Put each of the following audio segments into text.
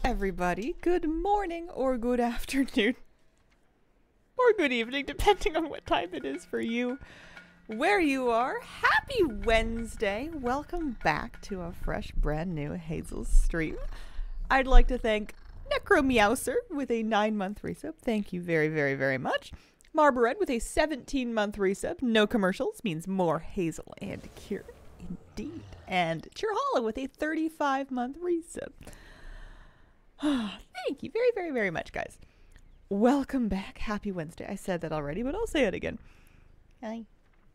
everybody. Good morning or good afternoon or good evening, depending on what time it is for you, where you are. Happy Wednesday. Welcome back to a fresh, brand new Hazel stream. I'd like to thank Necromeowser with a 9-month resub. Thank you very, very, very much. Margaret with a 17-month resub. No commercials means more Hazel and Cure. Indeed. And Chirhala with a 35-month resub. Thank you very, very, very much, guys. Welcome back. Happy Wednesday. I said that already, but I'll say it again. Hi.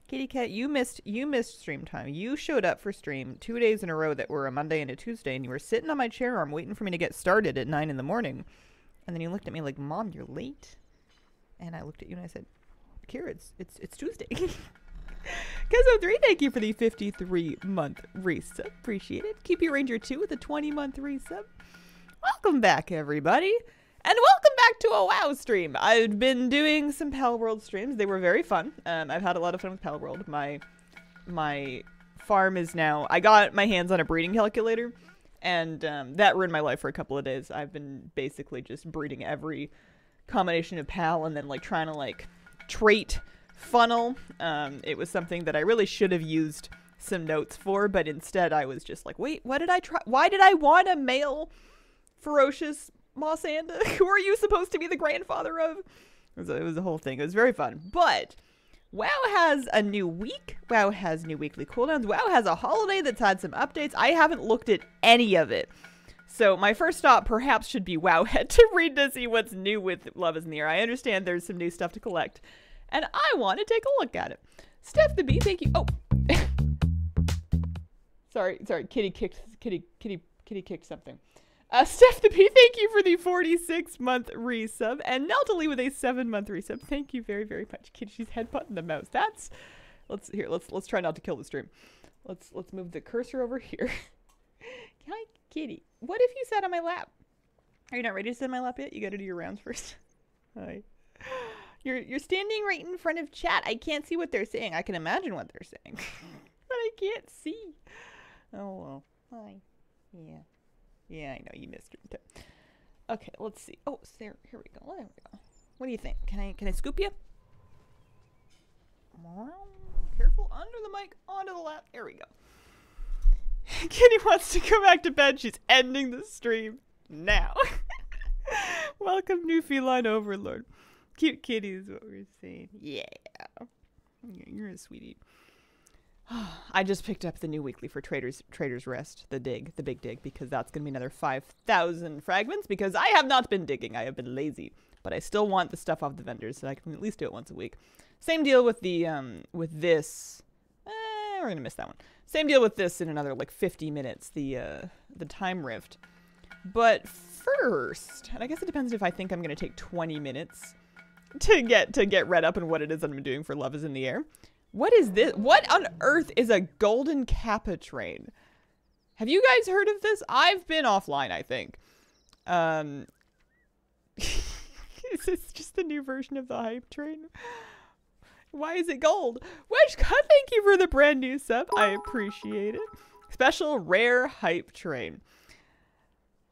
Kitty Cat, you missed stream time. You showed up for stream 2 days in a row that were a Monday and a Tuesday, and you were sitting on my chair arm waiting for me to get started at 9 in the morning. And then you looked at me like, Mom, you're late. And I looked at you and I said, Kira, it's Tuesday. Kezo3, thank you for the 53-month resub. Appreciate it. Keep Your Ranger 2 with a 20-month resub. Welcome back, everybody. And welcome back to a WoW stream. I've been doing some Palworld streams. They were very fun. I've had a lot of fun with Palworld. My farm is now... I got my hands on a breeding calculator, and that ruined my life for a couple of days. I've been basically just breeding every combination of Pal and then like trying to like trait funnel. It was something that I really should have used some notes for, but instead I was just like, wait, what did I try? Why did I want a male ferocious Mossanda? Who are you supposed to be the grandfather of? It was a whole thing. It was very fun. But WoW has a new week. WoW has new weekly cooldowns. WoW has a holiday that's had some updates. I haven't looked at any of it. So my first stop perhaps should be Wowhead to read to see what's new with Love is in the Air. I understand there's some new stuff to collect, and I want to take a look at it. Steph the Bee, thank you. Oh, sorry. Kitty kicked something. Steph the Bee, thank you for the 46-month resub, and Neltally with a 7-month resub. Thank you very, very much. Kitty, she's headbutting the mouse. Let's try not to kill the stream. Let's move the cursor over here. Hi, Kitty. What if you sat on my lap? Are you not ready to sit on my lap yet? You gotta do your rounds first. Hi. You're standing right in front of chat. I can't see what they're saying. I can imagine what they're saying, but I can't see. Oh well. Hi. Yeah. Yeah, I know you missed it. Okay, let's see. Oh, here we go. There we go. What do you think? Can I scoop you? Careful, under the mic, onto the lap. There we go. Kitty wants to go back to bed. She's ending the stream now. Welcome, new feline overlord. Cute kitty is what we're saying. Yeah. You're a sweetie. I just picked up the new weekly for Trader's Rest, the big dig, because that's going to be another 5,000 fragments, because I have not been digging. I have been lazy, but I still want the stuff off the vendors, so I can at least do it once a week. Same deal with the, with this. We're going to miss that one. Same deal with this in another, like, 50 minutes, the time rift. But first, and I guess it depends if I think I'm going to take 20 minutes to get read up on what it is that I'm doing for Love is in the Air. What is this? What on earth is a golden kappa train? Have you guys heard of this? I've been offline, I think. Is this just the new version of the hype train? Why is it gold? Weshka, thank you for the brand new sub. I appreciate it. Special rare hype train.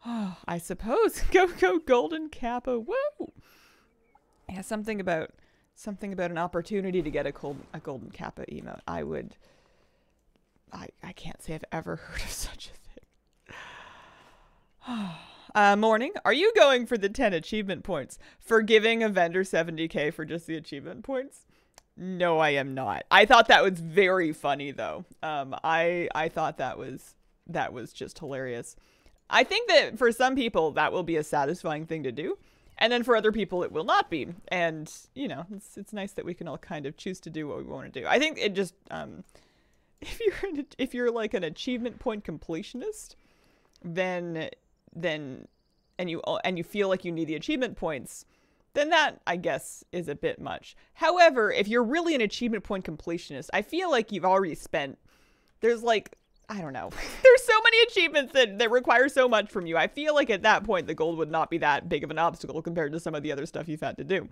Oh, I suppose. Go golden kappa. Whoa. Yeah, something about an opportunity to get a golden kappa emote. I can't say I've ever heard of such a thing. Morning. Are you going for the 10 achievement points? For giving a vendor 70k for just the achievement points? No, I am not. I thought that was very funny though. I thought that was just hilarious. I think that for some people that will be a satisfying thing to do. And then for other people, it will not be. And, you know, it's nice that we can all kind of choose to do what we want to do. I think it just, if you're like an achievement point completionist, then and you feel like you need the achievement points, then that, I guess, is a bit much. However, if you're really an achievement point completionist, I feel like you've already spent, there's like, I don't know. There's so many achievements that require so much from you. I feel like at that point, the gold would not be that big of an obstacle compared to some of the other stuff you've had to do.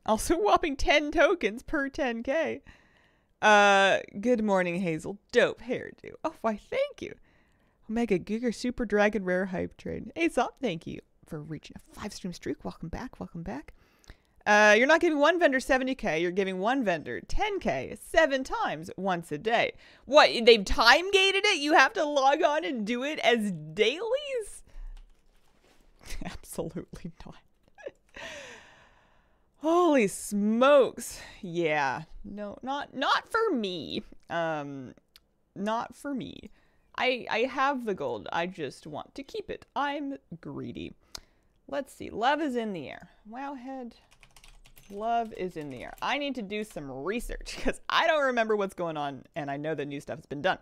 Also whopping 10 tokens per 10k. Good morning, Hazel. Dope hairdo. Oh, why, thank you. Omega Giga Super Dragon Rare Hype Train. Aesop, thank you for reaching a 5-stream streak. Welcome back. Welcome back. You're not giving one vendor 70k. You're giving one vendor 10k 7 times once a day. What? They've time gated it? You have to log on and do it as dailies? Absolutely not. Holy smokes. Yeah. No, not for me. Not for me. I have the gold. I just want to keep it. I'm greedy. Let's see. Love is in the air. Wowhead. Love is in the air. I need to do some research because I don't remember what's going on, and I know that new stuff has been done.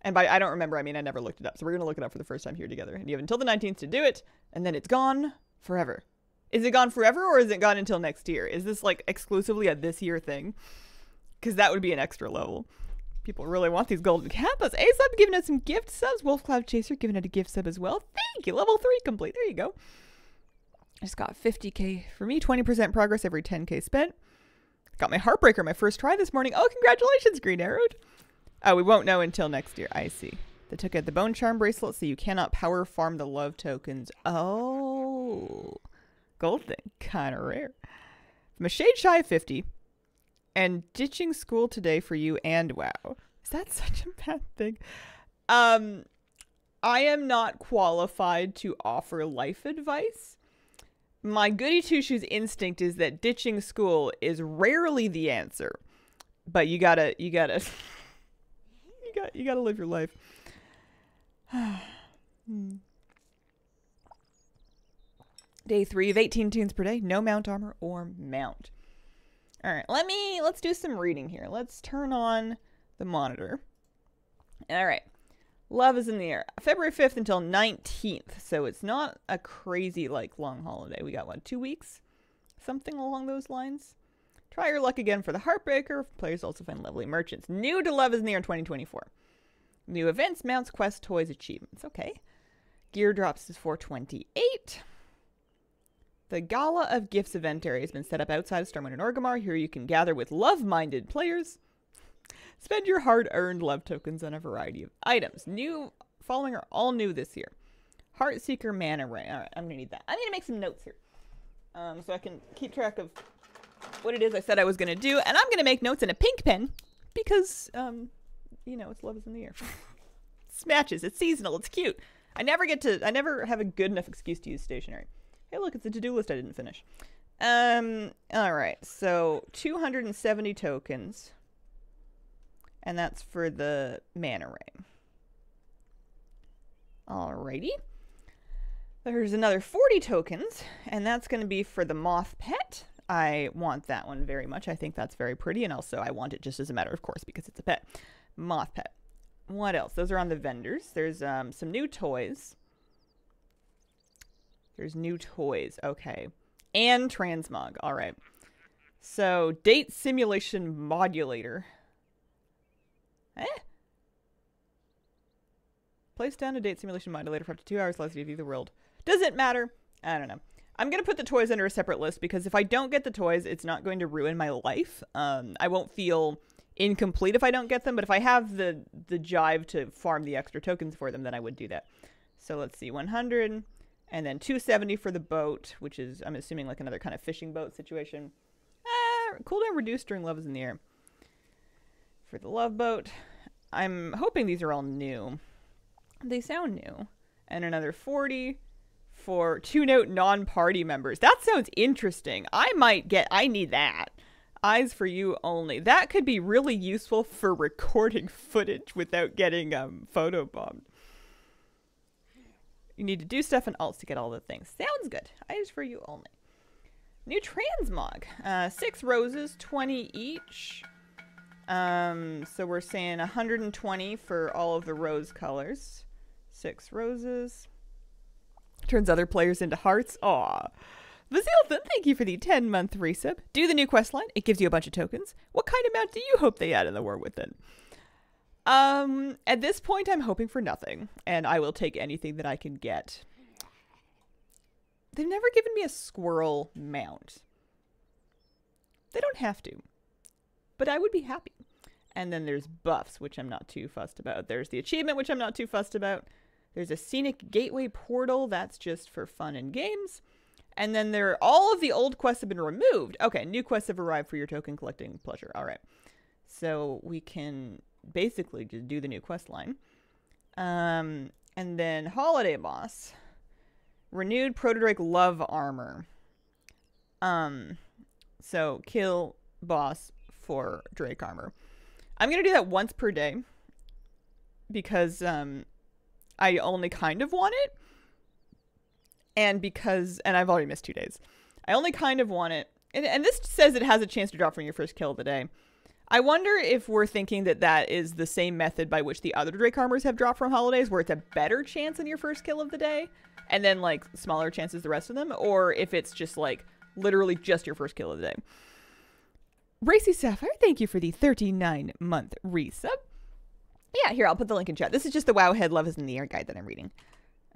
And by I don't remember, I mean I never looked it up. So we're going to look it up for the first time here together. And you have until the 19th to do it, and then it's gone forever. Is it gone forever, or is it gone until next year? Is this like exclusively a this year thing? Because that would be an extra level. People really want these golden kappas. Aesop giving us some gift subs. Wolf Cloud Chaser giving it a gift sub as well. Thank you. Level 3 complete. There you go. Just got 50k for me. 20% progress every 10k spent. Got my Heartbreaker my first try this morning. Oh, congratulations, Green Arrowed. Oh, we won't know until next year. I see. They took out the Bone Charm bracelet, so you cannot power farm the love tokens. Oh. Gold thing. Kind of rare. I'm a shade shy of 50. And ditching school today for you and WoW. Is that such a bad thing? I am not qualified to offer life advice. My goody two-shoes instinct is that ditching school is rarely the answer. But you gotta you gotta live your life. Day 3 of 18 tunes per day. No mount armor or mount. All right, let's do some reading here. Let's turn on the monitor. All right. Love is in the air. February 5th until 19th. So it's not a crazy, like, long holiday. We got, what, 2 weeks? Something along those lines. Try your luck again for the Heartbreaker. Players also find lovely merchants. New to Love is in the air in 2024. New events, mounts, quests, toys, achievements. Okay. Gear drops is 428. The Gala of Gifts event area has been set up outside of Stormwind and Orgrimmar. Here you can gather with love-minded players. Spend your hard-earned love tokens on a variety of items. Following are all new this year. Heartseeker Mana Ray. All right, I'm going to need that. I need to make some notes here. So I can keep track of what it is I said I was going to do. And I'm going to make notes in a pink pen because, you know, it's Love is in the air. It's matches. It's seasonal. It's cute. I never have a good enough excuse to use stationery. Hey, look, it's a to-do list I didn't finish. All right, so 270 tokens. And that's for the Mana Ray. Alrighty. There's another 40 tokens, and that's going to be for the Moth Pet. I want that one very much. I think that's very pretty, and also I want it just as a matter of course because it's a pet. Moth Pet. What else? Those are on the vendors. There's some new toys. There's new toys. Okay. And Transmog. All right. So, Date Simulation Modulator. Place down a date simulation modulator for up to 2 hours less to view the world. Does it matter? I don't know. I'm going to put the toys under a separate list because if I don't get the toys, it's not going to ruin my life. I won't feel incomplete if I don't get them, but if I have the jive to farm the extra tokens for them, then I would do that. So let's see, 100, and then 270 for the boat, which is, I'm assuming, like another kind of fishing boat situation. Cooldown reduced during Love is in the air. For the love boat, I'm hoping these are all new. They sound new. And another 40 for two-note non-party members. That sounds interesting. I need that. Eyes for you only. That could be really useful for recording footage without getting photobombed. You need to do stuff in alts to get all the things. Sounds good. Eyes for you only. New transmog. 6 roses, 20 each. So we're saying 120 for all of the rose colors. 6 roses. Turns other players into hearts. Aw. Vazilthan, thank you for the 10-month resub. Do the new quest line. It gives you a bunch of tokens. What kind of mount do you hope they add in the War Within? At this point, I'm hoping for nothing. And I will take anything that I can get. They've never given me a squirrel mount. They don't have to. But I would be happy. And then there's buffs, which I'm not too fussed about. There's the achievement, which I'm not too fussed about. There's a scenic gateway portal. That's just for fun and games. And then all of the old quests have been removed. Okay, new quests have arrived for your token collecting pleasure. All right. So we can basically just do the new quest line. And then holiday boss. Renewed Protodrake love armor. So kill boss for Drake armor. I'm going to do that once per day because I only kind of want it. And I've already missed 2 days. I only kind of want it. And this says it has a chance to drop from your first kill of the day. I wonder if we're thinking that that is the same method by which the other Drake armors have dropped from holidays, where it's a better chance in your first kill of the day, and then like smaller chances the rest of them, or if it's just like literally just your first kill of the day. Racy Sapphire, thank you for the 39-month resub. Yeah, here, I'll put the link in chat. This is just the WoW Head Love is in the Air guide that I'm reading.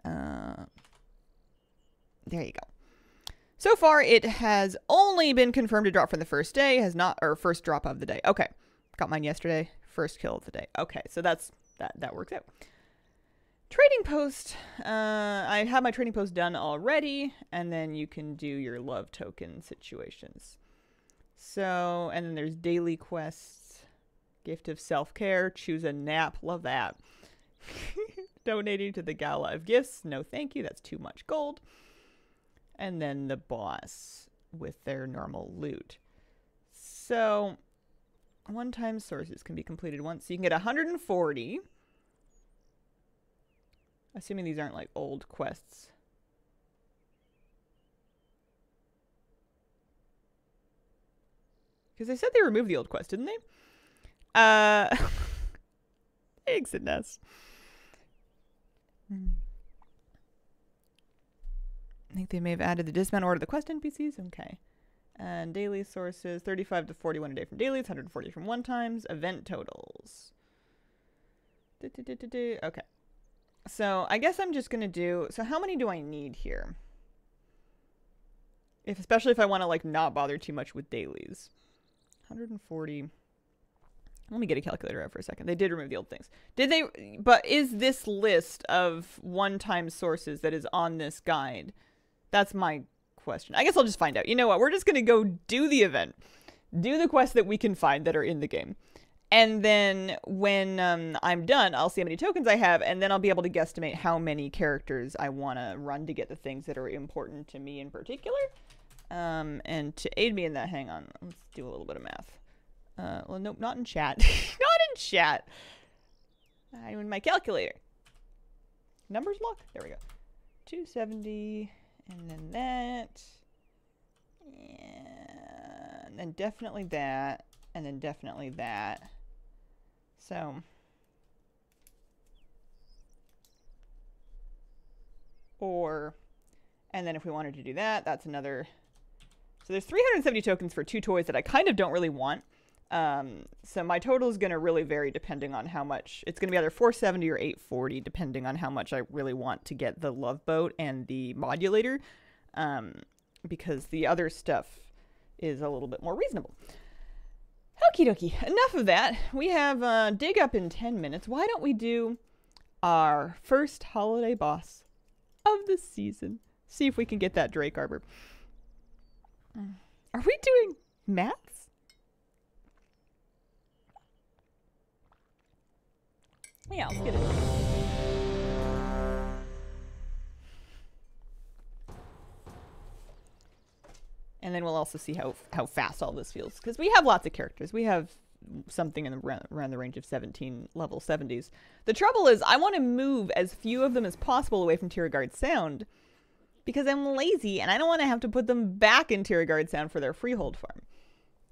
There you go. So far, it has only been confirmed to drop from the first day, or first drop of the day. Okay, got mine yesterday. First kill of the day. Okay, so that works out. Trading post. I have my trading post done already, and then you can do your love token situations. So, and then there's daily quests. Gift of self-care. Choose a nap. Love that. Donating to the Gala of Gifts. No thank you. That's too much gold. And then the boss with their normal loot. So, one-time sources can be completed once. So you can get 140. Assuming these aren't like old quests. Because they said they removed the old quest, didn't they? Thanks, Ness. I think they may have added the dismount order to the quest NPCs. Okay. And daily sources, 35 to 41 a day from dailies, 140 from one-times. Event totals. Okay. So I guess I'm just going to do... So how many do I need here? Especially if I want to like not bother too much with dailies. 140... Let me get a calculator out for a second. They did remove the old things. Did they? But is this list of one-time sources that is on this guide? That's my question. I guess I'll just find out. You know what? We're just going to go do the event. Do the quests that we can find that are in the game. And then when I'm done, I'll see how many tokens I have, and then I'll be able to guesstimate how many characters I want to run to get the things that are important to me in particular. And to aid me in that, hang on. Let's do a little bit of math. Well, nope, not in chat. Not in chat. I'm in my calculator. Numbers lock? There we go. 270, and then that. And then definitely that. And then definitely that. So. And then if we wanted to do that, that's another. So there's 370 tokens for 2 toys that I kind of don't really want. So my total is going to really vary depending on how much. It's going to be either 470 or 840 depending on how much I really want to get the love boat and the modulator, because the other stuff is a little bit more reasonable. Okie dokie, enough of that. We have dig up in 10 minutes. Why don't we do our first holiday boss of the season? See if we can get that Drake armor. Are we doing maths? Yeah, let's get it. And then we'll also see how fast all this feels. Because we have lots of characters. We have something in around the range of 17 level 70s. The trouble is I want to move as few of them as possible away from Tiergarde Sound. Because I'm lazy and I don't want to have to put them back in Tiergarde Sound for their freehold farm.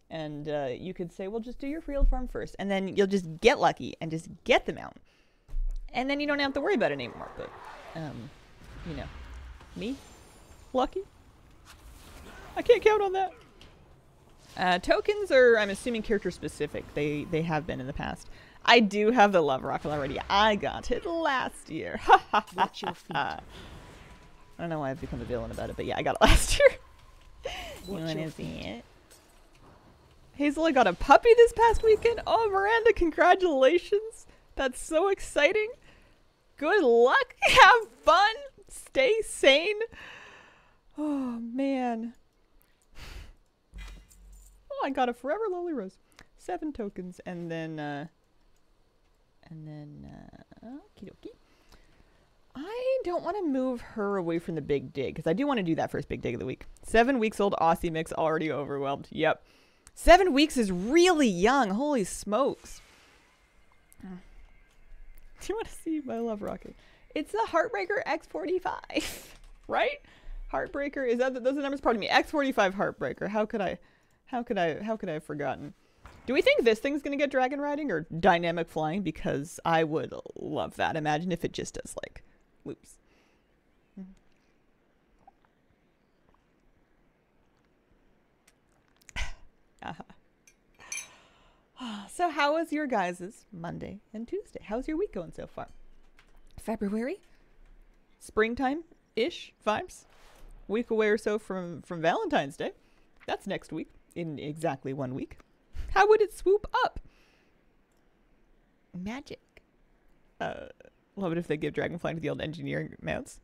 And you could say, well, just do your freehold farm first. And then you'll just get lucky and just get them out. And then you don't have to worry about it anymore. But, you know, me? Lucky? I can't count on that. Tokens are, I'm assuming, character specific. They have been in the past. I do have the Love Rocket already. I got it last year. Watch your feet. I don't know why I've become a villain about it, but yeah, I got it last year. You want to see it? Hazel, I got a puppy this past weekend. Oh, Miranda, congratulations. That's so exciting. Good luck. Have fun. Stay sane. Oh, man. Oh, I got a Forever Lovely Rose. 7 tokens, and then, okie dokie. I don't want to move her away from the big dig, because I do want to do that first big dig of the week. 7 weeks old Aussie mix already overwhelmed. Yep. 7 weeks is really young. Holy smokes. Do you want to see my love rocket? It's a Heartbreaker X45, right? Heartbreaker, is that those are the numbers? Pardon me. X45 Heartbreaker. How could I have forgotten? Do we think this thing's gonna get dragon riding or dynamic flying? Because I would love that. Imagine if it just does like loops. So how was your guys' Monday and Tuesday? How's your week going so far? February? Springtime-ish vibes? Week away or so from Valentine's Day. That's next week, in exactly 1 week. How would it swoop up? Magic. Love it if they give Dragonfly to the old engineering mounts.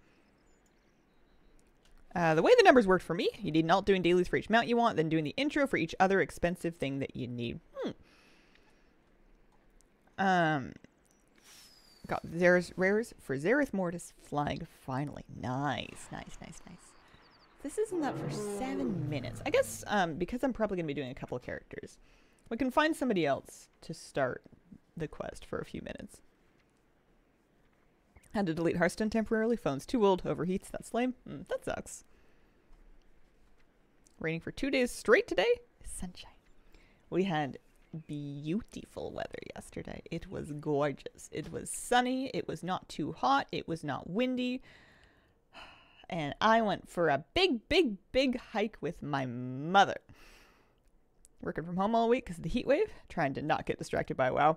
The way the numbers worked for me, you need an alt doing dailies for each mount you want, then doing the intro for each other expensive thing that you need. Got Zera's rares for Zereth Mortis flying finally. Nice. This isn't up for 7 minutes. I guess because I'm probably going to be doing a couple of characters, we can find somebody else to start the quest for a few minutes. Had to delete Hearthstone temporarily. Phone's too old. Overheats. That's lame. That sucks. Raining for 2 days straight today. Sunshine. We had beautiful weather yesterday. It was gorgeous. It was sunny. It was not too hot. It was not windy. And I went for a big hike with my mother. Working from home all week because of the heat wave. Trying to not get distracted by WoW.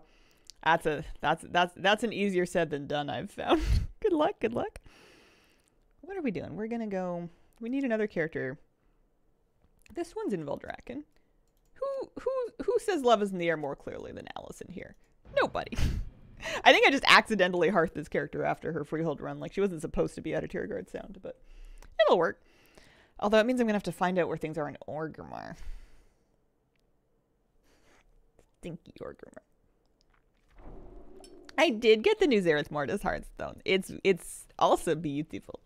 That's an easier said than done, I've found. Good luck. What are we doing? We're gonna go. We need another character. This one's in Veldraken. Who says love is in the air more clearly than Allison here? Nobody. I think I just accidentally hearthed this character after her freehold run. Like, she wasn't supposed to be out of Tierguard Sound, but it'll work. Although it means I'm gonna have to find out where things are in Orgrimmar. Stinky Orgrimmar. I did get the new Zereth Mortis Hearthstone. It's also beautiful.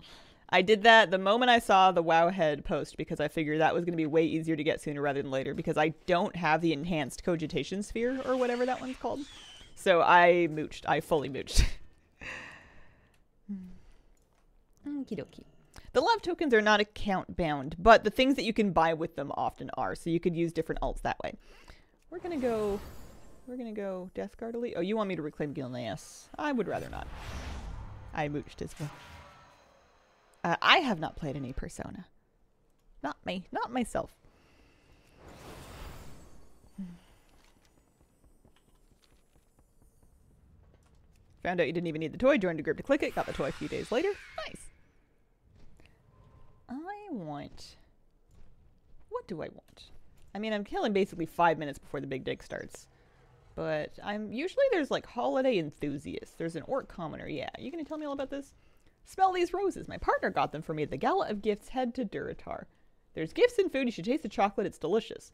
I did that the moment I saw the Wowhead post because I figured that was going to be way easier to get sooner rather than later because I don't have the enhanced cogitation sphere or whatever that one's called. So I mooched. I fully mooched. Okie dokie. The love tokens are not account bound, but the things that you can buy with them often are. So you could use different alts that way. We're going to go Death Guard Elite. Oh, you want me to reclaim Gilneas? I would rather not. I mooched as well. I have not played any Persona. Not me. Not myself. Found out you didn't even need the toy. Joined a group to click it. Got the toy a few days later. Nice. I want... What do I want? I mean, I'm killing basically 5 minutes before the big dig starts. But I'm... Usually there's like holiday enthusiasts. There's an orc commoner. Yeah. You gonna tell me all about this? Smell these roses. My partner got them for me at the Gala of Gifts. Head to Durotar. There's gifts and food. You should taste the chocolate. It's delicious.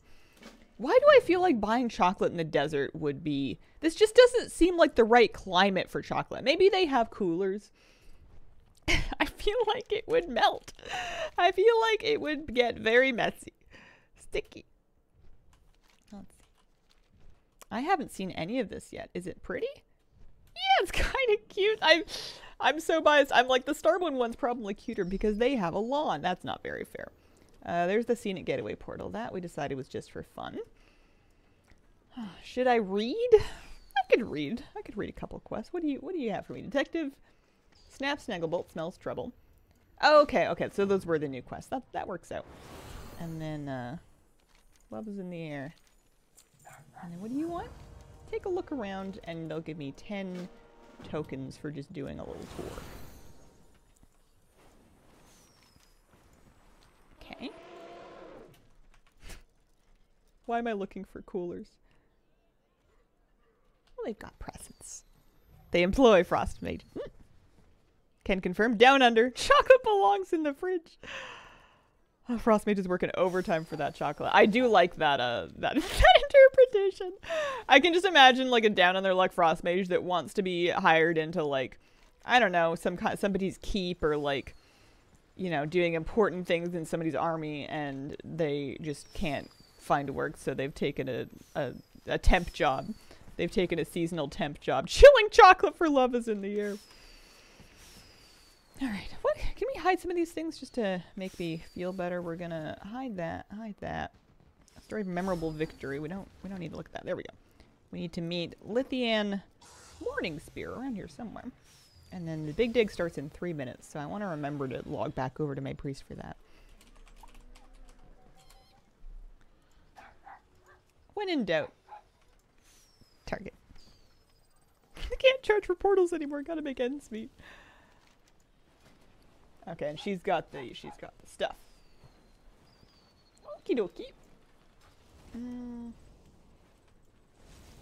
Why do I feel like buying chocolate in the desert would be... This just doesn't seem like the right climate for chocolate. Maybe they have coolers. I feel like it would melt. I feel like it would get very messy. Sticky. Let's see. I haven't seen any of this yet. Is it pretty? Yeah, it's kind of cute. I'm so biased. I'm like, the Starmoon one's probably cuter because they have a lawn. That's not very fair. There's the Scenic Getaway Portal. That we decided was just for fun. Should I read? I could read. I could read a couple quests. What do you have for me? Detective Snap Snagglebolt smells trouble. Oh, okay. So those were the new quests. That works out. And then love is in the air. And then what do you want? Take a look around and they'll give me 10 tokens for just doing a little tour. Okay. Why am I looking for coolers? Well, they've got presents. They employ Frost Mage. Can confirm. Down under. Chocolate belongs in the fridge. Oh, Frost Mage is working overtime for that chocolate. I do like that that interpretation. I can just imagine like a down on their luck Frost Mage that wants to be hired into like, I don't know, somebody's keep or like, you know, doing important things in somebody's army, and they just can't find work, so they've taken a temp job. They've taken a seasonal temp job. Chilling chocolate for love is in the air. Alright, what? Can we hide some of these things just to make me feel better? We're gonna hide that, hide that. Story of memorable victory. We don't need to look at that. There we go. We need to meet Lithian Morning Spear around here somewhere. And then the big dig starts in 3 minutes, so I want to remember to log back over to my priest for that. When in doubt, target. I can't charge for portals anymore. Gotta make ends meet. Okay, and she's got the stuff. Okie dokie. I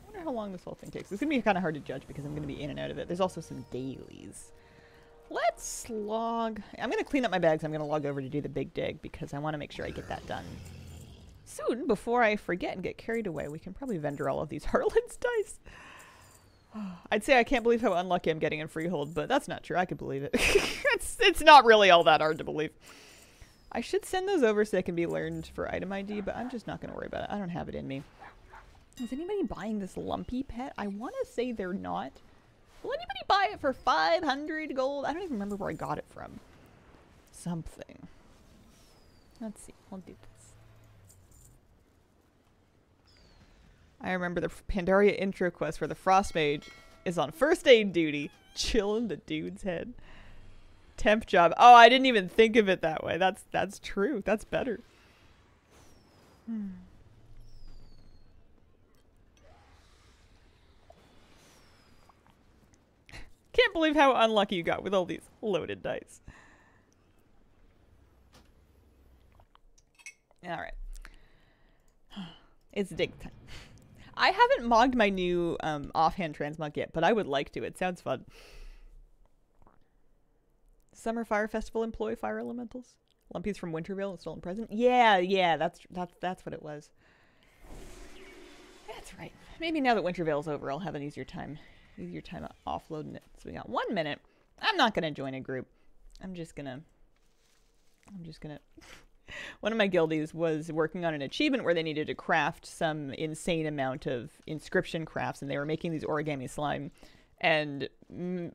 wonder how long this whole thing takes. It's gonna be kind of hard to judge because I'm gonna be in and out of it. There's also some dailies. Let's log. I'm gonna clean up my bags. I'm gonna log over to do the big dig because I want to make sure I get that done soon before I forget and get carried away. We can probably vendor all of these Harlan's dice. I'd say I can't believe how unlucky I'm getting in Freehold, but that's not true. I could believe it. it's not really all that hard to believe. I should send those over so they can be learned for item ID, but I'm just not going to worry about it. I don't have it in me. Is anybody buying this lumpy pet? I want to say they're not. Will anybody buy it for 500 gold? I don't even remember where I got it from. Something. Let's see. I'll do this. I remember the Pandaria intro quest where the Frost Mage is on first aid duty, chilling the dude's head. Temp job. Oh, I didn't even think of it that way. That's true. That's better. Can't believe how unlucky you got with all these loaded dice. Alright. It's dig time. I haven't mogged my new offhand transmog yet, but I would like to. It sounds fun. Summer Fire Festival employ fire elementals. Lumpy's from Winterville and Stolen Present. Yeah, that's what it was. That's right. Maybe now that Winterville's over, I'll have an easier time offloading it. So we got 1 minute. I'm not gonna join a group. I'm just gonna. One of my guildies was working on an achievement where they needed to craft some insane amount of inscription crafts, and they were making these origami slime. And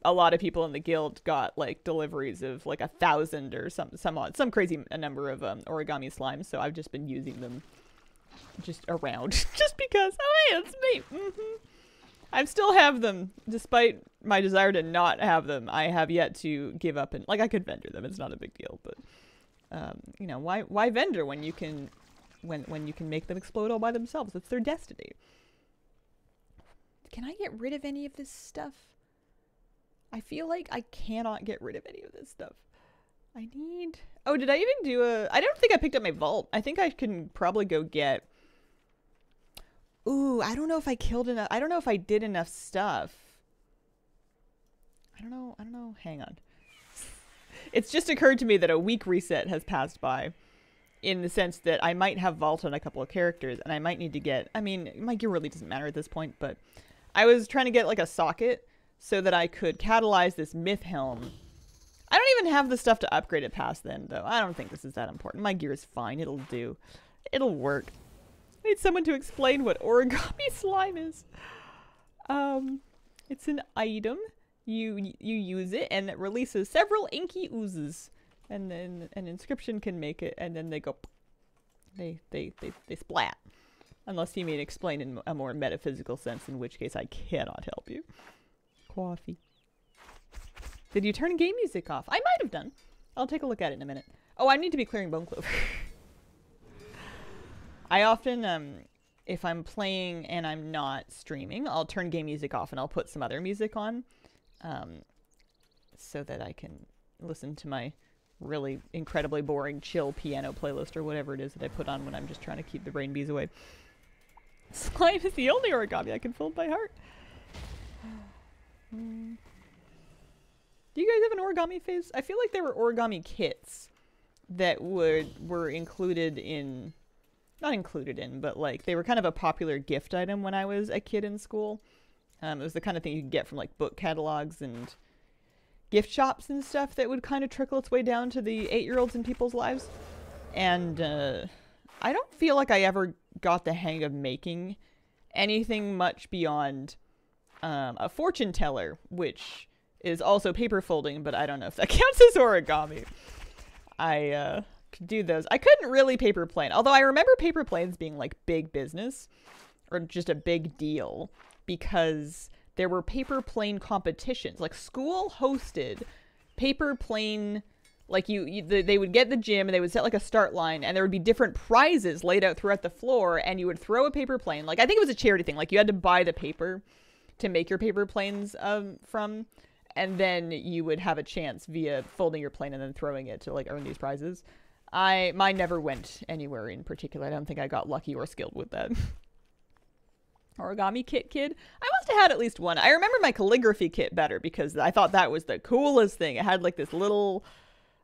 a lot of people in the guild got like deliveries of like 1,000 or some crazy number of origami slimes. So I've just been using them just around, just because. Oh hey, it's me. I still have them, despite my desire to not have them. I have yet to give up and like I could vendor them. It's not a big deal, but. You know, why vendor when you can when you can make them explode all by themselves? It's their destiny. Can I get rid of any of this stuff? I feel like I cannot get rid of any of this stuff. I need... Oh, did I even do a... I don't think I picked up my vault. I think I can probably go get... Ooh, I don't know if I killed enough... I don't know if I did enough stuff. I don't know. Hang on. It's just occurred to me that a week reset has passed by, in the sense that I might have vault on a couple of characters, and I might need to get... I mean, my gear really doesn't matter at this point, but I was trying to get like a socket so that I could catalyze this myth helm. I don't even have the stuff to upgrade it past then, though. I don't think this is that important. My gear is fine. It'll do. It'll work. I need someone to explain what origami slime is. It's an item. You use it, and it releases several inky oozes, and then an inscription can make it, and then they go, they splat. Unless you mean explain in a more metaphysical sense, in which case I cannot help you. Coffee. Did you turn game music off? I might have done. I'll take a look at it in a minute. Oh, I need to be clearing Bone Clover. I often, if I'm playing and I'm not streaming, I'll turn game music off and I'll put some other music on. So that I can listen to my really incredibly boring chill piano playlist or whatever it is that I put on when I'm just trying to keep the brain bees away. Slime is the only origami I can fold by heart. Do you guys have an origami phase? I feel like there were origami kits that were included in, not included in, but like they were kind of a popular gift item when I was a kid in school. It was the kind of thing you could get from like book catalogs and gift shops and stuff that would kind of trickle its way down to the 8-year-olds in people's lives. And I don't feel like I ever got the hang of making anything much beyond a fortune teller, which is also paper folding, but I don't know if that counts as origami. I could do those. I couldn't really paper plane, although I remember paper planes being like big business or just a big deal because there were paper plane competitions. Like school hosted paper plane, like they would get the gym and they would set like a start line and there would be different prizes laid out throughout the floor and you would throw a paper plane. Like I think it was a charity thing. Like you had to buy the paper to make your paper planes from, and then you would have a chance via folding your plane and then throwing it to like earn these prizes. Mine never went anywhere in particular. I don't think I got lucky or skilled with that. Origami kit kid. I must have had at least one. I remember my calligraphy kit better because I thought that was the coolest thing. It had like this little,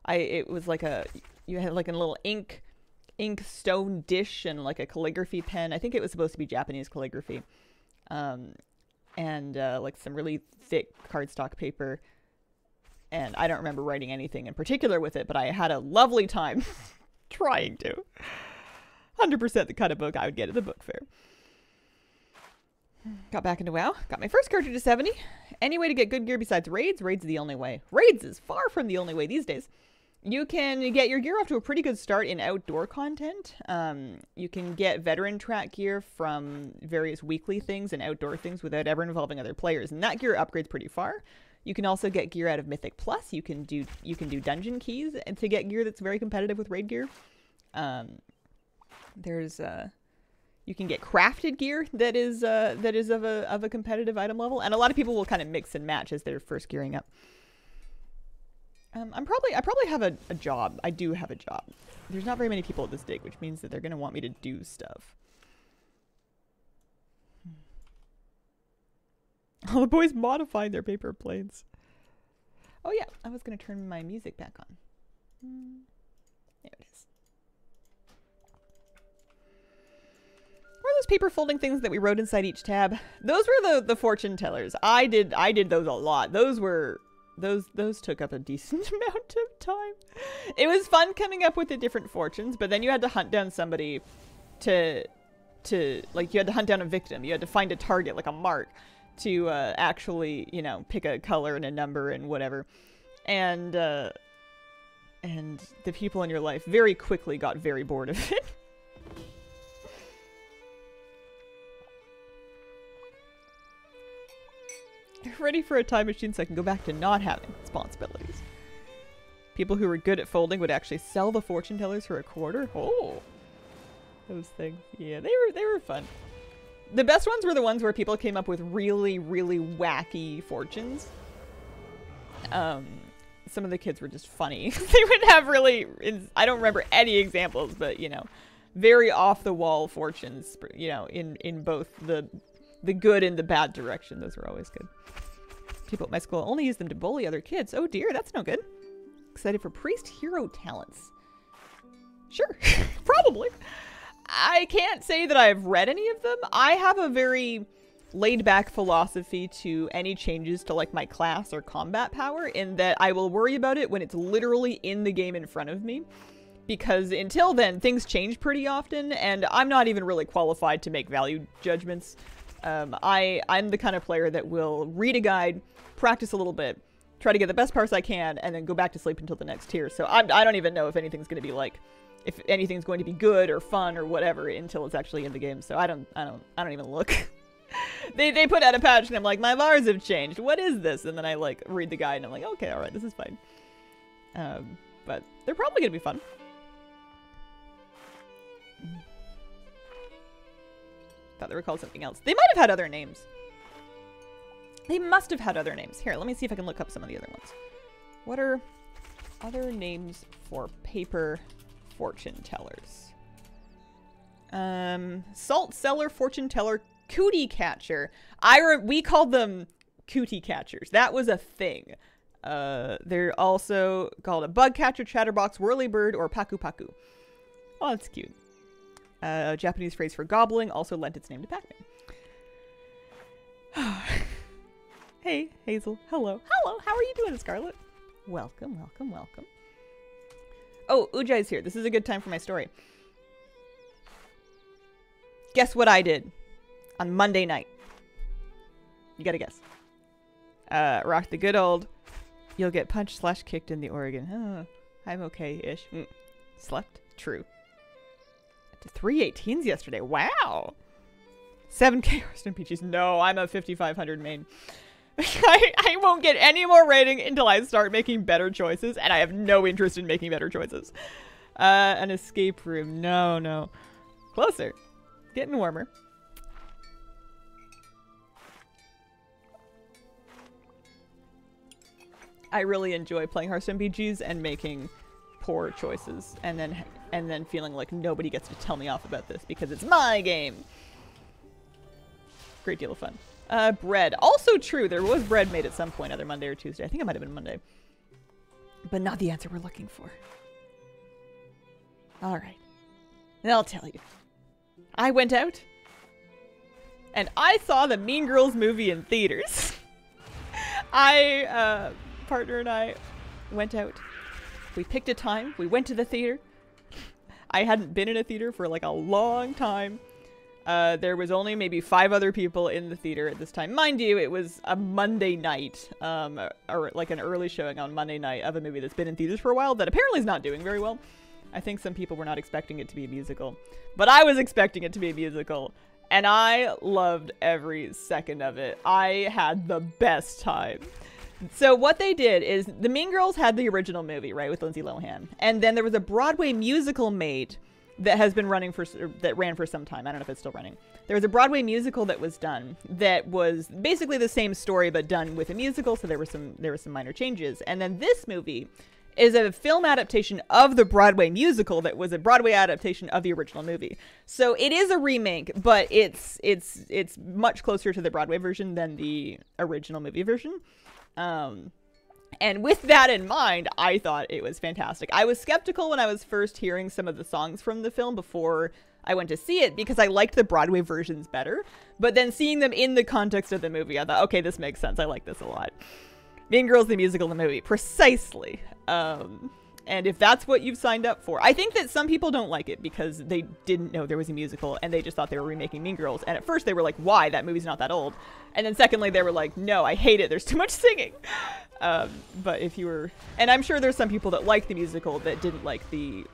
it was like you had like a little ink stone dish and like a calligraphy pen. I think it was supposed to be Japanese calligraphy. And like some really thick cardstock paper. And I don't remember writing anything in particular with it, but I had a lovely time trying to. 100% the kind of book I would get at the book fair. Got back into WoW. Got my first cartridge to 70. Any way to get good gear besides raids? Raids is the only way. Raids is far from the only way these days. You can get your gear off to a pretty good start in outdoor content. You can get veteran track gear from various weekly things and outdoor things without ever involving other players, and that gear upgrades pretty far. You can also get gear out of Mythic Plus. You can do dungeon keys and to get gear that's very competitive with raid gear. You can get crafted gear that is of a competitive item level, and a lot of people will kind of mix and match as they're first gearing up. I probably have a job. I do have a job. There's not very many people at this dig, which means that they're gonna want me to do stuff. All the boys modifying their paper planes. Oh yeah, I was gonna turn my music back on. There it is. What are those paper folding things that we wrote inside each tab? Those were the fortune tellers. I did those a lot. Those took up a decent amount of time. It was fun coming up with the different fortunes, but then you had to hunt down somebody to like, you had to hunt down a victim. You had to find a target, like a mark, to actually, you know, pick a color and a number and whatever. And the people in your life very quickly got very bored of it. Ready for a time machine so I can go back to not having responsibilities. People who were good at folding would actually sell the fortune tellers for a quarter. Oh, those things. Yeah, they were fun. The best ones were the ones where people came up with really, really wacky fortunes. Some of the kids were just funny. They would have really, I don't remember any examples, but you know, very off the wall fortunes, you know, in both the good and the bad direction. Those were always good. People at my school only use them to bully other kids. Oh dear, that's no good. Excited for priest hero talents. Sure, probably. I can't say that I've read any of them. I have a very laid back philosophy to any changes to like my class or combat power, in that I will worry about it when it's literally in the game in front of me. Because until then, things change pretty often, and I'm not even really qualified to make value judgments. I'm the kind of player that will read a guide, practice a little bit, try to get the best parts I can, and then go back to sleep until the next tier. So I don't even know if anything's going to be like, if anything's going to be good or fun or whatever until it's actually in the game. So I don't even look. They put out a patch and I'm like, my bars have changed. What is this? And then I like read the guide and I'm like, okay, all right, this is fine. But they're probably going to be fun. Thought they were called something else. They might have had other names. They must have had other names. Here, let me see if I can look up some of the other ones. What are other names for paper fortune tellers? Salt Cellar, Fortune Teller, Cootie Catcher. We called them Cootie Catchers. That was a thing. They're also called a Bug Catcher, Chatterbox, Whirlybird, or Paku Paku. Oh, that's cute. A Japanese phrase for gobbling also lent its name to Pac-Man. Hey, Hazel. Hello. Hello. How are you doing, Scarlet? Welcome, welcome, welcome. Oh, Ujai's here. This is a good time for my story. Guess what I did on Monday night? You gotta guess. Rocked the good old, you'll get punched/kicked in the Oregon. Oh, I'm okay-ish. Slept? True. To 318s yesterday. Wow. 7K Hearthstone Peaches. No, I'm a 5500 main. I won't get any more rating until I start making better choices, and I have no interest in making better choices. An escape room. No, no. Closer. Getting warmer. I really enjoy playing Hearthstone PGs and making poor choices, and then feeling like nobody gets to tell me off about this because it's my game. Great deal of fun. Bread. Also true. There was bread made at some point, either Monday or Tuesday. I think it might have been Monday. But not the answer we're looking for. Alright. And I'll tell you. I went out and I saw the Mean Girls movie in theaters. Partner and I went out. We picked a time. We went to the theater. I hadn't been in a theater for like a long time. There was only maybe 5 other people in the theater at this time. Mind you, it was a Monday night, or like an early showing on Monday night of a movie that's been in theaters for a while that apparently is not doing very well. I think some people were not expecting it to be a musical, but I was expecting it to be a musical, and I loved every second of it. I had the best time. So what they did is the Mean Girls had the original movie, right, with Lindsay Lohan, and then there was a Broadway musical made that has been running that ran for some time. I don't know if it's still running. There was a Broadway musical that was done that was basically the same story but done with a musical, so there were some minor changes. And then this movie is a film adaptation of the Broadway musical that was a Broadway adaptation of the original movie. So it is a remake, but it's much closer to the Broadway version than the original movie version. And with that in mind, I thought it was fantastic. I was skeptical when I was first hearing some of the songs from the film before I went to see it because I liked the Broadway versions better. But then seeing them in the context of the movie, I thought, okay, this makes sense. I like this a lot. Mean Girls, the musical, the movie. Precisely. And if that's what you've signed up for, I think that some people don't like it because they didn't know there was a musical and they just thought they were remaking Mean Girls. And at first they were like, why? That movie's not that old. And then secondly, they were like, no, I hate it. There's too much singing. But if you were, and I'm sure there's some people that like the musical that didn't like the,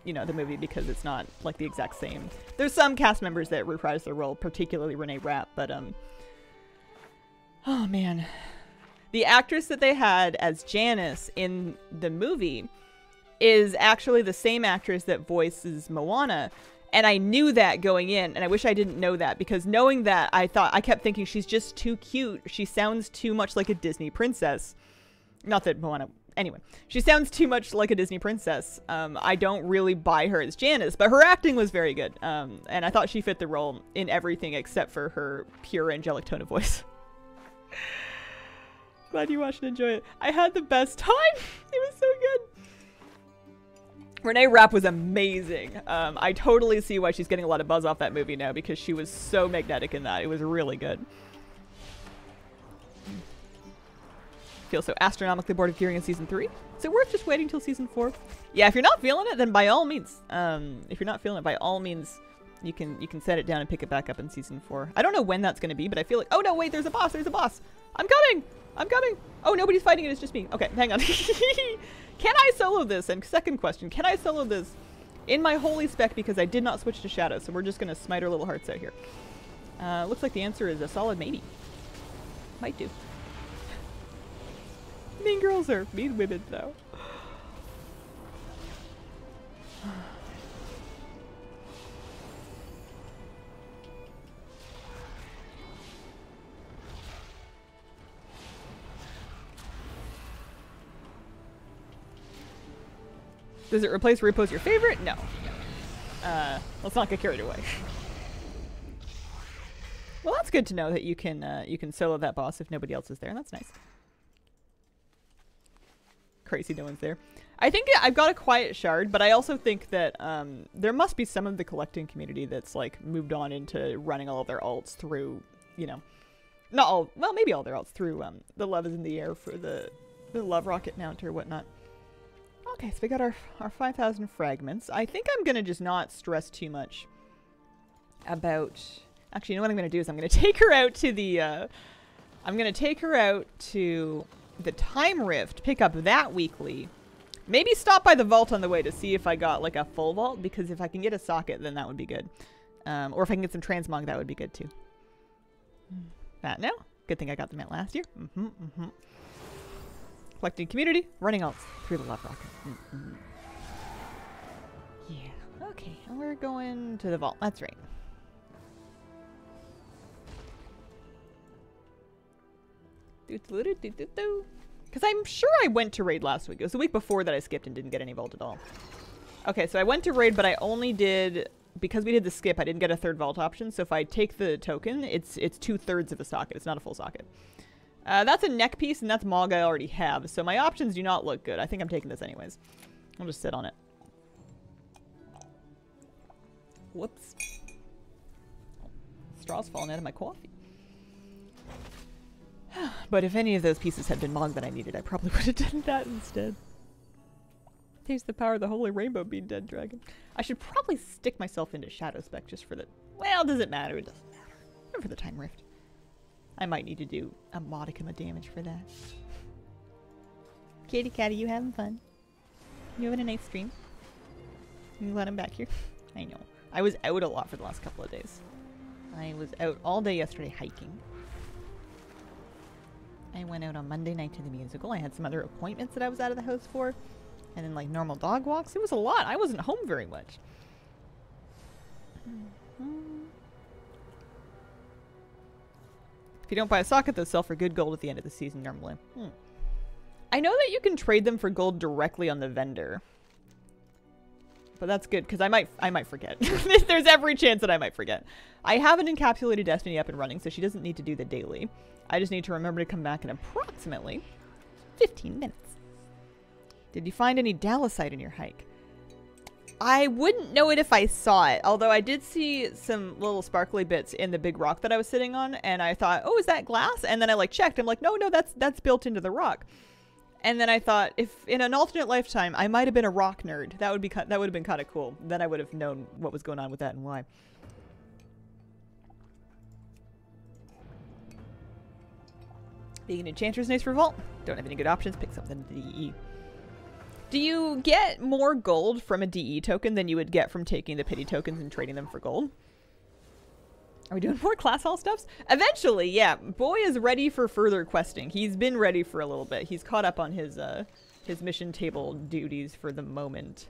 the movie because it's not like the exact same. There's some cast members that reprise their role, particularly Renee Rapp, but, oh man. The actress that they had as Janice in the movie is actually the same actress that voices Moana. And I knew that going in, and I wish I didn't know that, because knowing that, I kept thinking she's just too cute. She sounds too much like a Disney princess. Not that Moana, anyway. She sounds too much like a Disney princess. I don't really buy her as Janice, but her acting was very good. And I thought she fit the role in everything except for her pure angelic tone of voice. Glad you watched and enjoy it. I had the best time. It was so good. Renee Rapp was amazing. I totally see why she's getting a lot of buzz off that movie now because she was so magnetic in that. It was really good. Feel so astronomically bored of Gearing in season 3. Is it worth just waiting till season 4? Yeah, if you're not feeling it, then by all means. If you're not feeling it, by all means, you can set it down and pick it back up in season 4. I don't know when that's going to be, but I feel like, oh no, wait, there's a boss. There's a boss. I'm coming. I'm coming. Oh, nobody's fighting it. It's just me. Okay, hang on. Can I solo this? And second question, can I solo this in my holy spec because I did not switch to shadow? So we're just going to smite our little hearts out here. Looks like the answer is a solid maybe. Might do. Mean girls are mean women, though. Does it replace Repo's your favorite? No. let's not get carried away. Well, that's good to know that you can solo that boss if nobody else is there. That's nice. Crazy, no one's there. I think I've got a quiet shard, but I also think that there must be some of the collecting community that's like moved on into running all of their alts through, you know, not all, well, maybe all their alts through the Love is in the Air for the Love Rocket mount or whatnot. Okay, so we got our 5,000 fragments. I think I'm gonna just not stress too much about. Actually, you know what I'm gonna do is I'm gonna take her out to the. I'm gonna take her out to the Time Rift, pick up that weekly. Maybe stop by the vault on the way to see if I got like a full vault, because if I can get a socket, then that would be good. Or if I can get some transmog, that would be good too. That now. Good thing I got them out last year. Collecting community, running alts through the Love Rocket. Yeah. Okay, and we're going to the vault. That's right. Because I'm sure I went to raid last week. It was the week before that I skipped and didn't get any vault at all. Okay, so I went to raid, but I only did, because we did the skip, I didn't get a third vault option. So if I take the token, it's 2/3 of a socket. It's not a full socket. That's a neck piece, and that's Mog I already have. So my options do not look good. I think I'm taking this anyways. I'll just sit on it. Whoops. Straw's falling out of my coffee. But if any of those pieces had been Mog that I needed, I probably would have done that instead. Taste the power of the Holy Rainbow Bean, Dead Dragon. I should probably stick myself into Shadow Spec just for the... Well, does it matter? It doesn't matter. Or for the Time Rift. I might need to do a modicum of damage for that. Kitty Catty, you having fun? You having a nice stream? Can you let him back here? I know. I was out a lot for the last couple of days. I was out all day yesterday hiking. I went out on Monday night to the musical. I had some other appointments that I was out of the house for. And then like normal dog walks. It was a lot. I wasn't home very much. If you don't buy a socket, they'll sell for good gold at the end of the season normally. I know that you can trade them for gold directly on the vendor. But that's good, because I might forget. There's every chance that I might forget. I have an encapsulated destiny up and running, so she doesn't need to do the daily. I just need to remember to come back in approximately 15 minutes. Did you find any Dalasite in your hike? I wouldn't know it if I saw it, although I did see some little sparkly bits in the big rock that I was sitting on, and I thought, oh, is that glass? And then I like checked. I'm like, no, that's built into the rock. And then I thought, if in an alternate lifetime I might have been a rock nerd, that would have been kind of cool. Then I would have known what was going on with that and why. Being an enchanter's nice for vault. Don't have any good options. Pick something to DE. Do you get more gold from a DE token than you would get from taking the pity tokens and trading them for gold? Are we doing more class hall stuffs? Eventually, yeah. Boy is ready for further questing. He's been ready for a little bit. He's caught up on his mission table duties for the moment.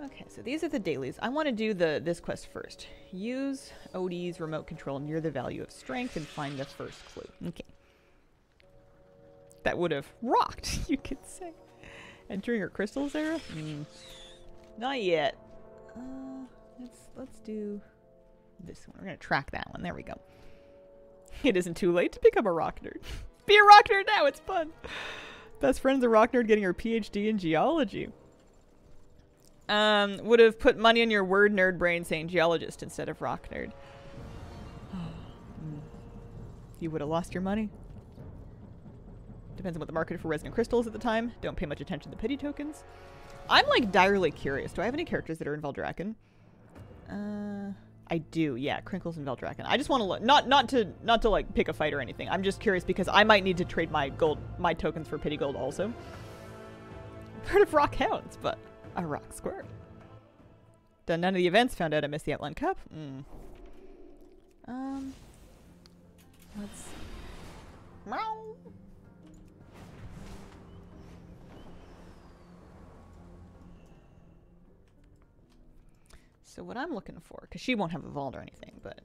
Okay, so these are the dailies. I want to do this quest first. Use Odie's remote control near the value of strength and find the first clue. Okay. That would have rocked, you could say. Entering her crystals era? Not yet. Let's do this one. We're gonna track that one. There we go. It isn't too late to become a rock nerd. Be a rock nerd now, it's fun. Best friend's a rock nerd getting her PhD in geology. Would have put money on your word nerd brain saying geologist instead of rock nerd. You would have lost your money. Depends on what the market for resonant crystal is at the time. Don't pay much attention to the pity tokens. I'm like direly curious. Do I have any characters that are in Veldraken? I do. Yeah, Crinkles and Veldraken. I just want to look. Not to like pick a fight or anything. I'm just curious because I might need to trade my tokens for pity gold also. I've heard of rock hounds, but a rock squirt. Done none of the events. Found out I missed the Outland Cup. Let's. Meow. So what I'm looking for, because she won't have a vault or anything, but...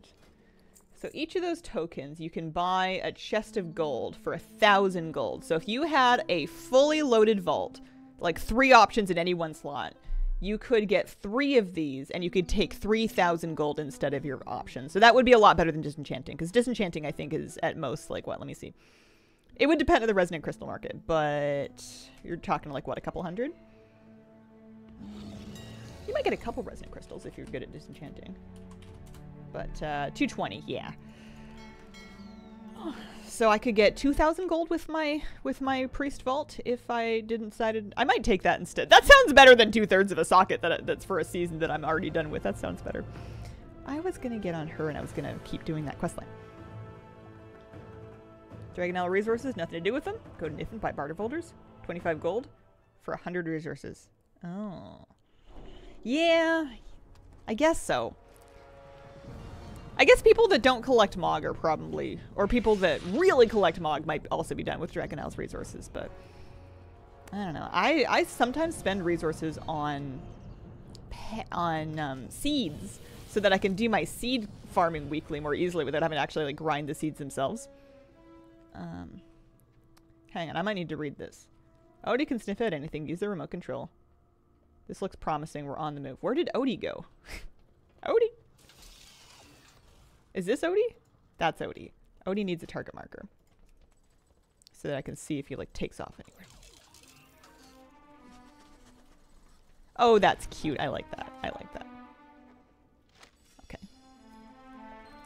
So each of those tokens, you can buy a chest of gold for 1,000 gold. So if you had a fully loaded vault, like 3 options in any one slot, you could get 3 of these, and you could take 3,000 gold instead of your option. So that would be a lot better than disenchanting, because disenchanting, I think, is at most, like, what? Let me see. It would depend on the resonant crystal market, but you're talking, like, what, a couple hundred? You might get a couple resonant crystals if you're good at disenchanting. But 220, yeah. So I could get 2,000 gold with my priest vault if I didn't decide. I might take that instead. That sounds better than 2/3 of a socket that's for a season that I'm already done with. That sounds better. I was gonna get on her and I was gonna keep doing that questline. Dragonella resources, nothing to do with them. Go to Nifn, buy barter folders. 25 gold for 100 resources. Oh. Yeah, I guess so. I guess people that don't collect Mog are probably, or people that really collect Mog might also be done with Dragonelle's resources, but I don't know. I sometimes spend resources on seeds so that I can do my seed farming weekly more easily without having to actually like grind the seeds themselves. Hang on, I might need to read this. Odie can sniff out anything. Use the remote control. This looks promising. We're on the move. Where did Odie go? Odie? Is this Odie? That's Odie. Odie needs a target marker. So that I can see if he, like, takes off anywhere. Oh, that's cute. I like that. I like that. Okay.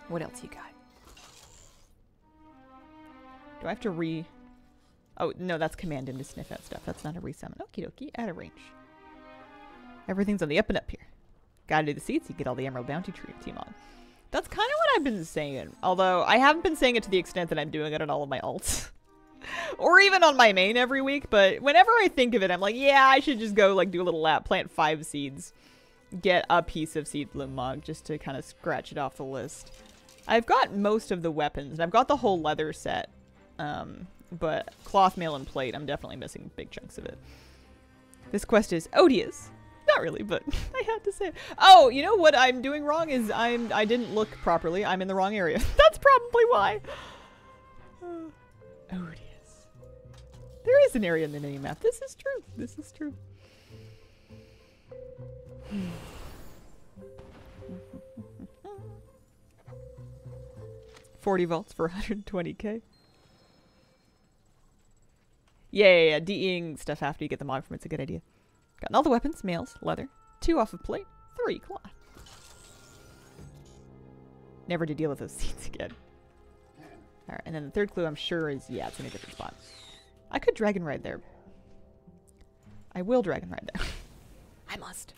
What else you got? Do I have to Oh, no, that's command him to sniff out stuff. That's not a resummon. Okie dokie. Out of range. Everything's on the up and up here. Gotta do the seeds, you get all the Emerald Bounty team on. That's kind of what I've been saying. Although, I haven't been saying it to the extent that I'm doing it on all of my alts. Or even on my main every week, but whenever I think of it, I'm like, yeah, I should just go, like, do a little lap, plant 5 seeds, get a piece of Seed Bloom Mog, just to kind of scratch it off the list. I've got most of the weapons, and I've got the whole leather set, but cloth, mail, and plate, I'm definitely missing big chunks of it. This quest is odious. Not really, but I had to say it. Oh, you know what I'm doing wrong is I didn't look properly. I'm in the wrong area. That's probably why. Odious. There is an area in the mini-map. This is true. This is true. 40 vaults for 120k. Yeah. DEing stuff after you get the Mog from it's a good idea. Gotten all the weapons, mails, leather, 2 off of plate, 3 cloth. Never to deal with those seeds again. Alright, and then the third clue I'm sure is, yeah, it's in a different spot. I could dragon ride there. I will dragon ride there. I must.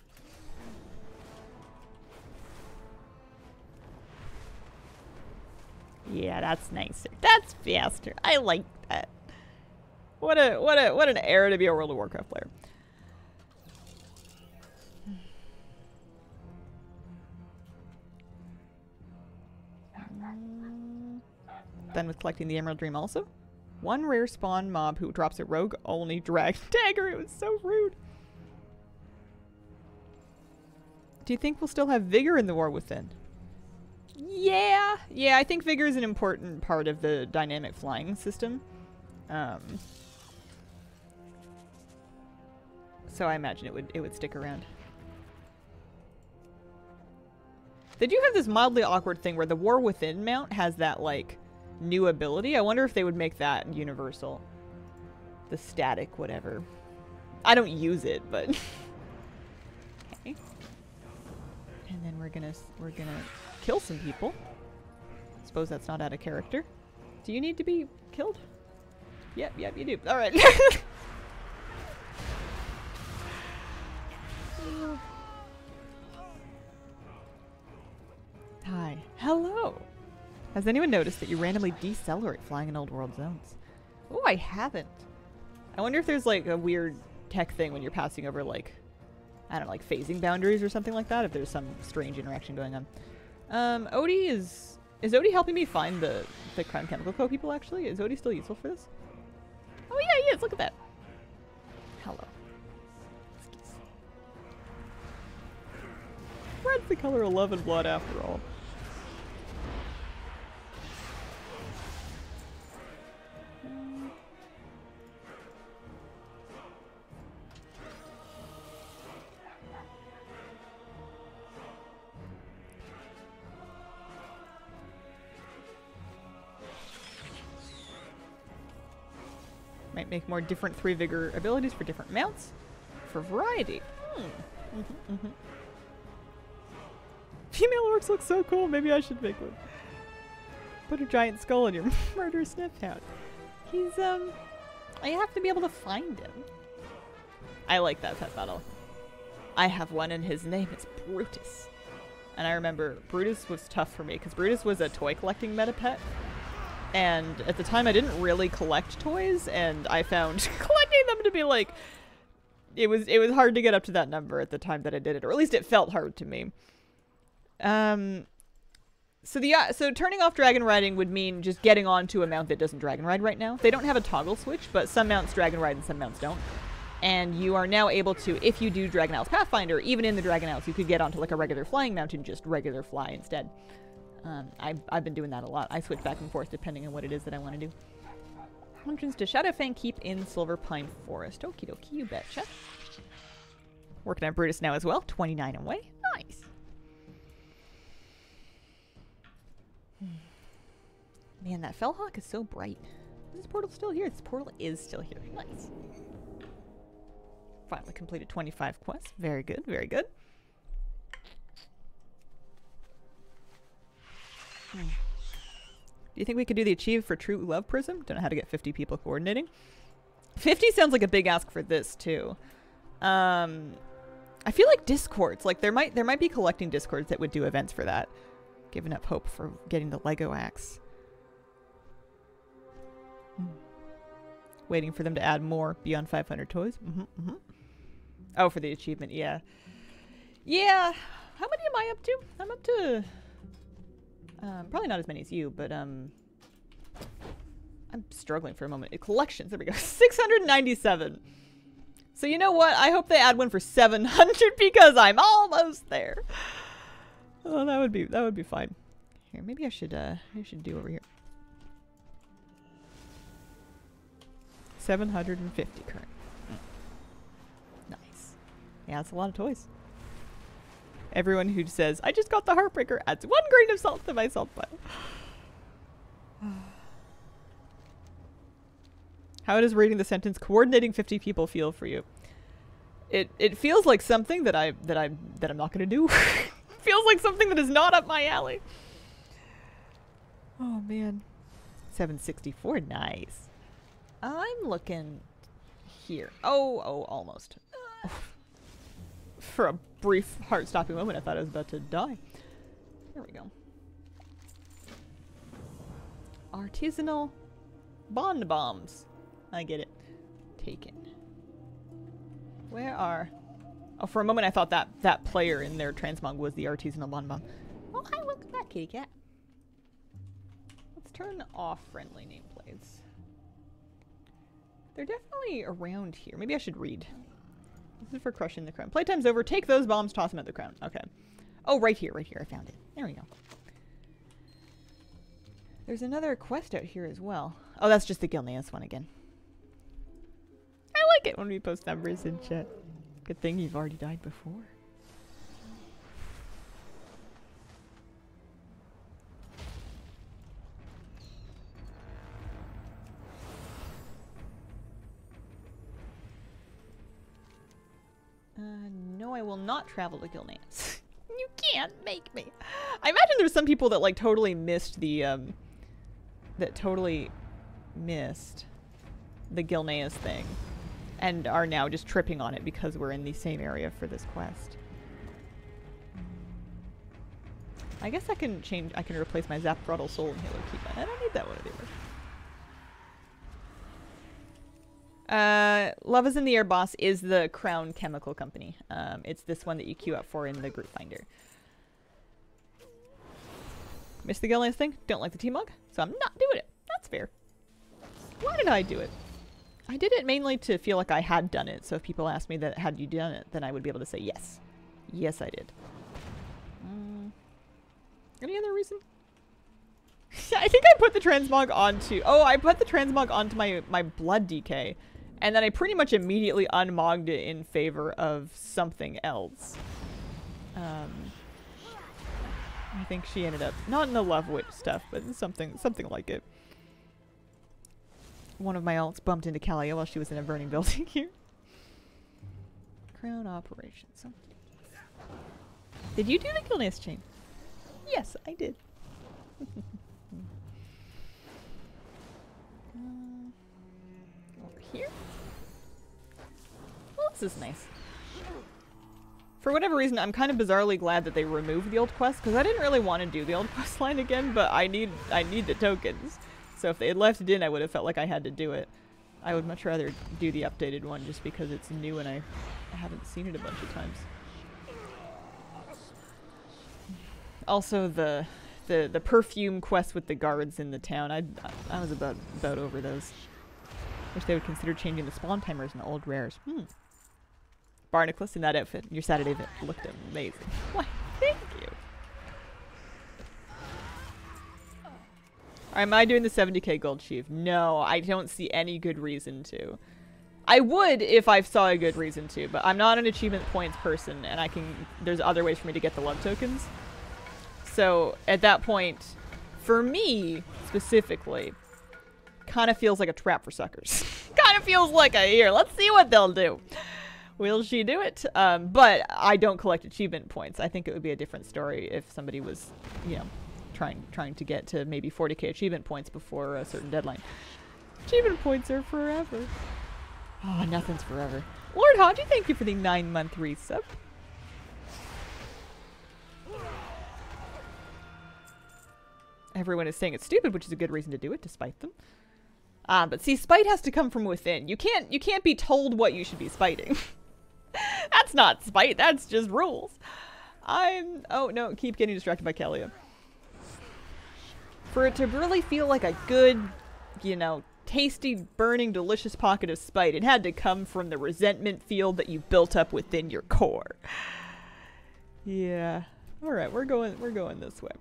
Yeah, that's nicer. That's faster. I like that. What an era to be a World of Warcraft player. Done with collecting the Emerald Dream also. 1 rare spawn mob who drops a rogue only dragon dagger. It was so rude. Do you think we'll still have Vigor in the War Within? Yeah. Yeah, I think Vigor is an important part of the dynamic flying system. So I imagine it would stick around. They do have this mildly awkward thing where the War Within mount has that, like, new ability. I wonder if they would make that universal. The static whatever. I don't use it, but okay. And then we're gonna kill some people. Suppose that's not out of character. Do you need to be killed? Yep, you do. All right. Hi. Hello. Has anyone noticed that you randomly decelerate flying in old world zones? Oh, I haven't. I wonder if there's like a weird tech thing when you're passing over, like, I don't know, like phasing boundaries or something like that, if there's some strange interaction going on. Odie is Odie helping me find the Crown Chemical Co. people, actually? Is Odie still useful for this? Oh yeah, he is. Look at that. Hello. Excuse. Red's the color of love and blood after all. Might make more different 3 vigor abilities for different mounts. For variety. Female orcs look so cool. Maybe I should make one. Put a giant skull on your murderous sniffhound. He's, I have to be able to find him. I like that pet battle. I have one and his name is Brutus. And I remember Brutus was tough for me because Brutus was a toy collecting meta pet. And at the time I didn't really collect toys, and I found collecting them to be like, it was hard to get up to that number at the time that I did it, or at least it felt hard to me. So turning off dragon riding would mean just getting onto a mount that doesn't dragon ride right now. They don't have a toggle switch, but some mounts dragon ride and some mounts don't. And you are now able to, if you do Dragon Isles Pathfinder, even in the Dragon Isles, you could get onto like a regular flying mount and just regular fly instead. I've been doing that a lot. I switch back and forth depending on what it is that I want to do. Entrance to Shadowfang Keep in Silver Pine Forest. Okie dokie, you betcha. Working on Brutus now as well. 29 away. Nice. Man, that Fellhawk is so bright. Is this portal still here? This portal is still here. Nice. Finally completed 25 quests. Very good, very good. Do you think we could do the Achieve for True Love Prism? Don't know how to get 50 people coordinating. 50 sounds like a big ask for this too. I feel like Discords, like there might be collecting Discords that would do events for that. Giving up hope for getting the Lego axe. Waiting for them to add more beyond 500 toys. Oh, for the achievement, yeah. Yeah, how many am I up to? I'm up to... probably not as many as you, but I'm struggling for a moment. Collections, there we go. 697. So you know what? I hope they add one for 700 because I'm almost there. Oh, that would be fine. Here, maybe I should do over here. 750 current. Nice. Yeah, that's a lot of toys. Everyone who says, I just got the Heartbreaker, adds 1 grain of salt to my salt pile. How does reading the sentence coordinating 50 people feel for you? It feels like something that I'm not gonna do. Feels like something that is not up my alley. Oh man. 764, nice. I'm looking here. Oh, almost. For a brief heart-stopping moment, I thought I was about to die. There we go. Artisanal bond bombs. I get it. Taken. Where are... Oh, for a moment I thought that player in their transmog was the artisanal bond bomb. Oh, hi, welcome back, kitty cat. Let's turn off friendly nameplates. They're definitely around here. Maybe I should read. This is for crushing the crown. Playtime's over. Take those bombs, toss them at the crown. Okay. Oh, right here, right here. I found it. There we go. There's another quest out here as well. Oh, that's just the Gilneas one again. I like it when we post numbers in chat. Good thing you've already died before. No, I will not travel to Gilneas. You can't make me. I imagine there's some people that like totally missed the Gilneas thing and are now just tripping on it because we're in the same area for this quest. I guess I can replace my Zap Throttle Soul and Halo Keep. I don't need that one anymore. Love is in the Air boss is the Crown Chemical Company. It's this one that you queue up for in the group finder. Missed the Gilneas thing? Don't like the T-Mug? So I'm not doing it. That's fair. Why did I do it? I did it mainly to feel like I had done it. So if people asked me that had you done it, then I would be able to say yes. Yes, I did. Any other reason? I think I put the transmog onto... Oh, I put the transmog onto my blood DK. And then I pretty much immediately unmogged it in favor of something else. I think she ended up... Not in the Love Witch stuff, but in something like it. One of my alts bumped into Kalia while she was in a burning building here. Crown operations. Did you do the Gilneas chain? Yes, I did. Over here. Well, this is nice. For whatever reason, I'm kind of bizarrely glad that they removed the old quest, because I didn't really want to do the old quest line again, but I need the tokens. So if they had left it in, I would have felt like I had to do it. I would much rather do the updated one just because it's new and I haven't seen it a bunch of times. Also, the perfume quest with the guards in the town, I was about over those. Wish they would consider changing the spawn timers in the old rares. Barnacles in that outfit, your Saturday event looked amazing. Why, thank you. Am I doing the 70k gold sheaf? No, I don't see any good reason to. I would if I saw a good reason to, but I'm not an achievement points person, and there's other ways for me to get the love tokens. So, at that point, for me, specifically, kind of feels like a trap for suckers. Kind of feels like here, let's see what they'll do. Will she do it? But I don't collect achievement points. I think it would be a different story if somebody was, you know, trying to get to maybe 40k achievement points before a certain deadline. Achievement points are forever. Oh, nothing's forever. Lord Haji, thank you for the 9-month resub. Everyone is saying it's stupid, which is a good reason to do it, to spite them. But see, spite has to come from within. You can't be told what you should be spiting. That's not spite, that's just rules. Oh no, keep getting distracted by Kalia. For it to really feel like a good, you know, tasty, burning, delicious pocket of spite, it had to come from the resentment field that you built up within your core. Yeah. Alright, we're going this way.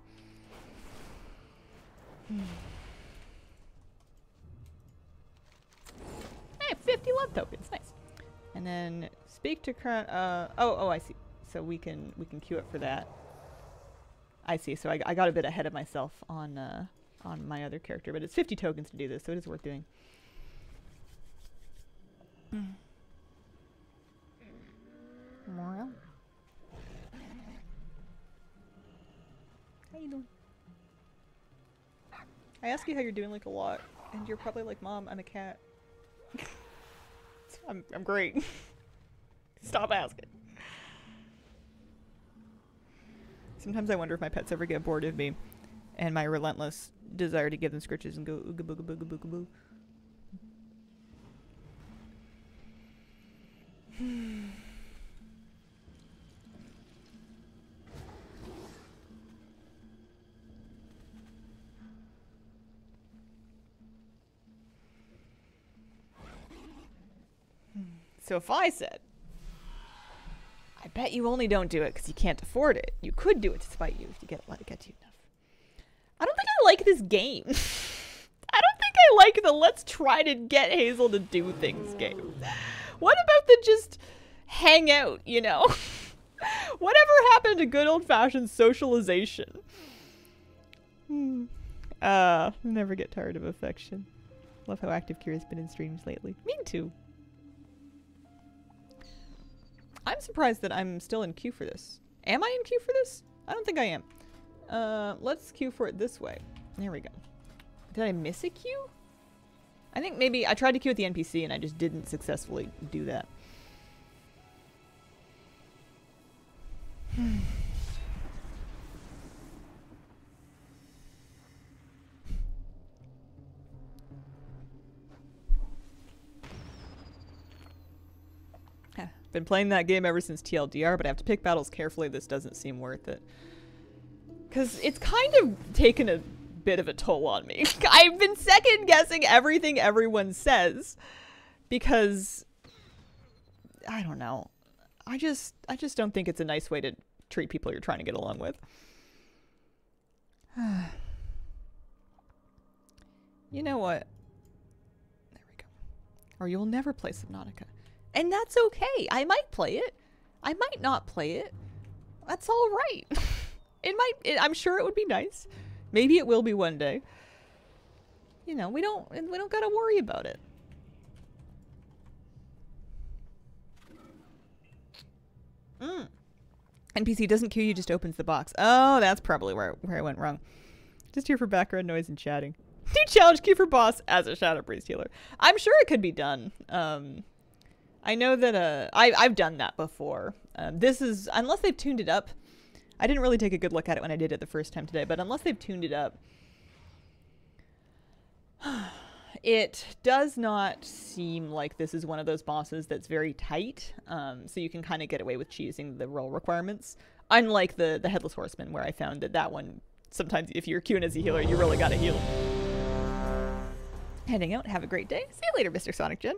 Hey, 50 love tokens, nice. And then speak to current. Oh, I see. So we can queue up for that. I see. So I got a bit ahead of myself on my other character, but it's 50 tokens to do this, so it is worth doing. Morale. How you doing? I ask you how you're doing like a lot, and you're probably like, Mom, I'm a cat. I'm great. Stop asking. Sometimes I wonder if my pets ever get bored of me and my relentless desire to give them scritches and go ooga booga booga booga boo. So if I said, I bet you only don't do it because you can't afford it. You could do it to spite you if you let it get to you enough. I don't think I like this game. I don't think I like the let's try to get Hazel to do things game. What about the just hang out, you know? Whatever happened to good old-fashioned socialization? Never get tired of affection. Love how active Kira's been in streams lately. Me too. I'm surprised that I'm still in queue for this. Am I in queue for this? I don't think I am. Let's queue for it this way. There we go. Did I miss a queue? I think maybe I tried to queue at the NPC and I just didn't successfully do that. Been playing that game ever since TLDR, but I have to pick battles carefully. This doesn't seem worth it. Because it's kind of taken a bit of a toll on me. I've been second guessing everything everyone says. Because, I don't know. I just don't think it's a nice way to treat people you're trying to get along with. You know what? There we go. Or you'll never play Subnautica. And that's okay. I might play it. I might not play it. That's all right. I'm sure it would be nice. Maybe it will be one day. you know, we don't gotta worry about it. NPC doesn't queue you, just opens the box. Oh, that's probably where I went wrong. Just here for background noise and chatting. Do challenge queue for boss as a Shadow Priest healer. I'm sure it could be done. I know that I've done that before. This is, unless they've tuned it up. I didn't really take a good look at it when I did it the first time today, but unless they've tuned it up, it does not seem like this is one of those bosses that's very tight. So you can kind of get away with cheesing the role requirements. Unlike the Headless Horseman, where I found that one, sometimes if you're queuing as a healer, you really gotta heal. Heading out, have a great day. See you later, Mr. Sonic Gen.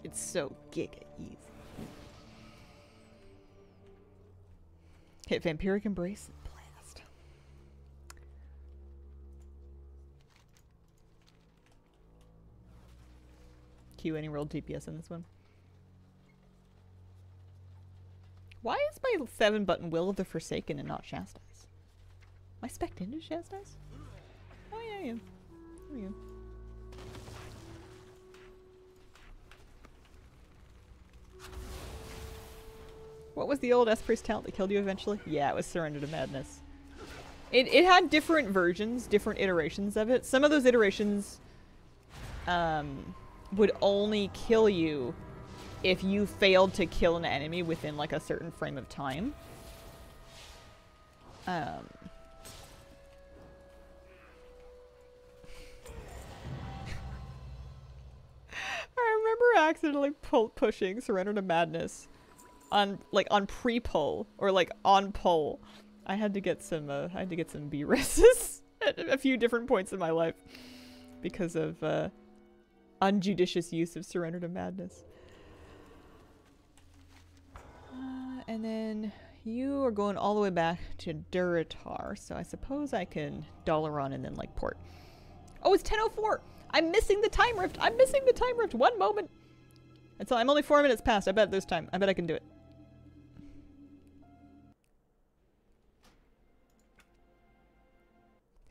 It's so giga easy. Hit Vampiric Embrace and blast. Q any rolled DPS in this one. Why is my 7-button Will of the Forsaken and not Chastise? Am I spec'd into Chastise? Oh yeah, I am. There we go. What was the old S-Priest talent that killed you eventually? Yeah, it was Surrender to Madness. It had different versions, different iterations of it. Some of those iterations would only kill you if you failed to kill an enemy within like a certain frame of time. I remember accidentally pushing Surrender to Madness on pre-pull or like on pull. I had to get some B-reses at a few different points in my life because of unjudicious use of Surrender to Madness. And then you are going all the way back to Durotar, so I suppose I can Dalaran and then like port. Oh, it's 10:04. I'm missing the time rift. I'm missing the time rift. 1 moment. Until I'm only 4 minutes past. I bet this time. I bet I can do it.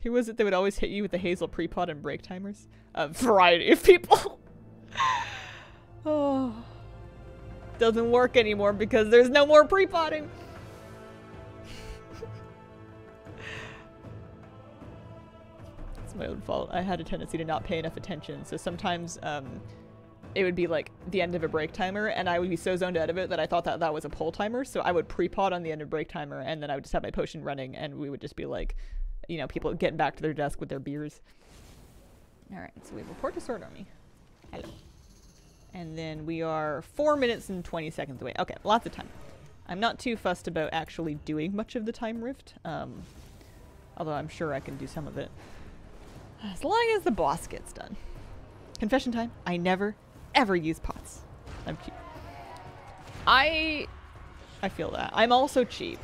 Who was it that would always hit you with the Hazel pre-pot and break timers? A variety of people. Oh. Doesn't work anymore because there's no more pre-potting. It's my own fault. I had a tendency to not pay enough attention, so sometimes it would be like the end of a break timer and I would be so zoned out of it that I thought that was a pull timer, so I would pre-pot on the end of break timer and then I would just have my potion running and we would just be like, you know, people getting back to their desk with their beers. Alright, so we report to Sword Army. Hello. And then we are 4 minutes and 20 seconds away. Okay, lots of time. I'm not too fussed about actually doing much of the time rift. Although I'm sure I can do some of it. As long as the boss gets done. Confession time. I never, ever use pots. I'm cheap. I feel that. I'm also cheap.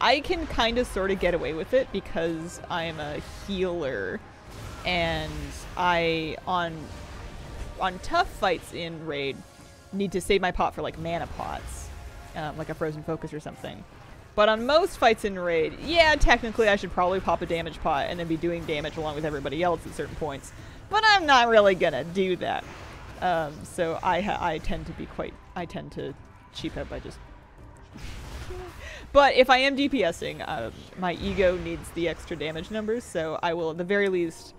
I can kind of sort of get away with it because I'm a healer. And I, on tough fights in Raid, need to save my pot for like mana pots, like a Frozen Focus or something. But on most fights in Raid, yeah, technically I should probably pop a damage pot and then be doing damage along with everybody else at certain points. But I'm not really gonna do that. So I tend to cheap out by just... But if I am DPSing, my ego needs the extra damage numbers, so I will at the very least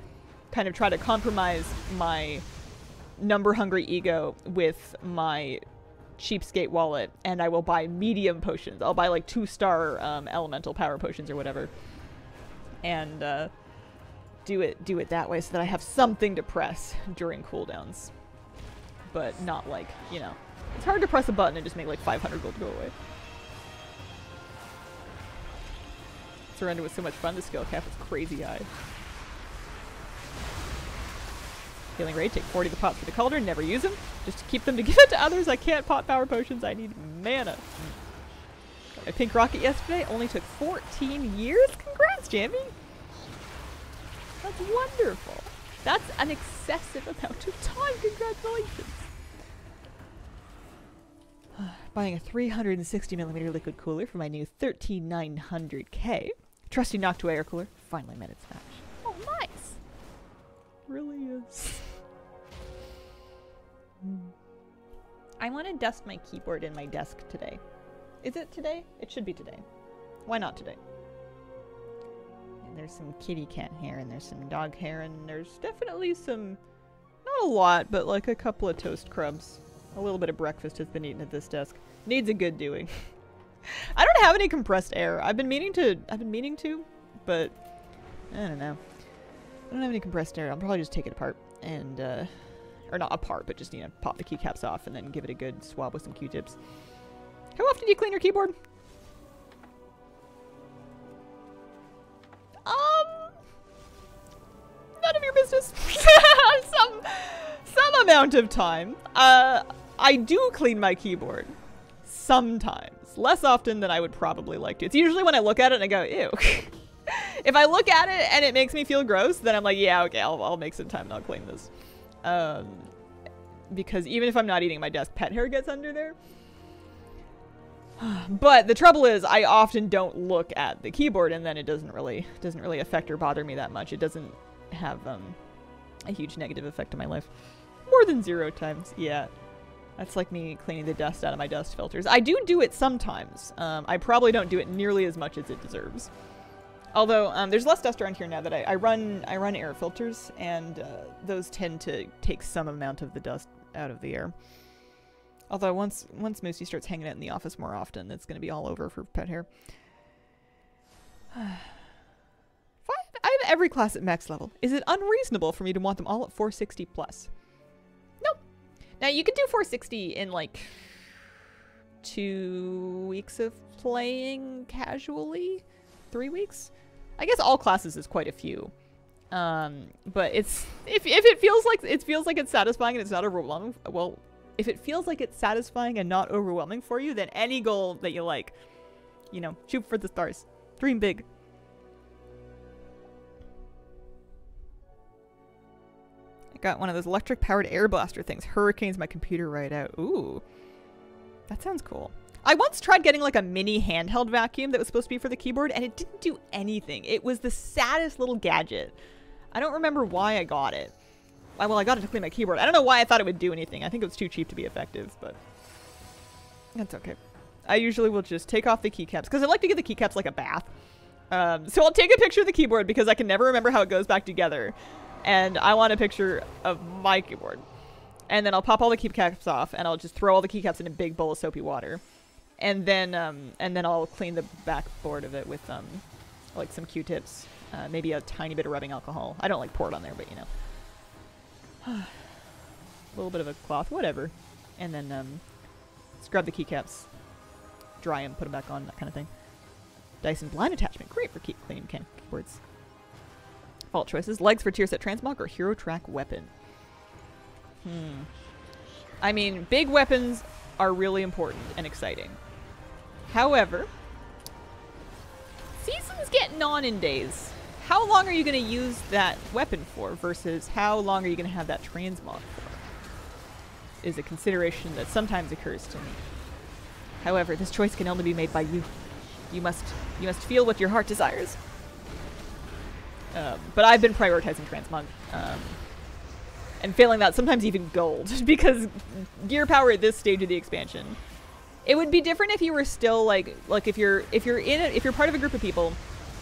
kind of try to compromise my number-hungry ego with my cheapskate wallet, and I will buy medium potions. I'll buy like 2-star elemental power potions or whatever, and do it that way so that I have something to press during cooldowns. But not like, you know, it's hard to press a button and just make like 500 gold go away. Surrender was so much fun. The skill cap was crazy high. Healing Raid, take 40 to pot for the cauldron, never use them. Just to keep them to give it to others. I can't pot power potions, I need mana. Got my pink rocket yesterday, only took 14 years? Congrats, Jamie! That's wonderful. That's an excessive amount of time, congratulations. Buying a 360mm liquid cooler for my new 13900K. Trusty Noctua air cooler finally met its match. Oh, nice. Really is. I want to dust my keyboard in my desk today. Is it today? It should be today. Why not today? And there's some kitty cat hair, and there's some dog hair, and there's definitely some, not a lot, but like a couple of toast crumbs. A little bit of breakfast has been eaten at this desk. Needs a good doing. I don't have any compressed air. I've been meaning to, but I don't know. I don't have any compressed air. I'll probably just take it apart and, or not apart, but just, you know, pop the keycaps off and then give it a good swab with some Q-tips. How often do you clean your keyboard? None of your business. some amount of time. I do clean my keyboard. Sometimes. Less often than I would probably like to. It's usually when I look at it and I go, ew. If I look at it and it makes me feel gross, then I'm like, yeah, okay, I'll make some time and I'll clean this. Because even if I'm not eating my desk, pet hair gets under there. But the trouble is, I often don't look at the keyboard, and then it doesn't really affect or bother me that much. It doesn't have a huge negative effect on my life. More than 0 times, yeah. That's like me cleaning the dust out of my dust filters. I do it sometimes. I probably don't do it nearly as much as it deserves. Although there's less dust around here now that I run air filters, and those tend to take some amount of the dust out of the air. Although once Moosey starts hanging out in the office more often, it's going to be all over for pet hair. I have every class at max level. Is it unreasonable for me to want them all at 460 plus? Nope. Now you can do 460 in like 2 weeks of playing casually. 3 weeks? I guess all classes is quite a few. But it's if it feels like it's satisfying and it's not overwhelming, well, if it feels like it's satisfying and not overwhelming for you, then any goal that you like, you know, shoot for the stars. Dream big. I got one of those electric powered air blaster things. Hurricanes my computer right out. Ooh. That sounds cool. I once tried getting like a mini handheld vacuum that was supposed to be for the keyboard, and it didn't do anything. It was the saddest little gadget. I don't remember why I got it. Well, I got it to clean my keyboard. I don't know why I thought it would do anything. I think it was too cheap to be effective, but that's okay. I usually will just take off the keycaps, because I like to give the keycaps like a bath. So I'll take a picture of the keyboard because I can never remember how it goes back together. And I want a picture of my keyboard. And then I'll pop all the keycaps off, and I'll just throw all the keycaps in a big bowl of soapy water. And then I'll clean the backboard of it with like some Q-tips, maybe a tiny bit of rubbing alcohol. I don't like pour it on there, but you know. A little bit of a cloth, whatever. And then scrub the keycaps, dry them, put them back on, that kind of thing. Dyson blind attachment, great for cleaning keyboards. Fault choices, legs for tier set transmog or hero track weapon. I mean, big weapons are really important and exciting. However, season's getting on in days. How long are you going to use that weapon for versus how long are you going to have that transmog for? Is a consideration that sometimes occurs to me. However, this choice can only be made by you. You must feel what your heart desires. But I've been prioritizing transmog. And failing that, sometimes even gold, because gear power at this stage of the expansion. It would be different if you were still like if you're part of a group of people,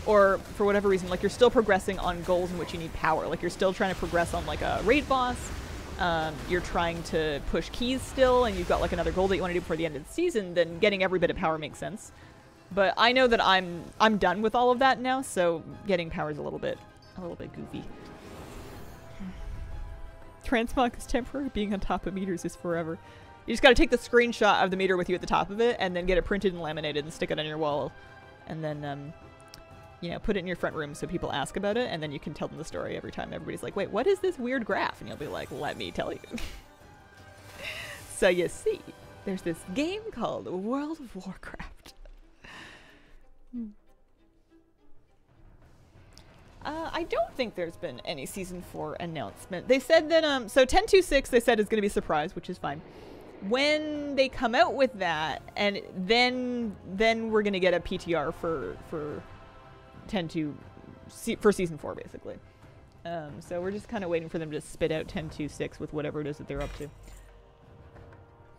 or for whatever reason, like you're still progressing on goals in which you need power. Like you're still trying to progress on like a raid boss. You're trying to push keys still, and you've got like another goal that you want to do before the end of the season. Then getting every bit of power makes sense. But I know that I'm done with all of that now, so getting power is a little bit goofy. Transmog is temporary. Being on top of meters is forever. You just got to take the screenshot of the meter with you at the top of it, and then get it printed and laminated and stick it on your wall, and then you know, put it in your front room so people ask about it, and then you can tell them the story every time everybody's like, wait, what is this weird graph? And you'll be like, let me tell you. So you see, there's this game called World of Warcraft. I don't think there's been any Season 4 announcement. They said that, so 10.26 they said is going to be a surprise, which is fine. when they come out with that, and then we're gonna get a PTR for 10-2 for season 4 basically. So we're just kind of waiting for them to spit out 10-2-6 with whatever it is that they're up to.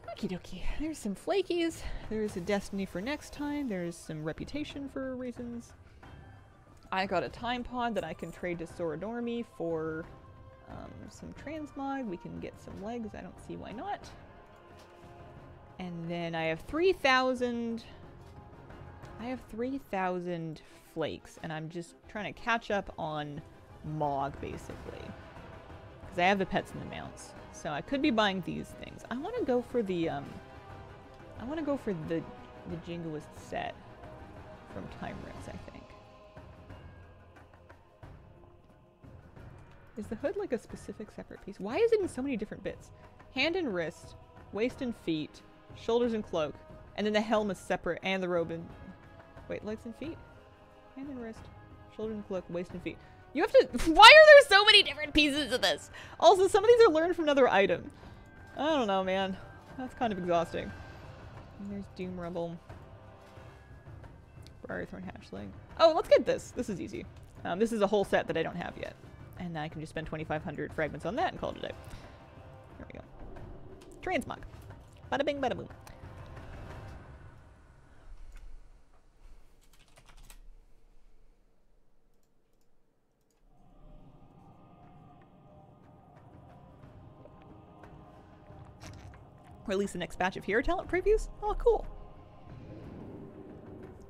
Okie dokie. There's some flakies. There's a destiny for next time. There's some reputation for reasons. I got a time pod that I can trade to Soradormi for some transmog. We can get some legs. I don't see why not. And then I have 3,000. I have 3,000 flakes, and I'm just trying to catch up on Mog basically, because I have the pets and the mounts. So I could be buying these things. I want to go for the the Jingoist set from Time Rinse, I think. Is the hood like a specific separate piece? Why is it in so many different bits? Hand and wrist, waist and feet, shoulders and cloak, and then the helm is separate, and the robe and... Wait, legs and feet? Hand and wrist, shoulders and cloak, waist and feet. You have to... Why are there so many different pieces of this? Also, some of these are learned from another item. I don't know, man. That's kind of exhausting. And there's Doom Rebel. Briarthorn Hatchling. Oh, let's get this. This is easy. This is a whole set that I don't have yet. And I can just spend 2,500 fragments on that and call it a day. There we go. Transmog. Bada bing, bada boom. Release the next batch of hero talent previews? Oh, cool.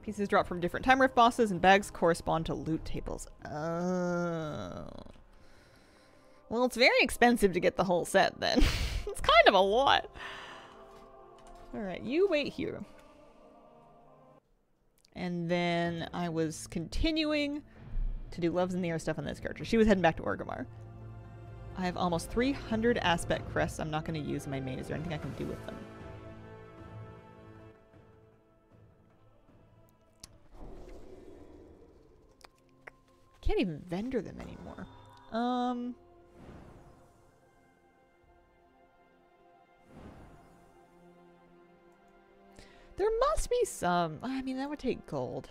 Pieces drop from different Time Rift bosses, and bags correspond to loot tables. Oh. Well, it's very expensive to get the whole set, then. It's kind of a lot. Alright, you wait here. And then I was continuing to do Loves in the Air stuff on this character. She was heading back to Orgrimmar. I have almost 300 aspect crests I'm not going to use in my main. Is there anything I can do with them? Can't even vendor them anymore. There must be some. I mean, that would take gold.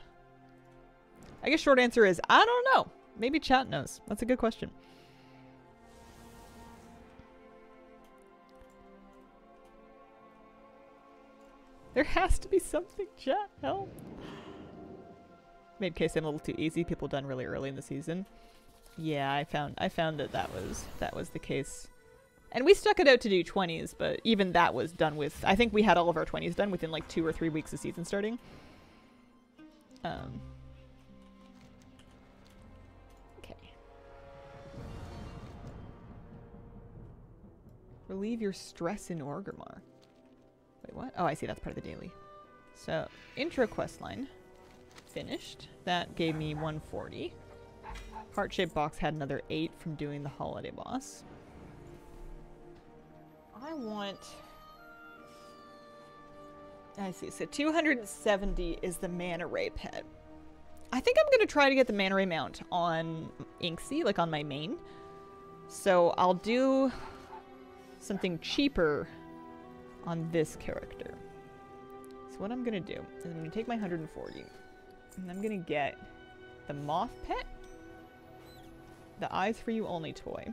I guess short answer is, I don't know. Maybe chat knows. That's a good question. There has to be something, chat. Help. Made KSM a little too easy. People done really early in the season. Yeah, I found that was the case. And we stuck it out to do 20s, but even that was done with... I think we had all of our 20s done within like 2 or 3 weeks of season starting. Okay. Relieve your stress in Orgrimmar. Wait, what? Oh, I see. That's part of the daily. So, intro questline. Finished. That gave me 140. Heart-shaped box had another 8 from doing the holiday boss. I want... I see. So 270 is the Manta Ray pet. I think I'm going to try to get the Manta Ray mount on Inksy, like on my main. So I'll do something cheaper on this character. So what I'm going to do is I'm going to take my 140 and I'm going to get the Moth pet, the Eyes for You Only toy,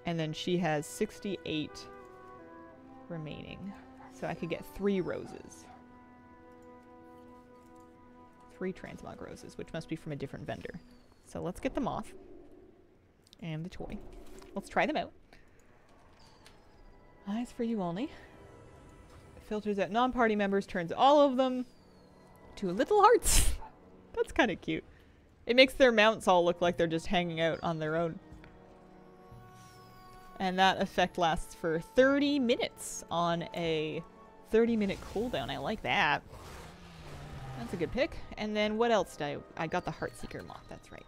and then she has 68 remaining. So I could get 3 roses. 3 transmog roses, which must be from a different vendor. So let's get the Moth and the toy. Let's try them out. Eyes for You Only. Filters out non-party members, turns all of them to little hearts. That's kind of cute. It makes their mounts all look like they're just hanging out on their own. And that effect lasts for 30 minutes on a 30-minute cooldown. I like that. That's a good pick. And then what else did I got the Heartseeker Moth, that's right.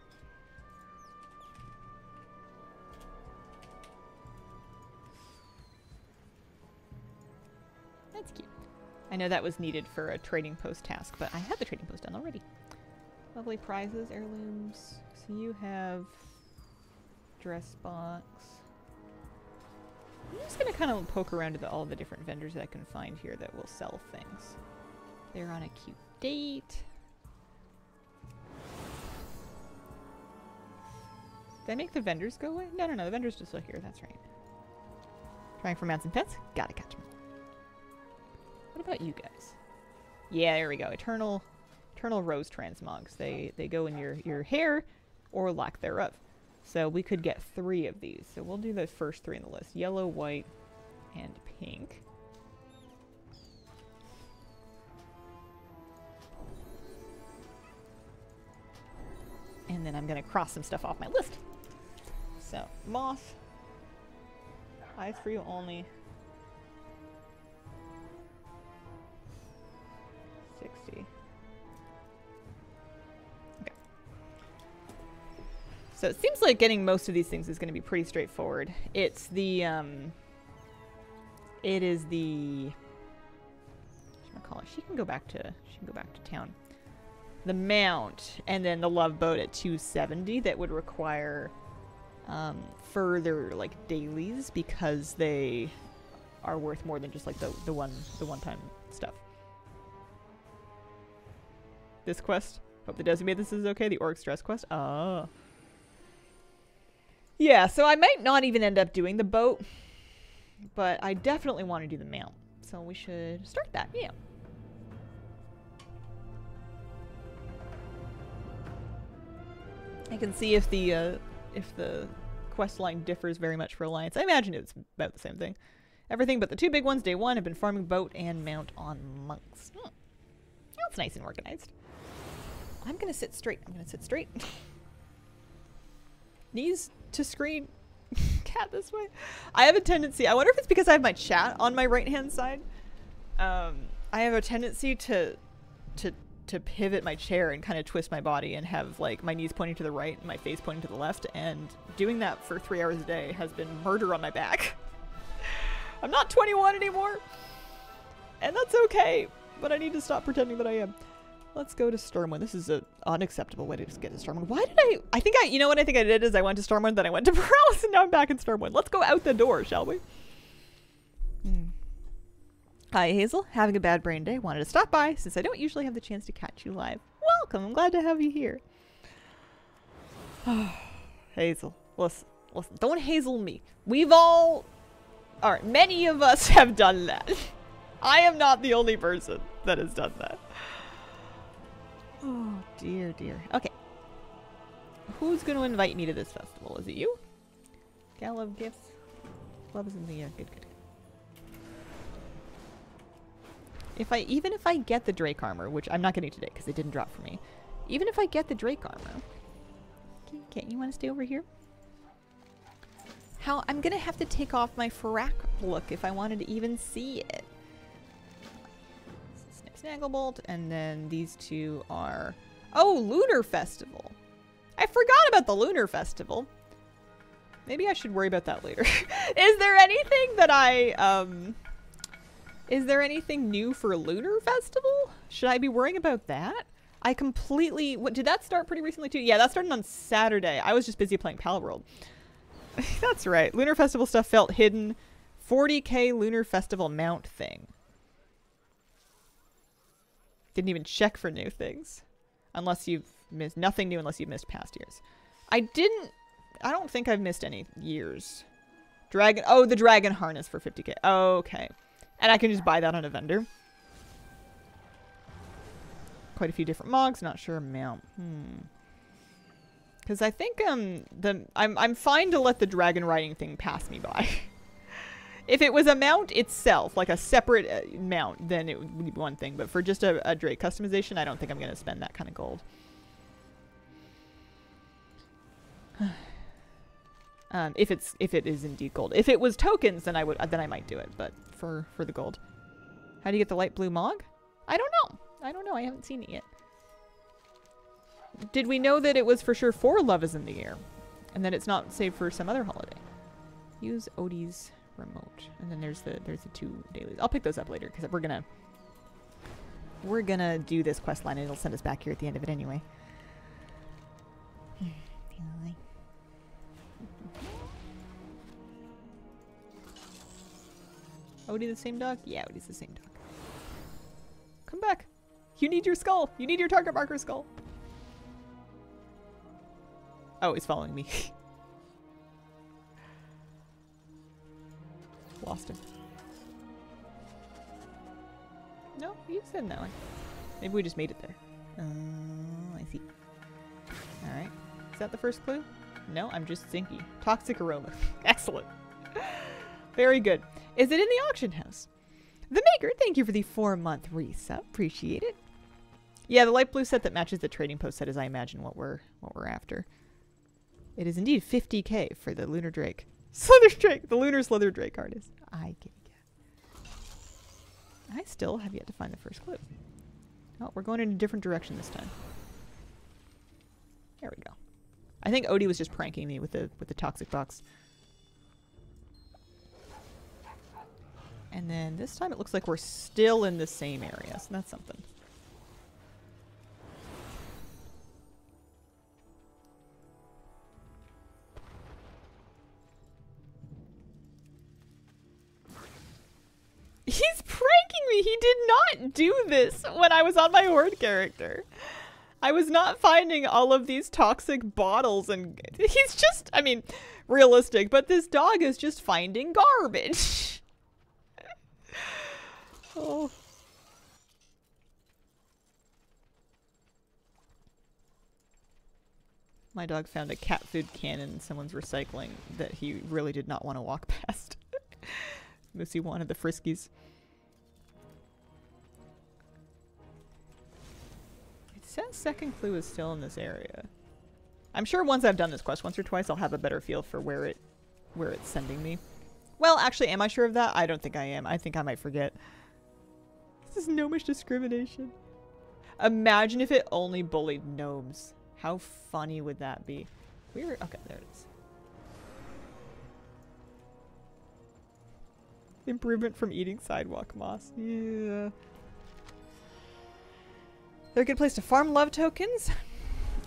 That's cute. I know that was needed for a trading post task, but I had the trading post done already. Lovely prizes, heirlooms. So you have dress box. I'm just gonna kind of poke around to all the different vendors that I can find here that will sell things. They're on a cute date. Did I make the vendors go away? No, the vendors just still here. That's right. Trying for mounts and pets? Gotta catch them. What about you guys? Yeah, there we go. Eternal rose transmogs. They go in your hair or lack thereof. So we could get 3 of these. So we'll do the first 3 in the list. Yellow, white, and pink. And then I'm going to cross some stuff off my list. So, moth. Eyes for you only. 60. Okay. So it seems like getting most of these things is going to be pretty straightforward. It's the, it is the, she can go back to town. The mount and then the love boat at 270 that would require further like dailies because they are worth more than just like the one-time stuff. This quest, hope the Desi made this is okay. The Orc Stress quest. Oh. Yeah, so I might not even end up doing the boat, but I definitely want to do the mount. So we should start that. Yeah. I can see if the quest line differs very much for Alliance. I imagine it's about the same thing. Everything but the 2 big ones, day 1, have been farming boat and mount on monks. That's nice and organized. I'm gonna sit straight. Knees to screen. Cat this way. I have a tendency, I wonder if it's because I have my chat on my right hand side. I have a tendency to pivot my chair and kind of twist my body and have like my knees pointing to the right and my face pointing to the left, and doing that for 3 hours a day has been murder on my back. I'm not 21 anymore, and that's okay, but I need to stop pretending that I am. Let's go to Stormwind. This is an unacceptable way to just get to Stormwind. Why did I think you know what I think I did is I went to Stormwind, then I went to Paralysis, and now I'm back in Stormwind. Let's go out the door, shall we? Hi, Hazel. Having a bad brain day. Wanted to stop by since I don't usually have the chance to catch you live. Welcome. I'm glad to have you here. Hazel. Listen. Don't Hazel me. We've all... Alright, many of us have done that. I am not the only person that has done that. Oh, dear. Okay. Who's going to invite me to this festival? Is it you? Gala of Gifts? Love is in the air. Good. Even if I get the Drake armor, which I'm not getting today because it didn't drop for me. Even if I get the Drake armor, can't you want to stay over here? I'm gonna have to take off my Farak look if I wanted to even see it. Snip Snagglebolt, and then these 2 are Lunar Festival. I forgot about the Lunar Festival. Maybe I should worry about that later. Is there anything that is there anything new for Lunar Festival? Should I be worrying about that? I completely... did that start pretty recently too? Yeah, that started on Saturday. I was just busy playing Palworld. That's right. Lunar Festival stuff felt hidden. 40k Lunar Festival mount thing. Didn't even check for new things. Unless you've missed... Nothing new unless you've missed past years. I don't think I've missed any years. The Dragon Harness for 50k. Okay. And I can just buy that on a vendor. Quite a few different mogs. Not sure amount. Because I think I'm fine to let the dragon riding thing pass me by. If it was a mount itself, like a separate mount, then it would be one thing. But for just a Drake customization, I don't think I'm going to spend that kind of gold. If it is indeed gold. If it was tokens, then I might do it. But for the gold, how do you get the light blue mog? I don't know. I haven't seen it yet. Did we know that it was for sure for Love is in the Air, and that it's not saved for some other holiday? Use Odie's remote, and then there's the 2 dailies. I'll pick those up later because we're gonna do this quest line, and it'll send us back here at the end of it anyway. Odie the same dog? Yeah, Odie's the same dog. Come back. You need your skull. You need your target marker skull. Oh, he's following me. Lost him. No, he's heading that way. Maybe we just made it there. I see. Alright. Is that the first clue? No, I'm just Zinky. Toxic aroma. Excellent. Very good. Is it in the auction house? The Maker, thank you for the 4-month resub. Appreciate it. Yeah, the light blue set that matches the trading post set is, I imagine, what we're after. It is indeed 50k for the Lunar Drake. Slither Drake! The Lunar Slither Drake artist. I still have yet to find the first clue. Oh, we're going in a different direction this time. There we go. I think Odie was just pranking me with the toxic box. And then this time it looks like we're still in the same area, so that's something. He's pranking me! He did not do this when I was on my Horde character. I was not finding all of these toxic bottles and... He's just, I mean, realistic, but this dog is just finding garbage. Oh. My dog found a cat food can in someone's recycling that he really did not want to walk past. Missy wanted the Friskies. It says second clue is still in this area. I'm sure once I've done this quest once or twice, I'll have a better feel for where it's sending me. Well, actually, am I sure of that? I don't think I am. I think I might forget. This is gnomish discrimination. Imagine if it only bullied gnomes. How funny would that be? Weird. Okay, there it is. Improvement from eating sidewalk moss. Yeah. They're a good place to farm love tokens.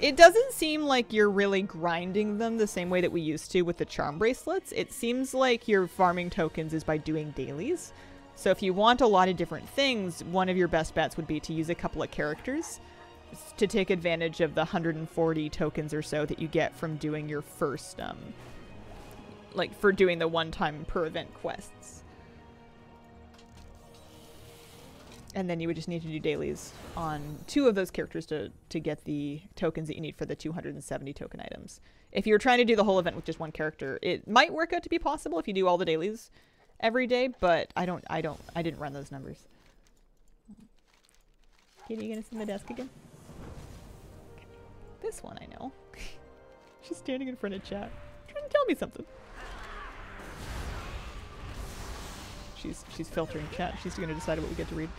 It doesn't seem like you're really grinding them the same way that we used to with the charm bracelets. It seems like your farming tokens is by doing dailies. So if you want a lot of different things, one of your best bets would be to use a couple of characters to take advantage of the 140 tokens or so that you get from doing your first, like for doing the one-time per event quests. And then you would just need to do dailies on 2 of those characters to get the tokens that you need for the 270 token items. If you're trying to do the whole event with just one character, it might work out to be possible if you do all the dailies every day, but I didn't run those numbers. Katie, you gonna sit at my desk again? Okay. This one I know. She's standing in front of chat, trying to tell me something. She's filtering chat. She's gonna decide what we get to read.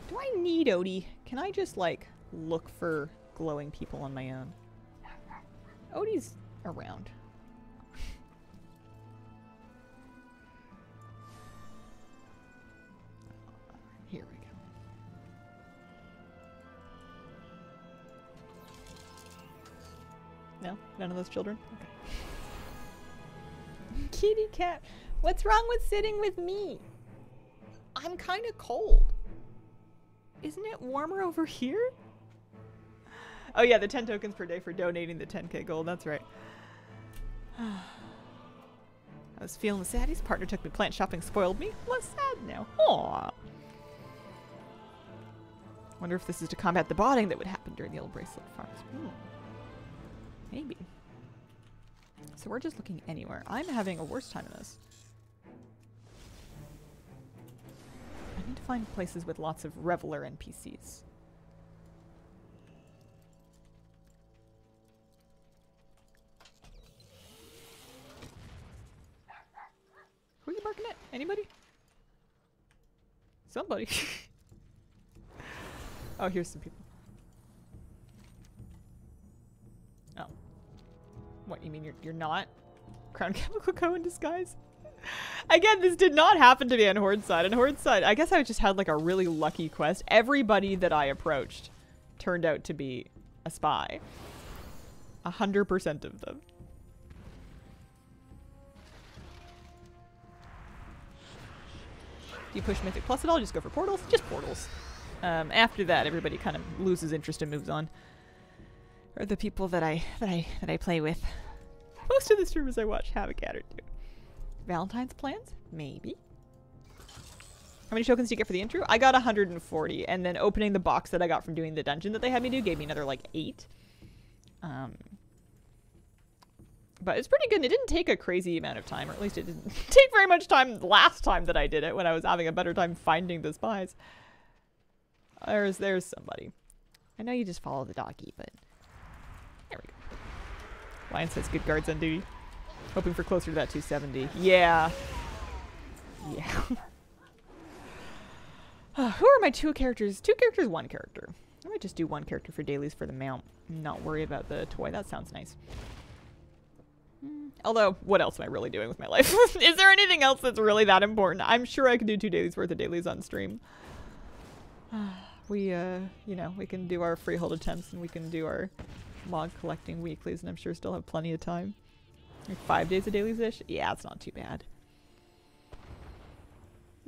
Do I need Odie? Can I just, like, look for glowing people on my own? Odie's around. Here we go. No? None of those children? Okay. Kitty cat, what's wrong with sitting with me? I'm kind of cold. Isn't it warmer over here? Oh yeah, the 10 tokens per day for donating the 10k gold. That's right. I was feeling sad. His partner took me plant shopping, spoiled me. Less sad now. Aww. Wonder if this is to combat the botting that would happen during the old bracelet farms. Maybe. So we're just looking anywhere. I'm having a worse time in this. I need to find places with lots of Reveler NPCs. Who are you barking at? Anybody? Somebody. Oh, here's some people. Oh. What, you mean you're not Crown Chemical Co. in disguise? Again, this did not happen to me on Horde side. On Horde side, I guess I just had like a really lucky quest. Everybody that I approached turned out to be a spy. 100% of them. Do you push Mythic Plus at all? Just go for portals? Just portals. After that, everybody kind of loses interest and moves on. Or the people that I play with. Most of the streamers I watch have a cat or two. Valentine's plans? Maybe. How many tokens do you get for the intro? I got 140, and then opening the box that I got from doing the dungeon that they had me do gave me another, like, 8. But it's pretty good, and it didn't take a crazy amount of time, or at least it didn't take very much time last time that I did it, when I was having a better time finding the spies. There's somebody. I know you just follow the doggy, but... There we go. Lion says good guards on duty. Hoping for closer to that 270. Yeah. Yeah. Who are my 2 characters? 2 characters, 1 character. I might just do 1 character for dailies for the mount. Not worry about the toy. That sounds nice. Although, what else am I really doing with my life? Is there anything else that's really that important? I'm sure I could do 2 dailies worth of dailies on stream. We, you know, we can do our freehold attempts and we can do our log collecting weeklies, and I'm sure still have plenty of time. Like 5 days of dailies-ish? Yeah, it's not too bad.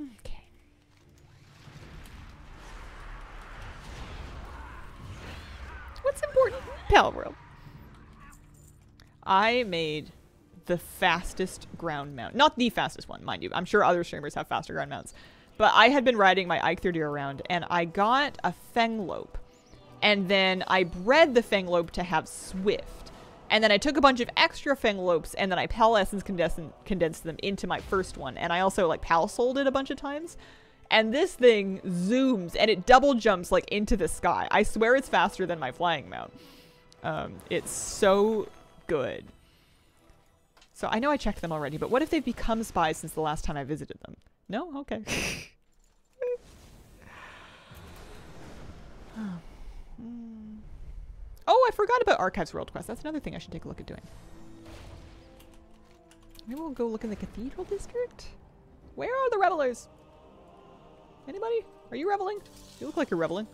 Okay. What's important? Palworld. I made the fastest ground mount. Not the fastest one, mind you. I'm sure other streamers have faster ground mounts. But I had been riding my Eikthyr around, and I got a Fenglope. And then I bred the Fenglope to have Swift. And then I took a bunch of extra Fenglopes, and then I Pal Essence condensed them into my first one. And I also, like, Pal sold it a bunch of times. And this thing zooms, and it double jumps, like, into the sky. I swear it's faster than my flying mount. It's so good. So I know I checked them already, but what if they've become spies since the last time I visited them? No? Okay. Oh, I forgot about Archives World Quest. That's another thing I should take a look at doing. Maybe we'll go look in the Cathedral District? Where are the revelers? Anybody? Are you reveling? You look like you're reveling.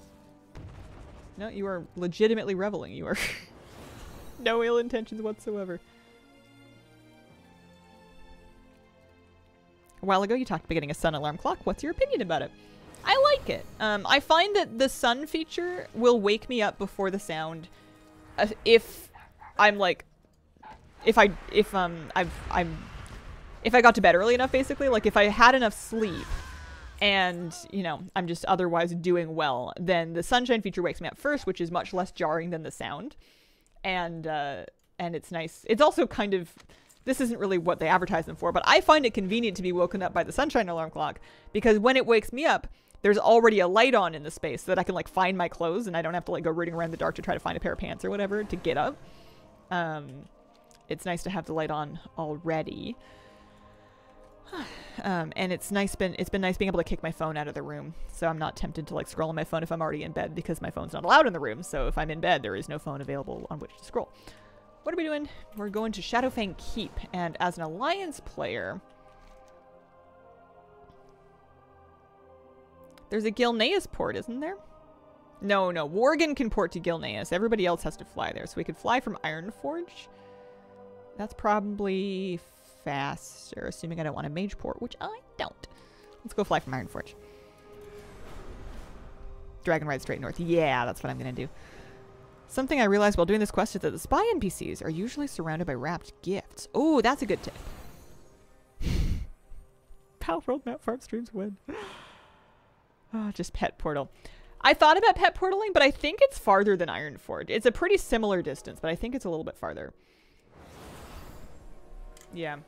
No, you are legitimately reveling. You are no ill intentions whatsoever. A while ago, you talked about getting a sun alarm clock. What's your opinion about it? I like it. I find that the sun feature will wake me up before the sound. If I'm like, if I got to bed early enough, basically, like if I had enough sleep, and you know I'm just otherwise doing well, then the sunshine feature wakes me up first, which is much less jarring than the sound, and it's nice. It's also kind of. This isn't really what they advertise them for, but I find it convenient to be woken up by the sunshine alarm clock, because when it wakes me up, there's already a light on in the space so that I can like find my clothes and I don't have to like go rooting around in the dark to try to find a pair of pants or whatever to get up. It's nice to have the light on already. And it's been nice being able to kick my phone out of the room, so I'm not tempted to like scroll on my phone if I'm already in bed, because my phone's not allowed in the room. So if I'm in bed, there is no phone available on which to scroll. What are we doing? We're going to Shadowfang Keep, and as an Alliance player, there's a Gilneas port, isn't there? No, Worgen can port to Gilneas. Everybody else has to fly there, so we could fly from Ironforge. That's probably faster, assuming I don't want a mage port, which I don't. Let's go fly from Ironforge. Dragon ride straight north. Yeah, that's what I'm going to do. Something I realized while doing this quest is that the spy NPCs are usually surrounded by wrapped gifts. Oh, that's a good tip. Palworld map farm streams win. Oh, just pet portal. I thought about pet portaling, but I think it's farther than Ironforge. It's a pretty similar distance, but I think it's a little bit farther. Yeah.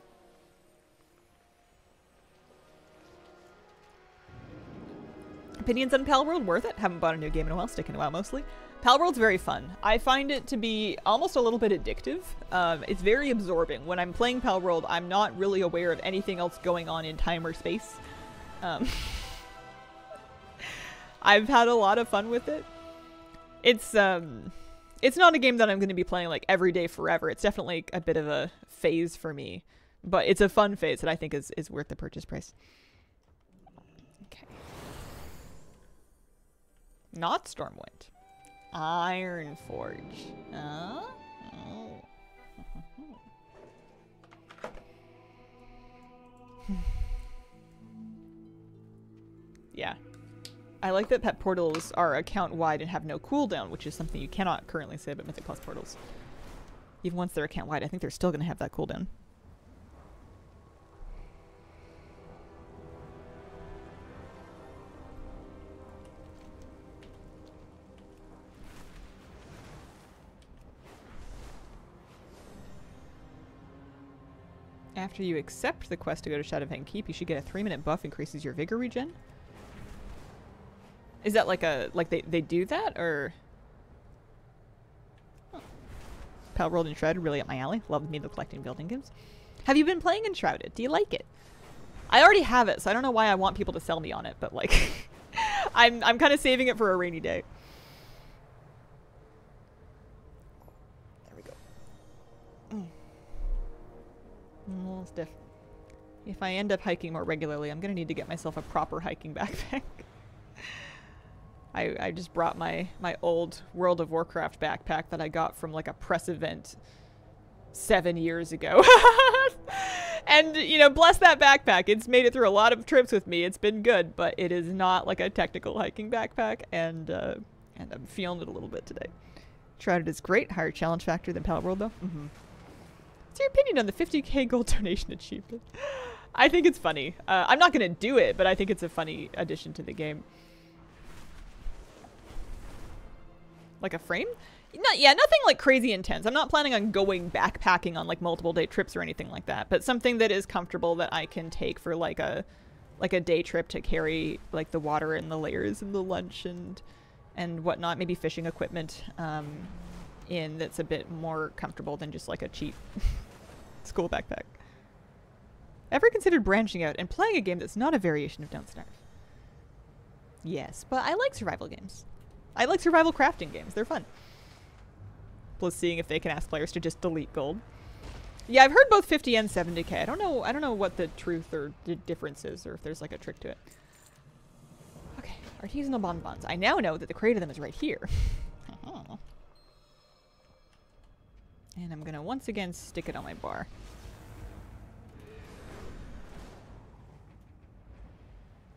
Opinions on Palworld? Worth it? Haven't bought a new game in a while. Sticking a while mostly. Palworld's very fun. I find it to be almost a little bit addictive. It's very absorbing. When I'm playing Palworld, I'm not really aware of anything else going on in time or space. I've had a lot of fun with it. It's not a game that I'm going to be playing like every day forever. It's definitely a bit of a phase for me, but it's a fun phase that I think is worth the purchase price. Okay. Not Stormwind. Iron Forge. Oh. Yeah. I like that pet portals are account wide and have no cooldown, which is something you cannot currently say about Mythic Plus portals. Even once they're account wide, I think they're still going to have that cooldown. After you accept the quest to go to Shadowfang Keep, you should get a 3-minute buff, increases your vigor regen. Is that like a, like they do that, or? Huh. Palworld Enshrouded, really up my alley. Love me the collecting building games. Have you been playing Enshrouded? Do you like it? I already have it, so I don't know why I want people to sell me on it, but like, I'm kind of saving it for a rainy day. There we go. A little stiff. If I end up hiking more regularly, I'm gonna need to get myself a proper hiking backpack. I just brought my old World of Warcraft backpack that I got from like a press event 7 years ago. And, you know, bless that backpack. It's made it through a lot of trips with me. It's been good, but it is not like a technical hiking backpack, and I'm feeling it a little bit today. Shrouded is great. Higher challenge factor than Palworld, though. What's your opinion on the 50k gold donation achievement? I think it's funny. I'm not going to do it, but I think it's a funny addition to the game. Like a frame? Yeah, nothing like crazy intense. I'm not planning on going backpacking on like multiple day trips or anything like that, but something that is comfortable that I can take for like a day trip to carry like the water and the layers and the lunch and whatnot. Maybe fishing equipment in that's a bit more comfortable than just like a cheap school backpack. Ever considered branching out and playing a game that's not a variation of Don't Starve? Yes, but I like survival games. I like survival crafting games. They're fun. Plus seeing if they can ask players to just delete gold. Yeah, I've heard both 50 and 70k. I don't know what the truth or the difference is, or if there's like a trick to it. Okay, artisanal bonbons. I now know that the crate of them is right here. And I'm gonna once again stick it on my bar.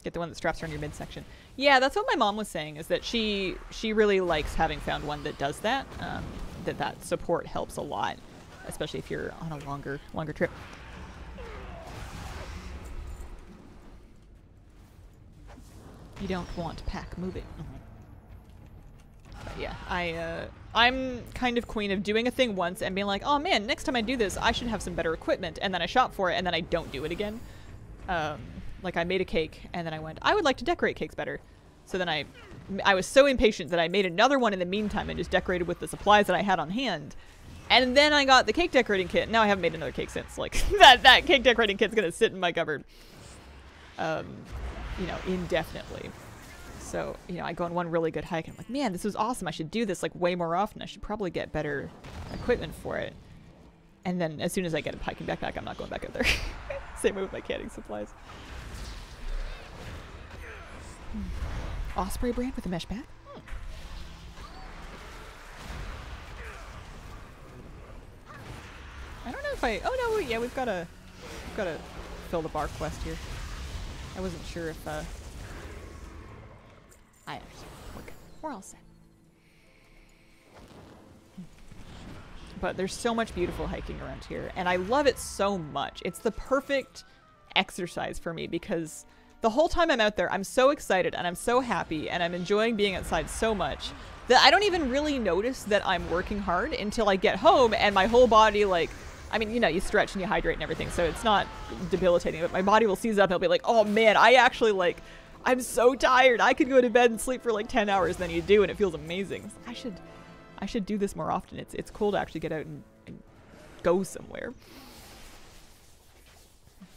Get the one that straps around your midsection. Yeah, that's what my mom was saying, is that she really likes having found one that does that. That support helps a lot, especially if you're on a longer trip. You don't want to pack, move it. But yeah, I'm kind of queen of doing a thing once and being like, oh man, next time I do this, I should have some better equipment, and then I shop for it, and then I don't do it again. Like I made a cake, and then I went, I would like to decorate cakes better. So then I was so impatient that I made another one in the meantime and just decorated with the supplies that I had on hand. And then I got the cake decorating kit. Now I haven't made another cake since. Like, that cake decorating kit's gonna sit in my cupboard, you know, indefinitely. So, you know, I go on one really good hike, and I'm like, man, this was awesome. I should do this, like, way more often. I should probably get better equipment for it. And then as soon as I get a hiking backpack, I'm not going back out there. Same way with my canning supplies. Osprey brand with a mesh bat? I don't know if I... Oh, no, yeah, we've got to fill the bar quest here. I wasn't sure if... I understand. We're good. We're all set. But there's so much beautiful hiking around here, and I love it so much. It's the perfect exercise for me, because the whole time I'm out there, I'm so excited and I'm so happy and I'm enjoying being outside so much that I don't even really notice that I'm working hard until I get home and my whole body, like, I mean, you know, you stretch and you hydrate and everything, so it's not debilitating, but my body will seize up and it'll be like, oh man, I actually, like, I'm so tired. I could go to bed and sleep for like 10 hours, then you do, and it feels amazing. I should do this more often. It's cool to actually get out and go somewhere.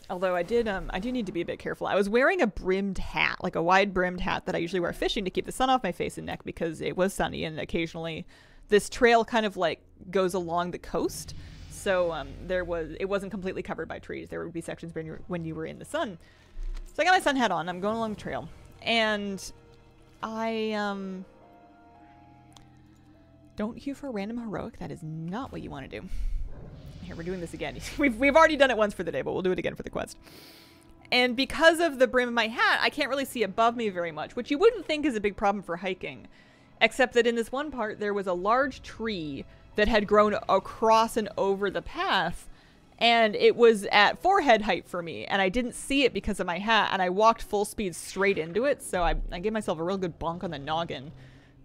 Although I do need to be a bit careful. I was wearing a brimmed hat, like a wide brimmed hat that I usually wear fishing to keep the sun off my face and neck, because it was sunny and occasionally this trail kind of like goes along the coast. So it wasn't completely covered by trees. There would be sections when you were in the sun. So I got my sun hat on. I'm going along the trail, and I Don't queue for a random heroic. That is not what you want to do. Here, we're doing this again. We've already done it once for the day, but we'll do it again for the quest. And because of the brim of my hat, I can't really see above me very much, which you wouldn't think is a big problem for hiking. Except that in this one part, there was a large tree that had grown across and over the path, and it was at forehead height for me, and I didn't see it because of my hat, and I walked full speed straight into it, so I gave myself a real good bonk on the noggin.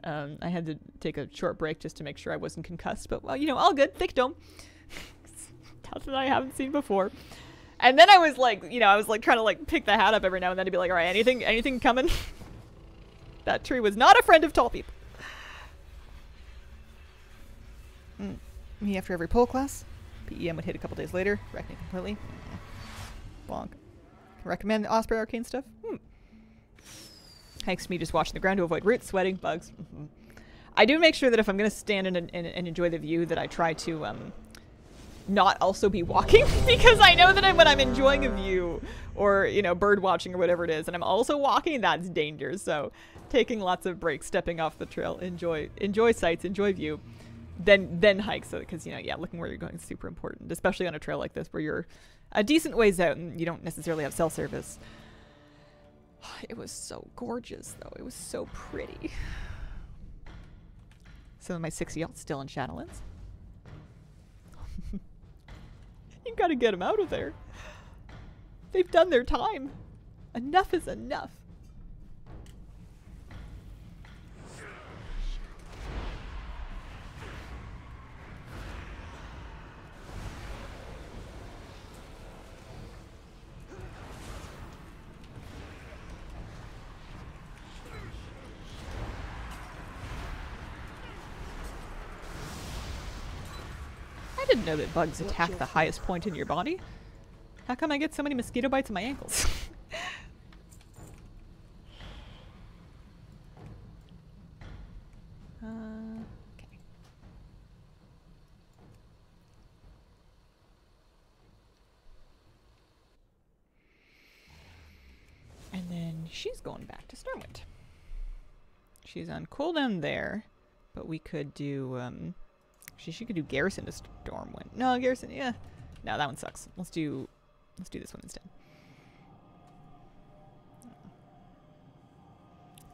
I had to take a short break just to make sure I wasn't concussed, but, well, you know, all good. Thick dome. Something I haven't seen before. And then I was like, you know, I was like trying to like pick the hat up every now and then to be like, all right, anything coming? That tree was not a friend of tall people. Me after every pole class. PEM would hit a couple days later. Wrecked me completely. Bonk. Recommend the Osprey Arcane stuff? Hikes me just watching the ground to avoid roots, sweating, bugs. I do make sure that if I'm going to stand and enjoy the view that I try to not also be walking because I know that when I'm enjoying a view or, you know, bird watching or whatever it is, and I'm also walking, that's danger. So taking lots of breaks, stepping off the trail, enjoy sights, enjoy view, then hike. So, because, you know, yeah, looking where you're going is super important, especially on a trail like this where you're a decent ways out and you don't necessarily have cell service. It was so gorgeous though. It was so pretty. Some of my 6-yachts still in Shadowlands. You gotta get them out of there. They've done their time. Enough is enough. I didn't know that bugs attack the highest point in your body. How come I get so many mosquito bites in my ankles? Okay. And then she's going back to Stormwind. She's on cooldown there, but we could do, she could do Garrison to Stormwind. No, Garrison, yeah. No, that one sucks. Let's do this one instead.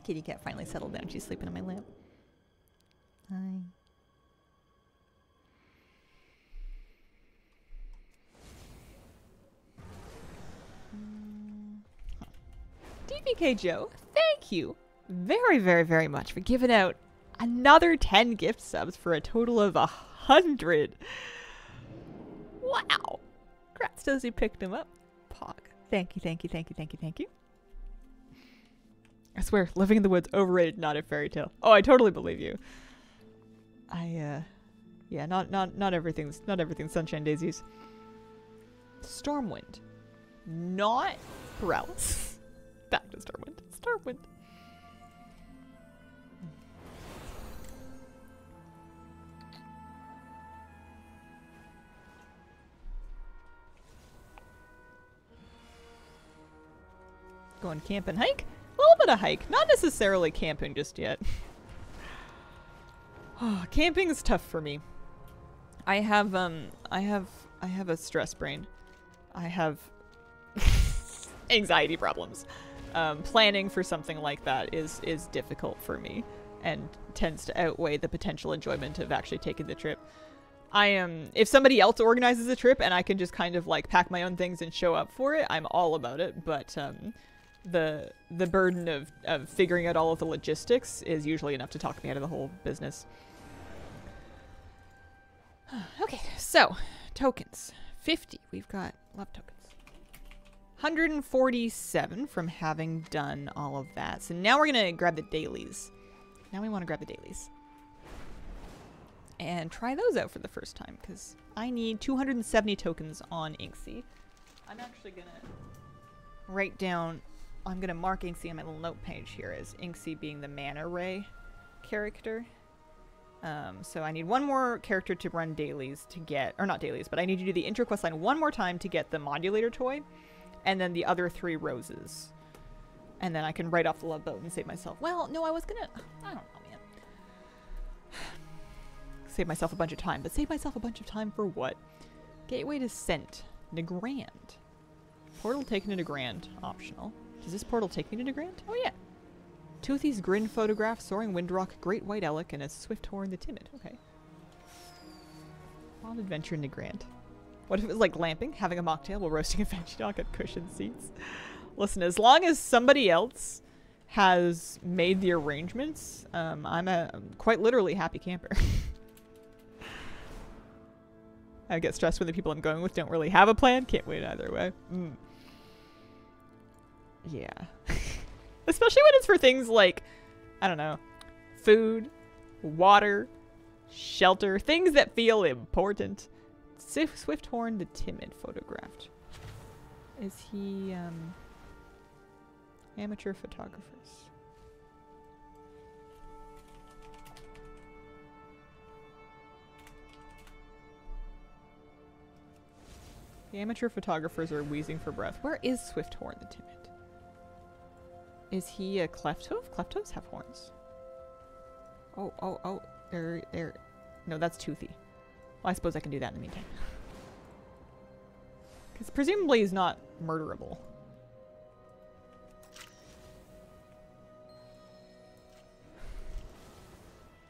Kitty cat finally settled down. She's sleeping on my lap. Hi. DVK Joe, thank you very, very, very much for giving out another 10 gift subs for a total of 100. Wow. Congrats those who picked them up. Pog. Thank you, thank you, thank you, thank you, thank you. I swear, living in the woods, overrated, not a fairy tale. Oh, I totally believe you. Yeah, not everything's sunshine daisies. Stormwind. Not paralysis. Back to Stormwind. Stormwind. Going camp and hike? A little bit of hike. Not necessarily camping just yet. Oh, camping is tough for me. I have a stress brain. I have anxiety problems. Planning for something like that is difficult for me and tends to outweigh the potential enjoyment of actually taking the trip. If somebody else organizes a trip and I can just kind of like pack my own things and show up for it, I'm all about it. But the burden of figuring out all of the logistics is usually enough to talk me out of the whole business. Okay, so tokens. 50. We've got love tokens. 147 from having done all of that. So now we're going to grab the dailies. Now we want to grab the dailies. And try those out for the first time, because I need 270 tokens on Inksy. I'm actually going to write down... I'm going to mark Inksy on my little note page here as Inksy being the Mana Ray character. So I need one more character to run dailies to get... Or not dailies, but I need to do the intro quest line one more time to get the modulator toy. And then the other 3 roses. And then I can write off the love boat and save myself. Well, no, I was going to... I don't know, man. Save myself a bunch of time. But save myself a bunch of time for what? Gateway Descent. Nagrand. Portal taken to Nagrand. Optional. Does this portal take me to Nagrand? Oh yeah. Toothy's Grin photograph, Soaring Windrock, Great White Elec, and a Swifthorn the Timid. Okay. Wild adventure in Nagrand. What if it was like glamping, having a mocktail while roasting a veggie dog at cushioned seats? Listen, as long as somebody else has made the arrangements, I'm a quite literally happy camper. I get stressed when the people I'm going with don't really have a plan. Can't wait either way. Yeah. Especially when it's for things like, I don't know, food, water, shelter, things that feel important. Swifthorn the Timid photographed. Is he, amateur photographers? The amateur photographers are wheezing for breath. Where is Swifthorn the Timid? Is he a Clefthoof? Clefthooves have horns. Oh. There. No, that's Toothy. Well, I suppose I can do that in the meantime. Because presumably he's not murderable.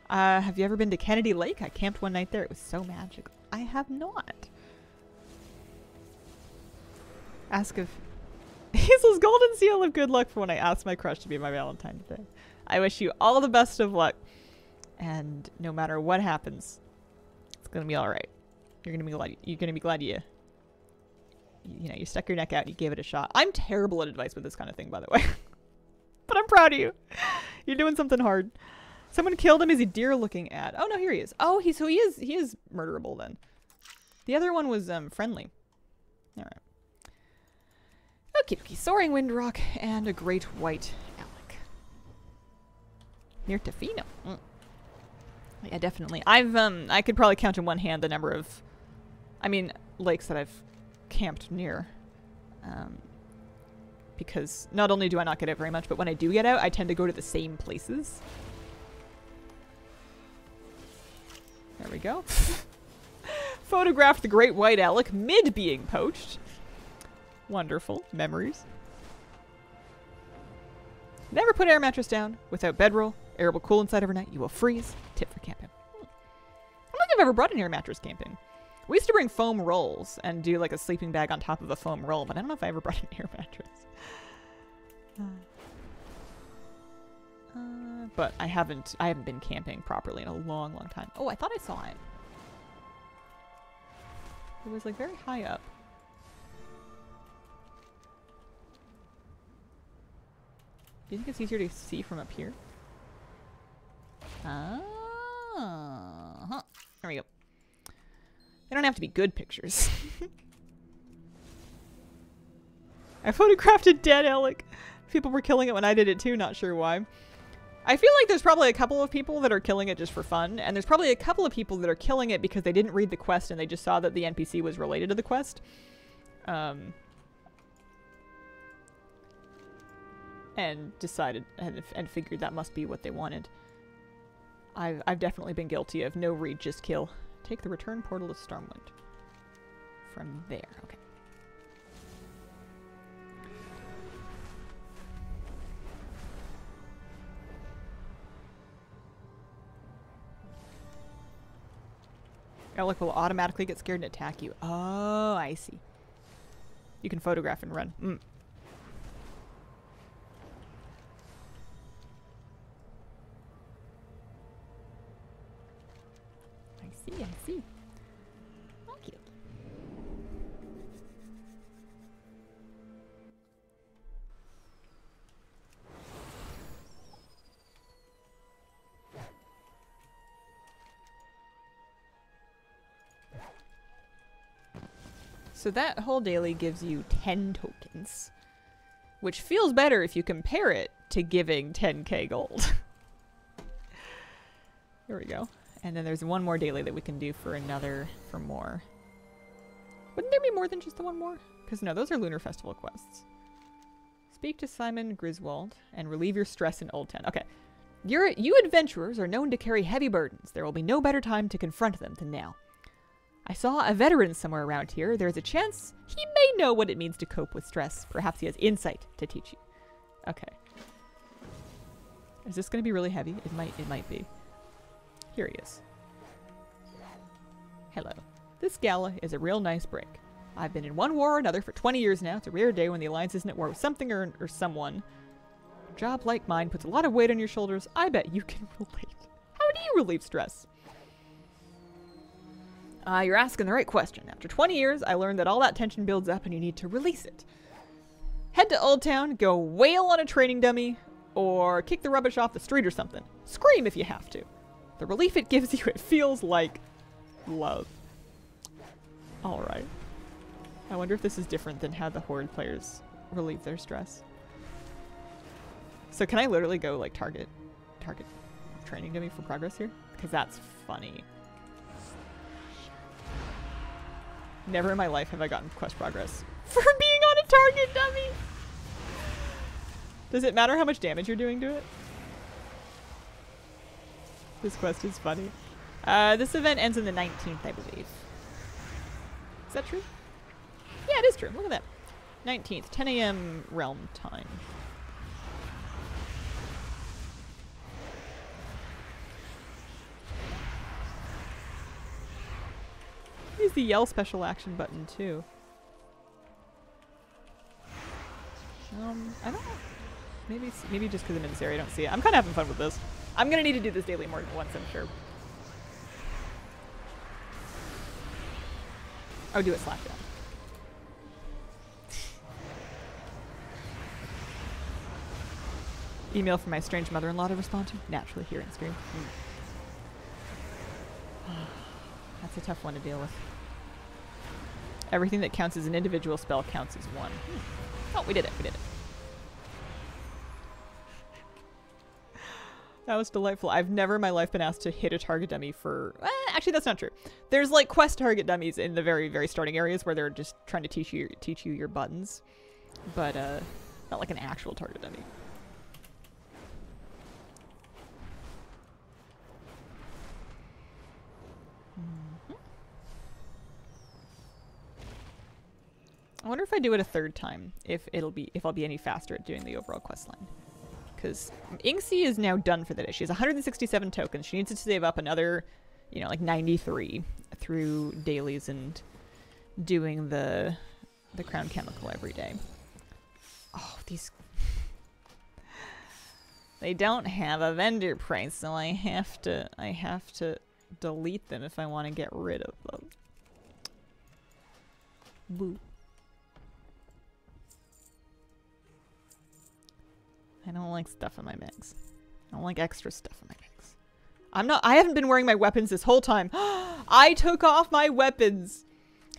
Have you ever been to Kennedy Lake? I camped one night there. It was so magical. I have not. Ask if Hazel's golden seal of good luck for when I asked my crush to be my Valentine today. I wish you all the best of luck. And no matter what happens, it's gonna be all right. You're gonna be glad you know, you stuck your neck out and you gave it a shot. I'm terrible at advice with this kind of thing, by the way. But I'm proud of you. You're doing something hard. Someone killed him. Is he deer looking at? Oh no, here he is. Oh, he is murderable then. The other one was friendly. All right. Okie dokie. Soaring Windrock and a Great White Elec. Near Tofino. Yeah, definitely. I could probably count in one hand the number of, lakes that I've camped near. Because not only do I not get out very much, but when I do get out, I tend to go to the same places. There we go. Photographed the Great White Elec mid being poached. Wonderful. Memories. Never put air mattress down without bedroll. Air will cool inside overnight. You will freeze. Tip for camping. I don't think I've ever brought an air mattress camping. We used to bring foam rolls and do like a sleeping bag on top of a foam roll, but I don't know if I ever brought an air mattress. But I haven't been camping properly in a long, long time. Oh, I thought I saw it. It was like very high up. Do you think it's easier to see from up here? There we go. They don't have to be good pictures. I photographed a dead Elec. People were killing it when I did it too, not sure why. I feel like there's probably a couple of people that are killing it just for fun, and there's probably a couple of people that are killing it because they didn't read the quest and they just saw that the NPC was related to the quest. And decided and figured that must be what they wanted. I've definitely been guilty of no read, just kill. Take the return portal to Stormwind. From there, okay. Elec will automatically get scared and attack you. Oh, I see. You can photograph and run. I see. Thank you. So that whole daily gives you 10 tokens, which feels better if you compare it to giving 10k gold. There we go. And then there's one more daily that we can do for more. Wouldn't there be more than just the one more? Because no, those are Lunar Festival quests. Speak to Simon Griswold and relieve your stress in Old Town. Okay. You adventurers are known to carry heavy burdens. There will be no better time to confront them than now. I saw a veteran somewhere around here. There's a chance he may know what it means to cope with stress. Perhaps he has insight to teach you. Okay. Is this going to be really heavy? It might be. Here he is. Hello. This gala is a real nice break. I've been in one war or another for 20 years now. It's a rare day when the Alliance isn't at war with something or someone. A job like mine puts a lot of weight on your shoulders. I bet you can relate. How do you relieve stress? You're asking the right question. After 20 years, I learned that all that tension builds up and you need to release it. Head to Old Town, go wail on a training dummy, or kick the rubbish off the street or something. Scream if you have to. The relief it gives you, it feels like love. Alright. I wonder if this is different than how the Horde players relieve their stress. So can I literally go like target training dummy for progress here? Because that's funny. Never in my life have I gotten quest progress for being on a target dummy. Does it matter how much damage you're doing to it? This quest is funny. This event ends on the 19th, I believe. Is that true? Yeah, it is true. Look at that. 19th, 10 a.m. realm time. Use the yell special action button too. I don't know. Maybe just because I'm in this area I don't see it. I'm kind of having fun with this. I'm gonna need to do this daily more than once, I'm sure. Oh, do it slap down. Email from my strange mother-in-law to respond to. Naturally here in stream. That's a tough one to deal with. Everything that counts as an individual spell counts as one. Oh, we did it. We did it. That was delightful. I've never in my life been asked to hit a target dummy for... actually, that's not true. There's like quest target dummies in the very, very starting areas where they're just trying to teach you your buttons. But not like an actual target dummy. I wonder if I do it a third time, if I'll be any faster at doing the overall quest line. Because Inxi is now done for the day. She has 167 tokens. She needs to save up another, like 93 through dailies and doing the crown chemical every day. Oh, these... They don't have a vendor price, so I have to delete them if I want to get rid of them. Boo. I don't like stuff in my mix. I don't like extra stuff in my mix. I haven't been wearing my weapons this whole time. I took off my weapons.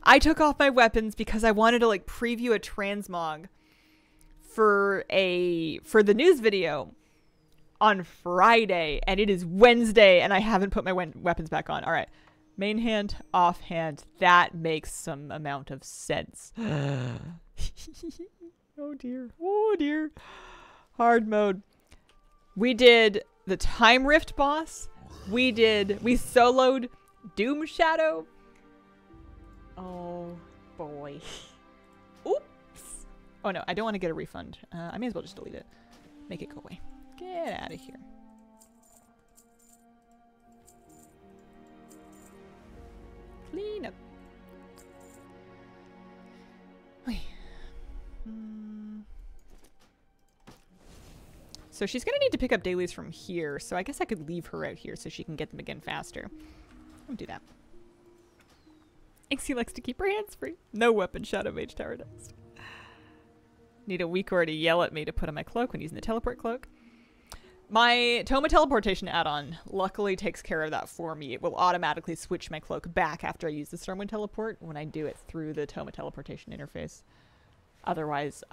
I took off my weapons because I wanted to like preview a transmog for the news video on Friday, and it is Wednesday and I haven't put my weapons back on. All right. Main hand, off hand. That makes some amount of sense. Oh dear. Oh dear. Hard mode. We did the Time Rift boss. We soloed Doom Shadow. Oh boy. Oops. Oh no, I don't want to get a refund. I may as well just delete it. Make it go away. Get out of here. Clean up. Wait. So she's going to need to pick up dailies from here, so I guess I could leave her out here so she can get them again faster. I'll do that. Inxi likes to keep her hands free. No weapon, Shadow Mage Tower does. Need a weak aura to yell at me to put on my cloak when using the teleport cloak. My Toma teleportation add-on luckily takes care of that for me. It will automatically switch my cloak back after I use the Stormwind teleport when I do it through the Toma teleportation interface. Otherwise,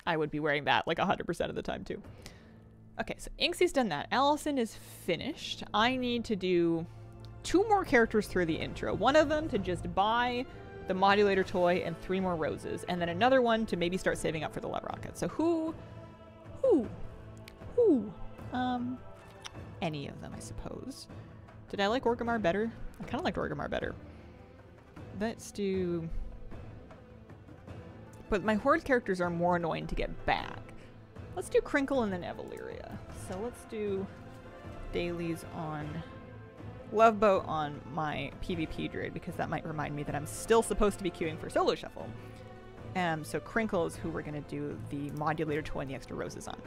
I would be wearing that like 100% of the time too. Okay, so Inxi's done that. Allison is finished. I need to do 2 more characters through the intro. One of them to just buy the modulator toy and 3 more roses. And then another one to maybe start saving up for the love rocket. So who? any of them, I suppose. Did I like Orgrimmar better? I kind of liked Orgrimmar better. Let's do... But my Horde characters are more annoying to get back. Let's do Crinkle and then Evaleria. So let's do dailies on Loveboat on my PvP druid, because that might remind me that I'm still supposed to be queuing for Solo Shuffle. So Crinkle is who we're going to do the modulator toy and the extra roses on.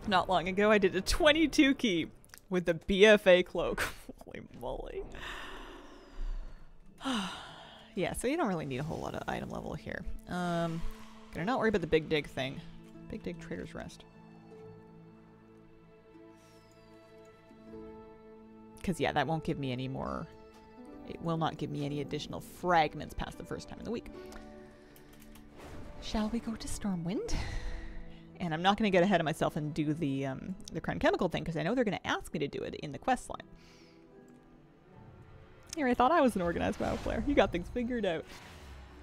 Not long ago, I did a 22 key with the BFA cloak. Holy moly. Yeah, so you don't really need a whole lot of item level here. Gonna not worry about the Big Dig thing. Big Dig Trader's Rest. Because, yeah, that won't give me any more... It will not give me any additional fragments past the first time in the week. Shall we go to Stormwind? And I'm not going to get ahead of myself and do the Crown Chemical thing, because I know they're going to ask me to do it in the quest line. Here, I thought I was an organized WoW player. You got things figured out.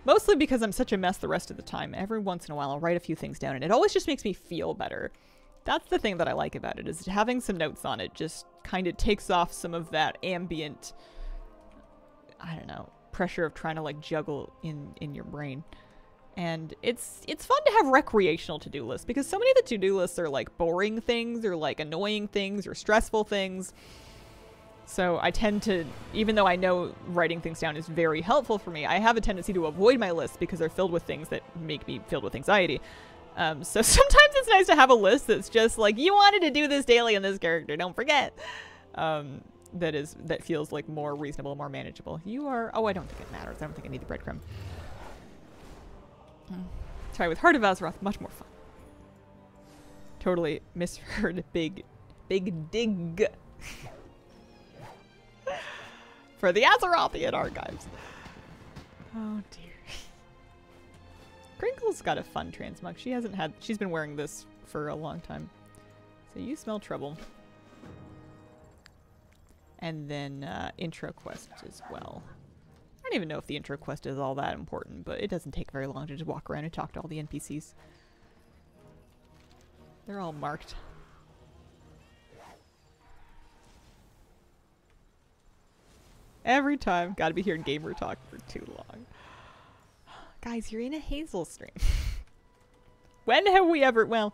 Mostly because I'm such a mess the rest of the time. Every once in a while, I'll write a few things down, and it always just makes me feel better. That's the thing that I like about it, is having some notes on it just kind of takes off some of that ambient, I don't know, pressure of trying to like juggle in your brain. And it's fun to have recreational to-do lists, because so many of the to-do lists are like boring things or like annoying things or stressful things. So I tend to, even though I know writing things down is very helpful for me, I have a tendency to avoid my lists because they're filled with things that make me filled with anxiety. So sometimes it's nice to have a list that's just like, you wanted to do this daily in this character, don't forget. That feels like more reasonable, more manageable. You are, oh, I don't think it matters. I don't think I need the breadcrumb. Try with Heart of Azeroth, much more fun. Totally misheard big dig. For the Azerothian archives. Oh dear. Crinkle's got a fun transmog. She's been wearing this for a long time. So you smell trouble. And then intro quest as well. I don't even know if the intro quest is all that important, but it doesn't take very long to just walk around and talk to all the NPCs. They're all marked. Every time. Gotta be hearing gamer talk for too long. Guys, you're in a Hazel stream. When have we ever... Well,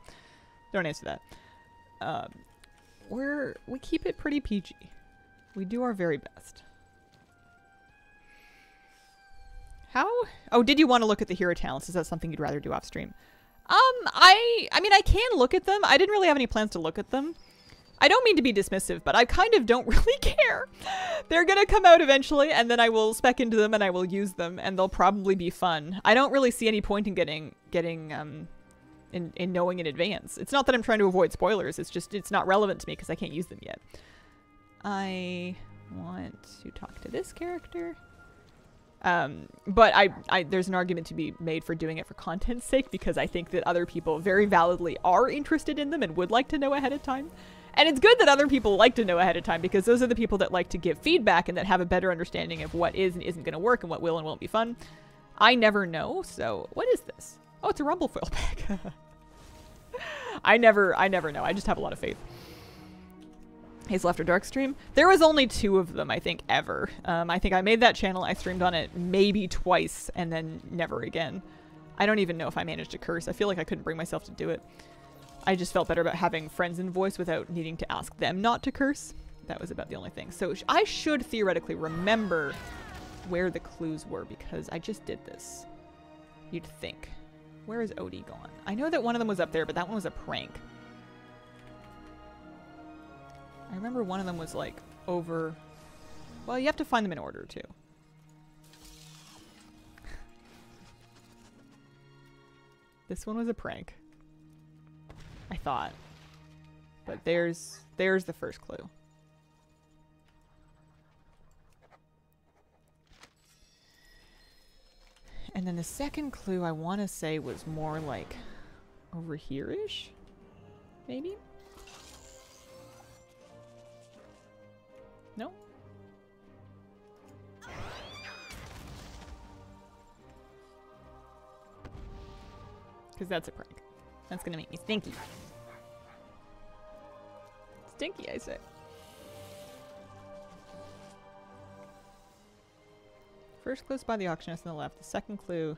don't answer that. We keep it pretty PG. We do our very best. How? Oh, did you want to look at the hero talents? Is that something you'd rather do off stream? I mean, I can look at them. I didn't really have any plans to look at them. I don't mean to be dismissive, but I kind of don't really care. They're gonna come out eventually, and then I will spec into them and I will use them, and they'll probably be fun. I don't really see any point in getting in knowing in advance. It's not that I'm trying to avoid spoilers. It's just it's not relevant to me because I can't use them yet. I want to talk to this character. But there's an argument to be made for doing it for content's sake, because I think that other people very validly are interested in them and would like to know ahead of time. And it's good that other people like to know ahead of time, because those are the people that like to give feedback and that have a better understanding of what is and isn't going to work and what will and won't be fun. I never know, so what is this? Oh, it's a Rumblefoil pack. I never know. I just have a lot of faith. Hazel After Dark stream. There was only 2 of them, I think, ever. I think I made that channel. I streamed on it maybe twice and then never again. I don't even know if I managed to curse. I feel like I couldn't bring myself to do it. I just felt better about having friends in voice without needing to ask them not to curse. That was about the only thing. So I should theoretically remember where the clues were, because I just did this. You'd think. Where is Odie gone? I know that one of them was up there, but that one was a prank. I remember one of them was like over... Well, you have to find them in order too. This one was a prank. I thought. But there's the first clue. And then the second clue I want to say was more like over here-ish? Maybe? No? Because that's a prank. That's gonna make me stinky. Stinky, I say. First clue is by the auctionist on the left. The second clue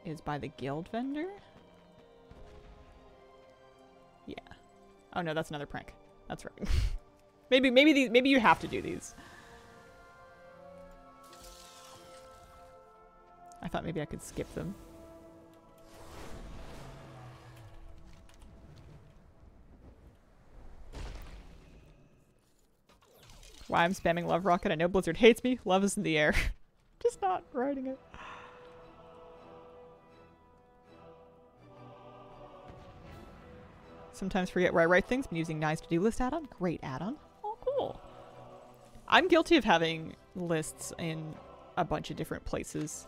is by the guild vendor. Yeah. Oh no, that's another prank. That's right. maybe you have to do these. I thought maybe I could skip them. Why I'm spamming Love Rocket? I know Blizzard hates me. Love is in the air. Just not writing it. Sometimes forget where I write things. Been using Nye's to-do list add-on. Great add-on. Oh, cool. I'm guilty of having lists in a bunch of different places.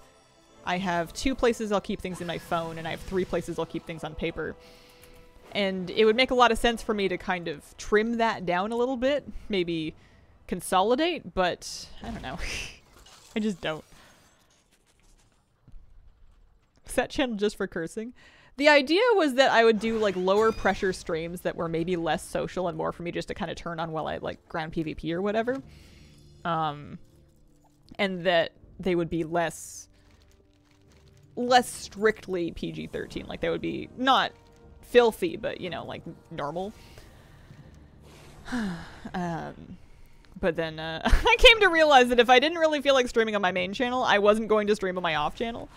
I have 2 places I'll keep things in my phone, and I have 3 places I'll keep things on paper. And it would make a lot of sense for me to kind of trim that down a little bit. Maybe consolidate, but I don't know. I just don't. Set channel just for cursing. The idea was that I would do like lower pressure streams that were maybe less social and more for me just to kind of turn on while I like ground PvP or whatever. And that they would be less strictly PG-13. Like they would be not filthy, but you know, like normal. But then I came to realize that if I didn't really feel like streaming on my main channel, I wasn't going to stream on my off channel.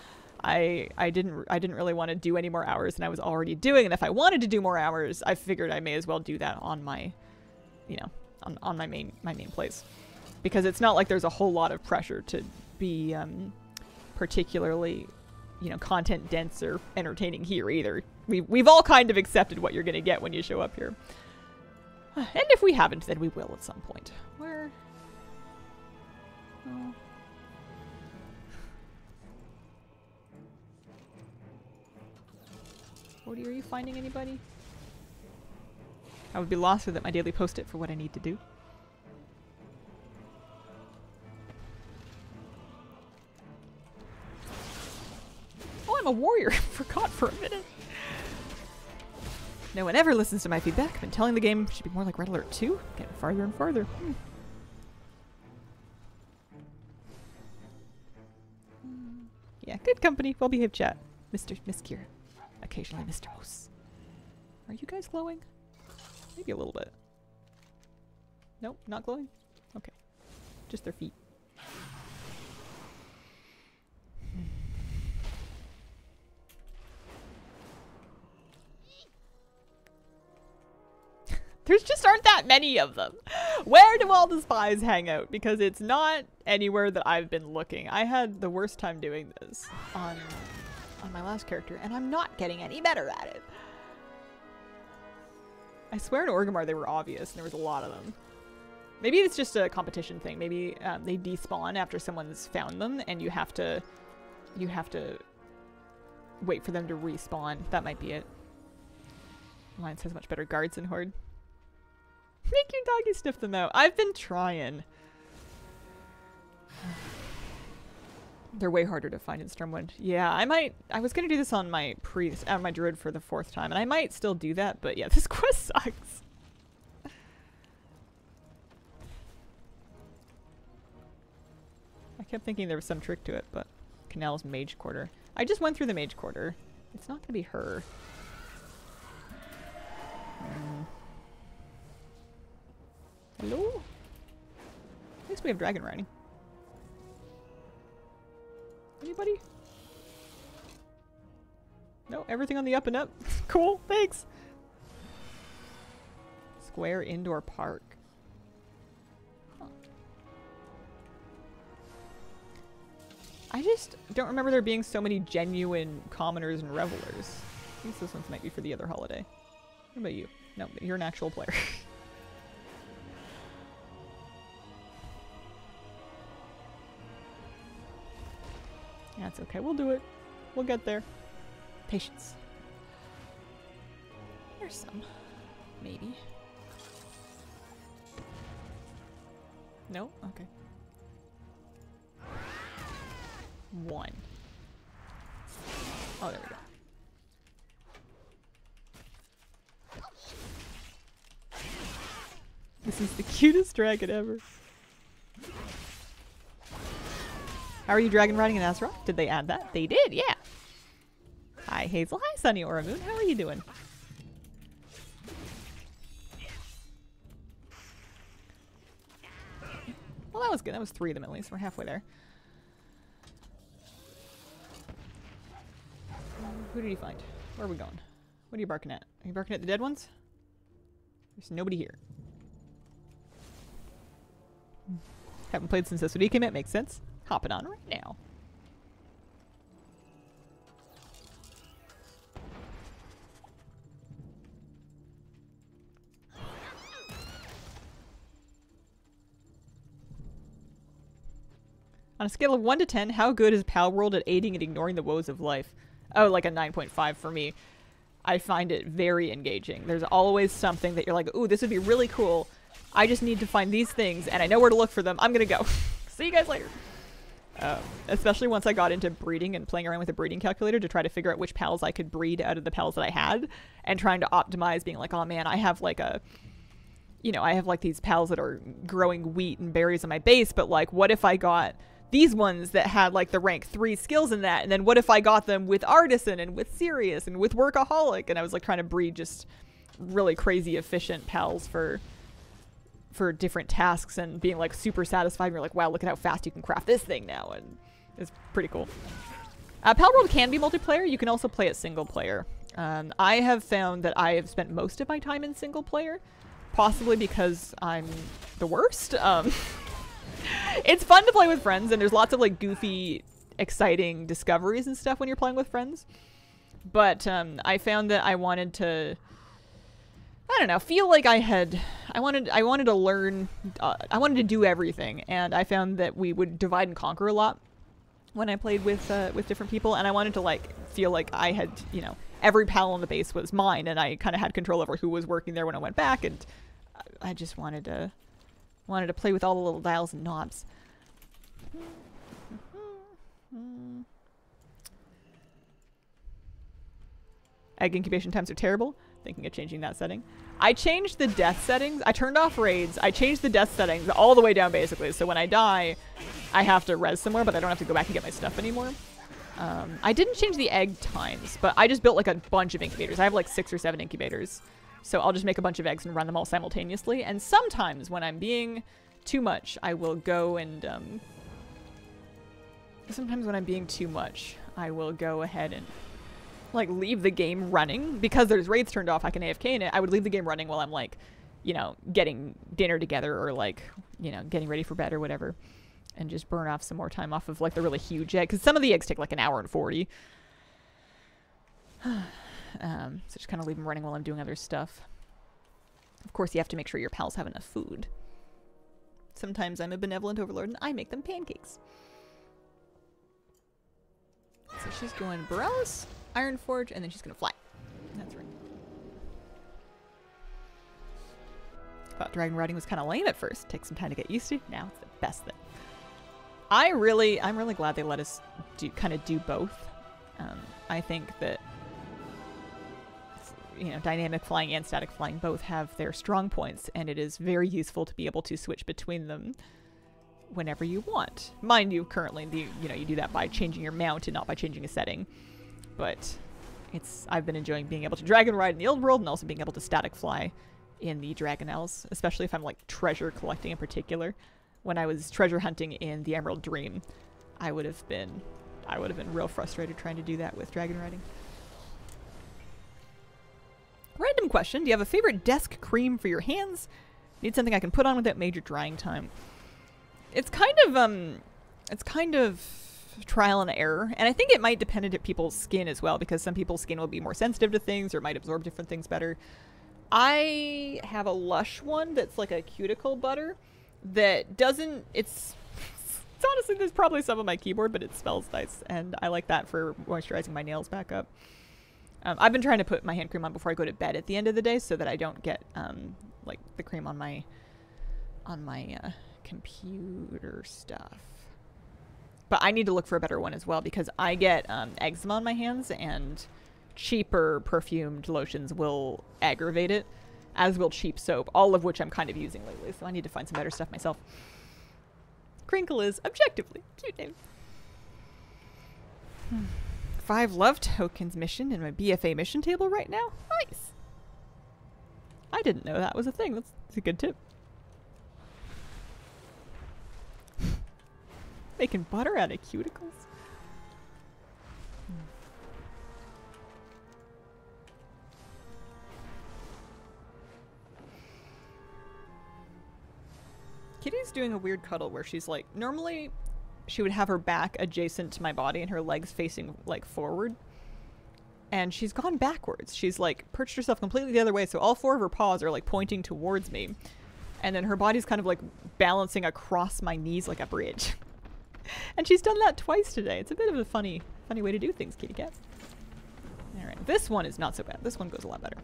I didn't really want to do any more hours than I was already doing, and if I wanted to do more hours, I figured I may as well do that on my, you know, on my main place, because it's not like there's a whole lot of pressure to be particularly, you know, content dense or entertaining here either. We've all kind of accepted what you're gonna get when you show up here. And if we haven't, then we will at some point. Where? Oh. Odie, are you finding anybody? I would be lost without my daily post-it for what I need to do. Oh, I'm a warrior. I forgot for a minute. No one ever listens to my feedback. I've been telling the game should be more like Red Alert 2. Getting farther and farther. Yeah, good company. Well-behaved chat. Miss Kira. Occasionally Mr. Moose. Are you guys glowing? Maybe a little bit. Nope, not glowing? Okay. Just their feet. There's just aren't that many of them. Where do all the spies hang out? Because it's not anywhere that I've been looking. I had the worst time doing this on my last character, and I'm not getting any better at it. I swear in Orgrimmar they were obvious, and there was a lot of them. Maybe it's just a competition thing. Maybe they despawn after someone's found them, and you have to wait for them to respawn. That might be it. Alliance has much better guards than Horde. Make your doggy sniff them out. I've been trying. They're way harder to find in Stormwind. Yeah, I was gonna do this on my my druid for the 4th time, and I might still do that, but yeah, this quest sucks. I kept thinking there was some trick to it, but Canal's Mage Quarter. I just went through the Mage Quarter. It's not gonna be her. Hello? At least we have dragon riding. Anybody? No, everything on the up and up. Cool, thanks. Square Indoor Park. Huh. I just don't remember there being so many genuine commoners and revelers. I guess this one might be for the other holiday. What about you? No, you're an actual player. That's okay. We'll do it. We'll get there. Patience. There's some. Maybe. No? Okay. 1. Oh, there we go. This is the cutest dragon ever. How are you dragon riding in Azeroth? Did they add that? They did, yeah. Hi, Hazel. Hi, Sunny Oramoon. How are you doing? Well, that was good. That was 3 of them at least. We're halfway there. Who did you find? Where are we going? What are you barking at? Are you barking at the dead ones? There's nobody here. Haven't played since SOD came out. Makes sense. Hopping on right now. On a scale of 1 to 10, how good is Palworld at aiding and ignoring the woes of life? Oh, like a 9.5 for me. I find it very engaging. There's always something that you're like, ooh, this would be really cool. I just need to find these things, and I know where to look for them. I'm gonna go. See you guys later. Especially once I got into breeding and playing around with a breeding calculator to try to figure out which pals I could breed out of the pals that I had, and trying to optimize, being like, oh man, I have like a... You know, I have like these pals that are growing wheat and berries on my base, but like, what if I got these ones that had like the rank 3 skills in that, and then what if I got them with Artisan and with Serious and with Workaholic? And I was like trying to breed just really crazy efficient pals for different tasks and being like super satisfied. And you're like, wow, look at how fast you can craft this thing now, and it's pretty cool. Palworld can be multiplayer. You can also play it single player. I have found that I have spent most of my time in single player, possibly because I'm the worst. It's fun to play with friends, and there's lots of like goofy, exciting discoveries and stuff when you're playing with friends. But I found that I wanted to, I don't know, feel like I wanted to learn, I wanted to do everything, and I found that we would divide and conquer a lot when I played with different people, and I wanted to like feel like I had, you know, every pal on the base was mine, and I kind of had control over who was working there when I went back, and I just wanted to play with all the little dials and knobs. Egg incubation times are terrible. Thinking of changing that setting. I changed the death settings. I turned off raids. I changed the death settings all the way down basically. So when I die, I have to res somewhere, but I don't have to go back and get my stuff anymore. I didn't change the egg times, but I just built like a bunch of incubators. I have like 6 or 7 incubators. So I'll just make a bunch of eggs and run them all simultaneously. And sometimes when I'm being too much, I will go and, sometimes when I'm being too much, I will go ahead and, like, leave the game running. Because there's raids turned off, I can AFK in it. I would leave the game running while I'm, like, you know, getting dinner together or, like, you know, getting ready for bed or whatever. And just burn off some more time off of, like, the really huge egg. Because some of the eggs take, like, an hour and 40. So just kind of leave them running while I'm doing other stuff. Of course, you have to make sure your pals have enough food. Sometimes I'm a benevolent overlord and I make them pancakes. So she's going Borealis, Ironforge, and then she's going to fly. That's right. Thought dragon riding was kind of lame at first. Takes some time to get used to. Now it's the best thing. I'm really glad they let us kind of do both. I think that, you know, dynamic flying and static flying both have their strong points, and it is very useful to be able to switch between them whenever you want. Mind you, currently, you know, you do that by changing your mount and not by changing a setting. But I've been enjoying being able to dragon ride in the old world and also being able to static fly in the Dragonelles, especially if I'm like treasure collecting in particular. When I was treasure hunting in the Emerald Dream, I would have been real frustrated trying to do that with dragon riding. Random question. Do you have a favorite desk cream for your hands? Need something I can put on without major drying time. It's kind of trial and error. And I think it might depend on people's skin as well, because some people's skin will be more sensitive to things or might absorb different things better. I have a Lush one that's like a cuticle butter that doesn't, it's honestly, there's probably some on my keyboard, but it smells nice. And I like that for moisturizing my nails back up. I've been trying to put my hand cream on before I go to bed at the end of the day so that I don't get like the cream on my computer stuff. But I need to look for a better one as well, because I get eczema on my hands, and cheaper perfumed lotions will aggravate it. as will cheap soap, all of which I'm kind of using lately, so I need to find some better stuff myself. Crinkle is objectively cute name. 5 love tokens mission in my BFA mission table right now. Nice. I didn't know that was a thing. That's a good tip. Making butter out of cuticles. Kitty's doing a weird cuddle where she's like, normally she would have her back adjacent to my body and her legs facing like forward. And she's gone backwards. She's like perched herself completely the other way. So all 4 of her paws are like pointing towards me. And then her body's kind of like balancing across my knees like a bridge. And she's done that twice today. It's a bit of a funny way to do things, kitty cat. All right, this one is not so bad. This one goes a lot better.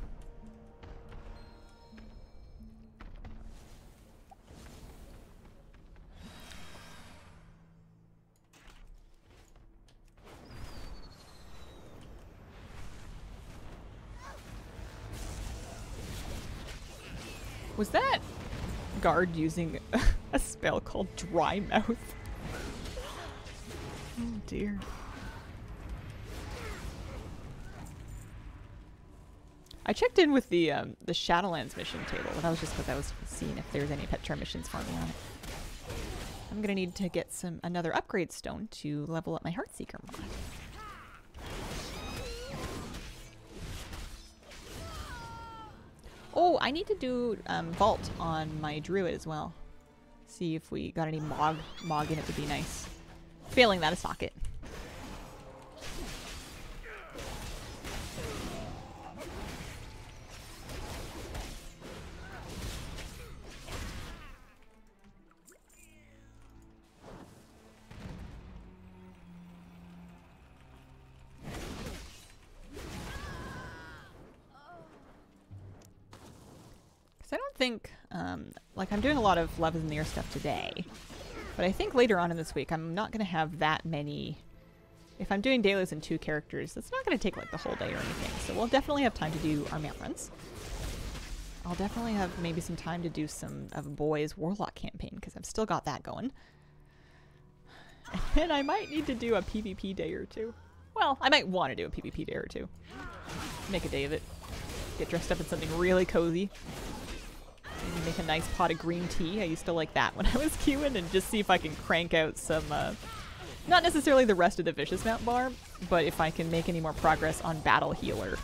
Was that guard using a spell called Dry Mouth? Oh dear. I checked in with the Shadowlands mission table, but that was just because I was seeing if there's any pet charm missions for me on it. I'm gonna need to get another upgrade stone to level up my Heartseeker mod. Oh, I need to do Vault on my Druid as well. See if we got any Mog in it would be nice. Failing that, a socket. I don't think, like I'm doing a lot of Love is in the Air stuff today, but I think later on in this week I'm not going to have that many. If I'm doing dailies in 2 characters, that's not going to take like the whole day or anything, so we'll definitely have time to do our mount runs. I'll definitely have maybe some time to do some of Boy's Warlock campaign, because I've still got that going. And I might need to do a PvP day or 2. Well, I might want to do a PvP day or 2. Make a day of it. Get dressed up in something really cozy. Maybe make a nice pot of green tea. I used to like that when I was queuing, and just see if I can crank out some, not necessarily the rest of the Vicious Mount bar, but if I can make any more progress on Battle Healer.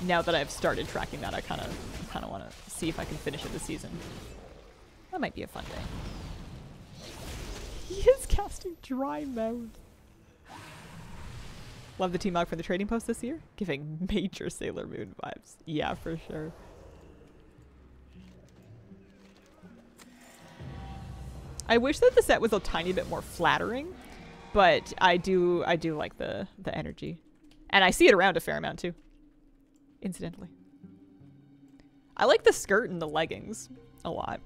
Now that I've started tracking that, I kind of want to see if I can finish it this season. That might be a fun day. He is casting Dry Mouth. Love the T-Mog for the trading post this year. Giving major Sailor Moon vibes. Yeah, for sure. I wish that the set was a tiny bit more flattering, but I do like the energy. And I see it around a fair amount too. Incidentally. I like the skirt and the leggings a lot.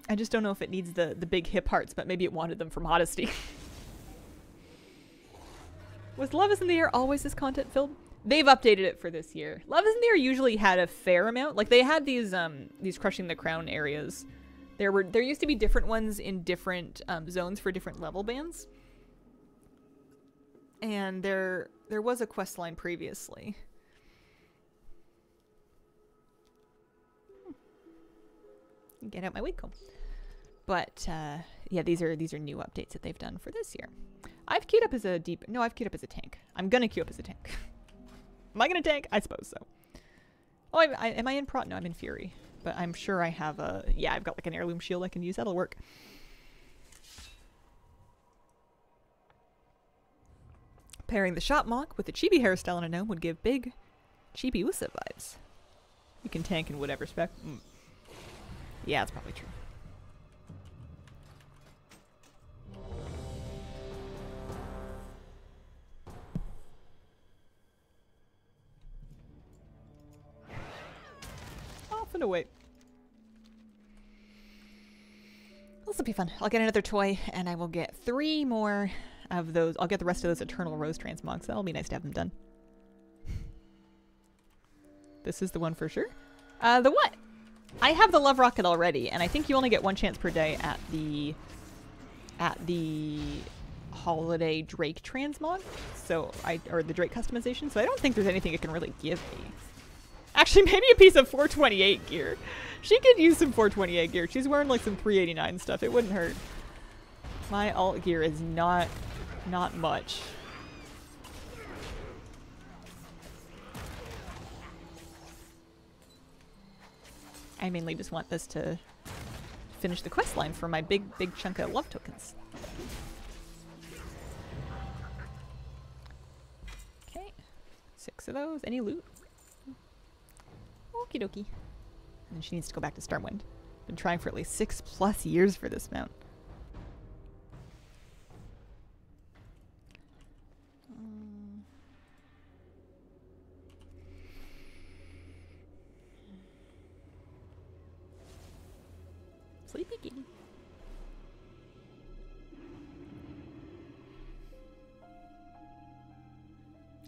I just don't know if it needs the big hip hearts, but maybe it wanted them for modesty. Was Love is in the Air always this content filled? They've updated it for this year. Love is in the Air usually had a fair amount. Like they had these Crushing the Crown areas. There used to be different ones in different zones for different level bands. And there was a quest line previously. Get out my wig comb. But yeah, these are new updates that they've done for this year. I've queued up as a I've queued up as a tank. I'm gonna queue up as a tank. Am I gonna tank? I suppose so. Oh, am I in Prot? No, I'm in Fury. But I'm sure I have yeah, I've got like an heirloom shield I can use. That'll work. Pairing the Shop Mock with the chibi hairstyle on a gnome would give big chibi Usa vibes. You can tank in whatever spec. Yeah, that's probably true. Off and away. This will be fun. I'll get another toy, and I will get 3 more of those. I'll get the rest of those Eternal Rose Transmogs. That'll be nice to have them done. This is the one for sure. The what? I have the Love Rocket already, and I think you only get 1 chance per day at the Holiday Drake transmog, or the Drake customization, so I don't think there's anything it can really give me. Actually, maybe a piece of 428 gear. She could use some 428 gear. She's wearing like some 389 stuff. It wouldn't hurt. My alt gear is not much. I mainly just want this to finish the quest line for my big chunk of love tokens. Okay. 6 of those. Any loot? Okie dokie. And then she needs to go back to Stormwind. Been trying for at least 6+ years for this mount. Sleepy kitty.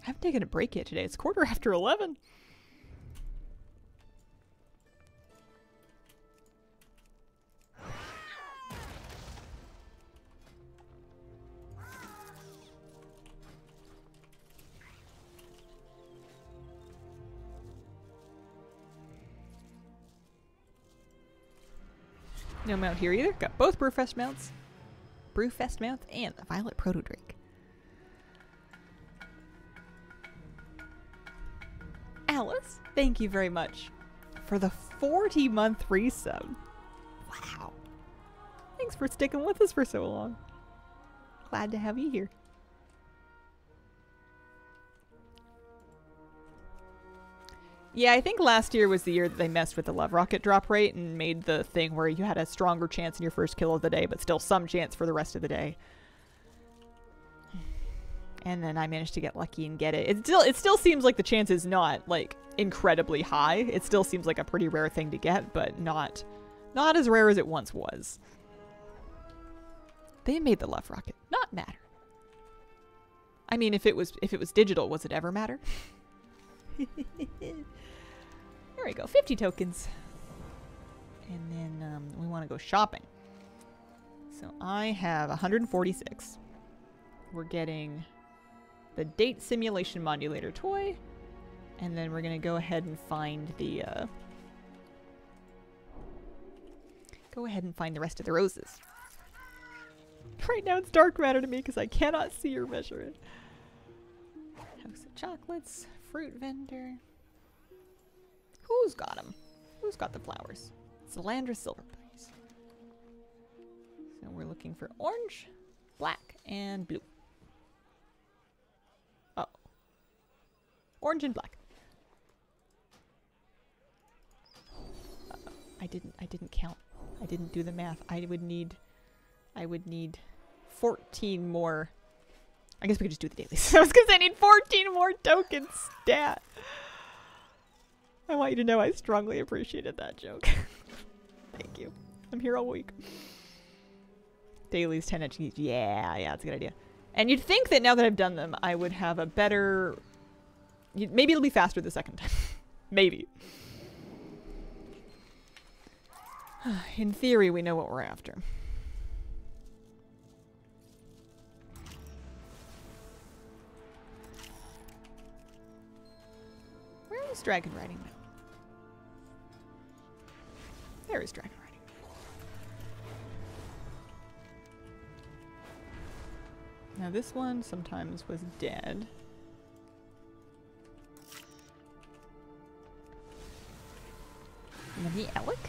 I haven't taken a break yet today. It's 11:15. No mount here either. Got both Brewfest mounts. Brewfest mounts and the Violet Proto Drake. Alice, thank you very much for the 40-month resub. Wow. Thanks for sticking with us for so long. Glad to have you here. Yeah, I think last year was the year that they messed with the Love Rocket drop rate and made the thing where you had a stronger chance in your first kill of the day, but still some chance for the rest of the day. And then I managed to get lucky and get it. It still seems like the chance is not, like, incredibly high. It still seems like a pretty rare thing to get, but not as rare as it once was. They made the Love Rocket not matter. I mean, if it was digital, was it ever matter? There we go, 50 tokens. And then we want to go shopping. So I have 146. We're getting the Date Simulation Modulator toy. And then we're going to go ahead and find the rest of the roses. Right now it's dark matter to me because I cannot see or measure it. House of Chocolates, fruit vendor. Who's got them? Who's got the flowers? Zalandra Silverberries. So we're looking for orange, black, and blue. Oh. Orange and black. Uh-oh. I didn't count. I didn't do the math. I would need 14 more. I guess we could just do the dailies. I was gonna say I need 14 more tokens. Stat. I want you to know I strongly appreciated that joke. Thank you. I'm here all week. Dailies 10 inch. Yeah, it's a good idea. And you'd think that now that I've done them, I would have a better... Maybe it'll be faster the second time. Maybe. In theory, we know what we're after. Where is Dragon Riding now? There is Dragon Riding. Now this one sometimes was dead. And then the Alec.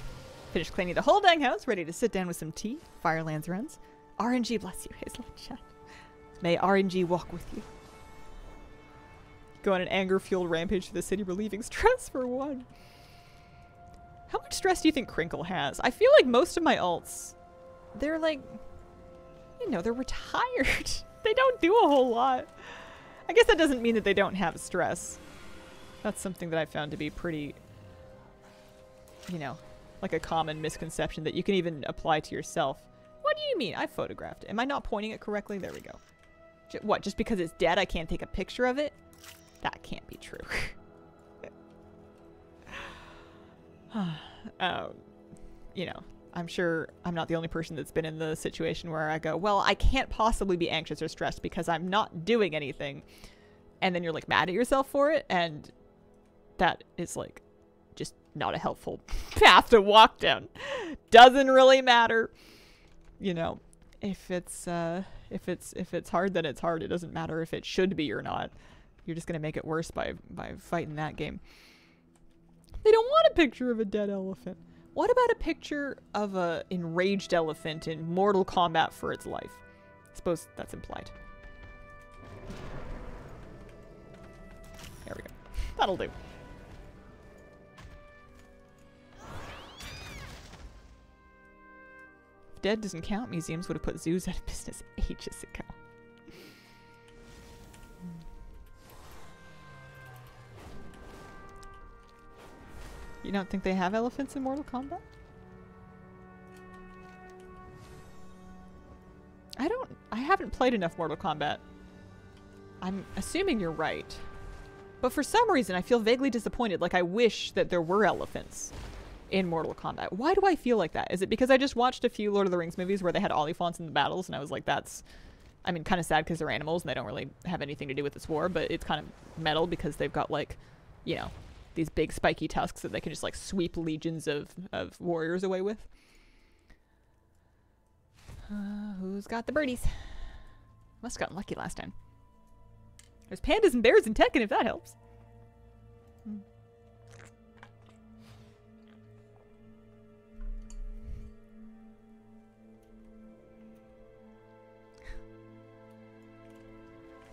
Finished cleaning the whole dang house, ready to sit down with some tea. Firelands runs. RNG bless you, Hazelnut Chat. May RNG walk with you. Go on an anger-fueled rampage through the city, relieving stress for one. How much stress do you think Crinkle has? I feel like most of my alts, they're like, you know, they're retired. They don't do a whole lot. I guess that doesn't mean that they don't have stress. That's something that I found to be pretty, you know, like a common misconception that you can even apply to yourself. What do you mean? I photographed it. Am I not pointing it correctly? There we go. What, just because it's dead I can't take a picture of it? That can't be true. You know, I'm sure I'm not the only person that's been in the situation where I go, well, I can't possibly be anxious or stressed because I'm not doing anything. And then you're like mad at yourself for it. And that is like just not a helpful path to walk down. Doesn't really matter. You know, if it's hard, then it's hard. It doesn't matter if it should be or not. You're just going to make it worse by fighting that game. They don't want a picture of a dead elephant. What about a picture of a enraged elephant in Mortal Kombat for its life? I suppose that's implied. There we go. That'll do. If dead doesn't count, museums would have put zoos out of business ages ago. You don't think they have elephants in Mortal Kombat? I haven't played enough Mortal Kombat. I'm assuming you're right. But for some reason, I feel vaguely disappointed. Like, I wish that there were elephants in Mortal Kombat. Why do I feel like that? Is it because I just watched a few Lord of the Rings movies where they had olifants in the battles, and I was like, that's... I mean, kind of sad because they're animals and they don't really have anything to do with this war, but it's kind of metal because they've got, like, you know, these big spiky tusks that they can just, like, sweep legions of warriors away with. Who's got the birdies? Must have gotten lucky last time. There's pandas and bears in Tekken, if that helps.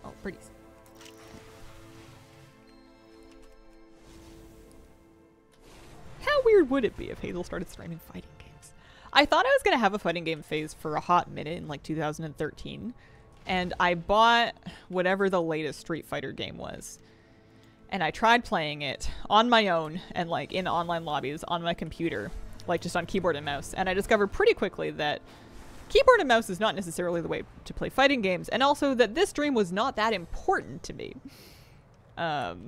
Oh, birdies. How weird would it be if Hazel started streaming fighting games? I thought I was going to have a fighting game phase for a hot minute in like 2013. And I bought whatever the latest Street Fighter game was. And I tried playing it on my own and like in online lobbies on my computer, like just on keyboard and mouse. And I discovered pretty quickly that keyboard and mouse is not necessarily the way to play fighting games. And also that this stream was not that important to me. I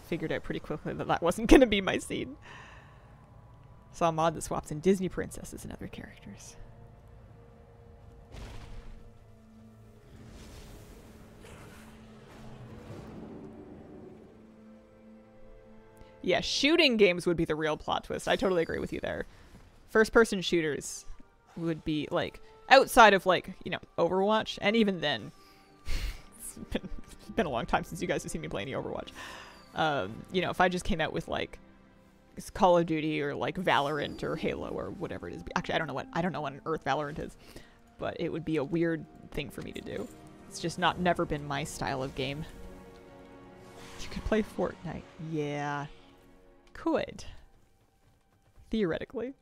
figured out pretty quickly that that wasn't going to be my scene. Saw a mod that swaps in Disney princesses and other characters. Yeah, shooting games would be the real plot twist. I totally agree with you there. First-person shooters would be, like, outside of, like, you know, Overwatch. And even then, it's been a long time since you guys have seen me play any Overwatch. You know, if I just came out with, like, Call of Duty or, like, Valorant or Halo or whatever it is. Actually, I don't know what on earth Valorant is. But it would be a weird thing for me to do. It's just never been my style of game. You could play Fortnite. Yeah. Could. Theoretically.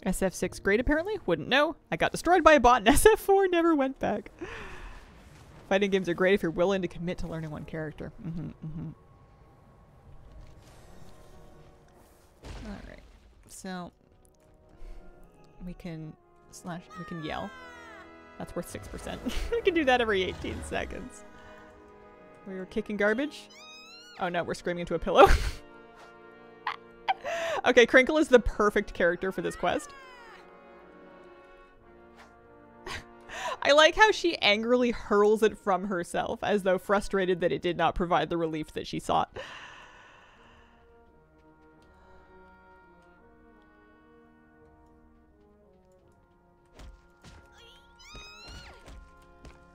SF6 great apparently? Wouldn't know. I got destroyed by a bot and SF4 never went back. Fighting games are great if you're willing to commit to learning one character. Alright. So we can yell. That's worth 6%. We can do that every 18 seconds. We were kicking garbage. Oh no, we're screaming into a pillow. Okay, Crinkle is the perfect character for this quest. I like how she angrily hurls it from herself, as though frustrated that it did not provide the relief that she sought.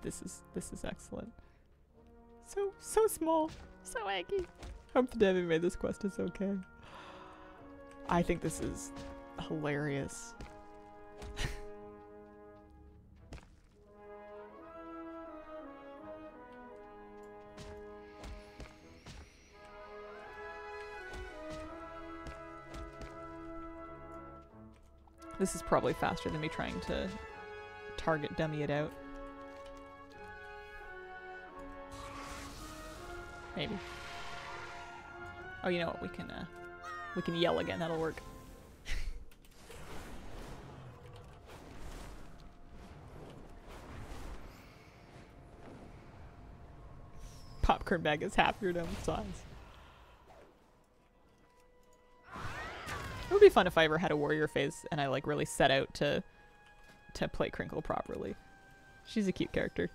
This is excellent. So small. So eggy. Hope the dev who made this quest is okay. I think this is hilarious. This is probably faster than me trying to target dummy it out. Maybe. Oh, you know what? We can yell again. That'll work. popcorn bag is half your dome size. It would be fun if I ever had a warrior phase and I like really set out to play Crinkle properly. She's a cute character.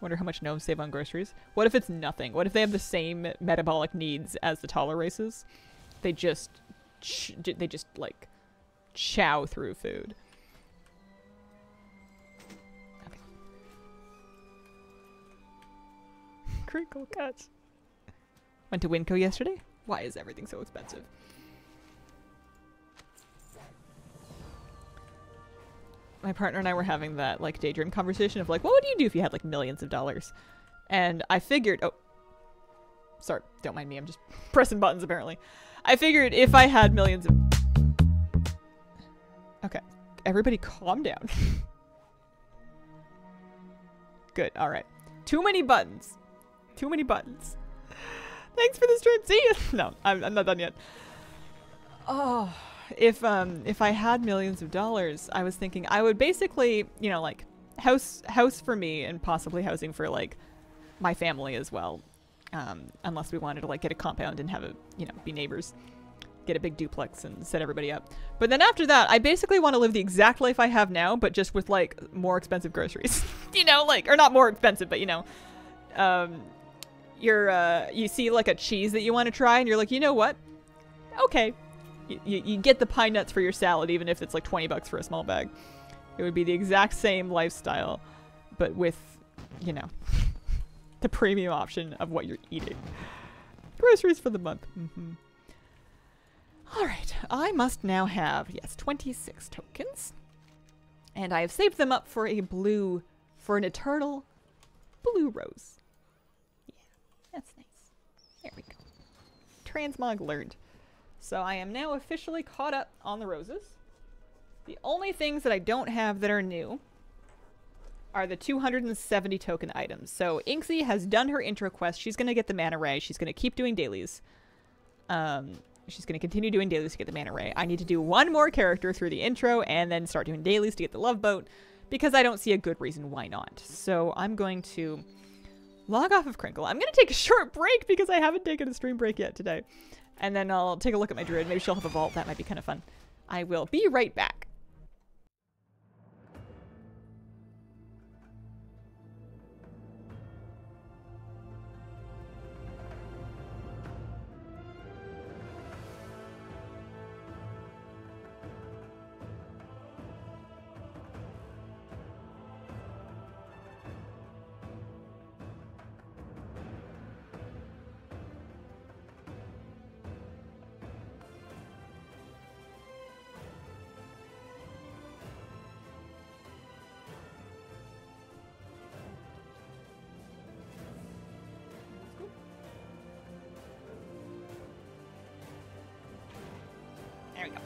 Wonder how much gnomes save on groceries. What if it's nothing? What if they have the same metabolic needs as the taller races? They just like chow through food. Okay. Crinkle cuts. Went to Winco yesterday. Why is everything so expensive? My partner and I were having that like daydream conversation of like, what would you do if you had like millions of dollars? And I figured, oh, sorry, don't mind me. I'm just pressing buttons apparently. I figured if I had millions of... Okay, everybody calm down. Good, all right. Too many buttons. Too many buttons. Thanks for the stream. See you. No, I'm not done yet. Oh... If I had millions of dollars, I was thinking I would basically, you know, like house for me and possibly housing for like my family as well. Unless we wanted to like get a compound and have a, you know, be neighbors, get a big duplex and set everybody up. But then after that, I basically want to live the exact life I have now, but just with like more expensive groceries, you know, like, or not more expensive, but you know, you see like a cheese that you want to try and you're like, you know what? Okay. You get the pine nuts for your salad, even if it's like 20 bucks for a small bag. It would be the exact same lifestyle, but with, you know, the premium option of what you're eating. Groceries for the month. All right, I must now have, yes, 26 tokens. And I have saved them up for for an eternal blue rose. Yeah, that's nice. There we go. Transmog learned. So I am now officially caught up on the roses. The only things that I don't have that are new are the 270 token items. So Inksy has done her intro quest. She's going to get the mana ray. She's going to keep doing dailies. She's going to continue doing dailies to get the mana ray. I need to do one more character through the intro and then start doing dailies to get the love boat because I don't see a good reason why not. So I'm going to log off of Crinkle. I'm going to take a short break because I haven't taken a stream break yet today. And then I'll take a look at my druid. Maybe she'll have a vault. That might be kind of fun. I will be right back. There we go.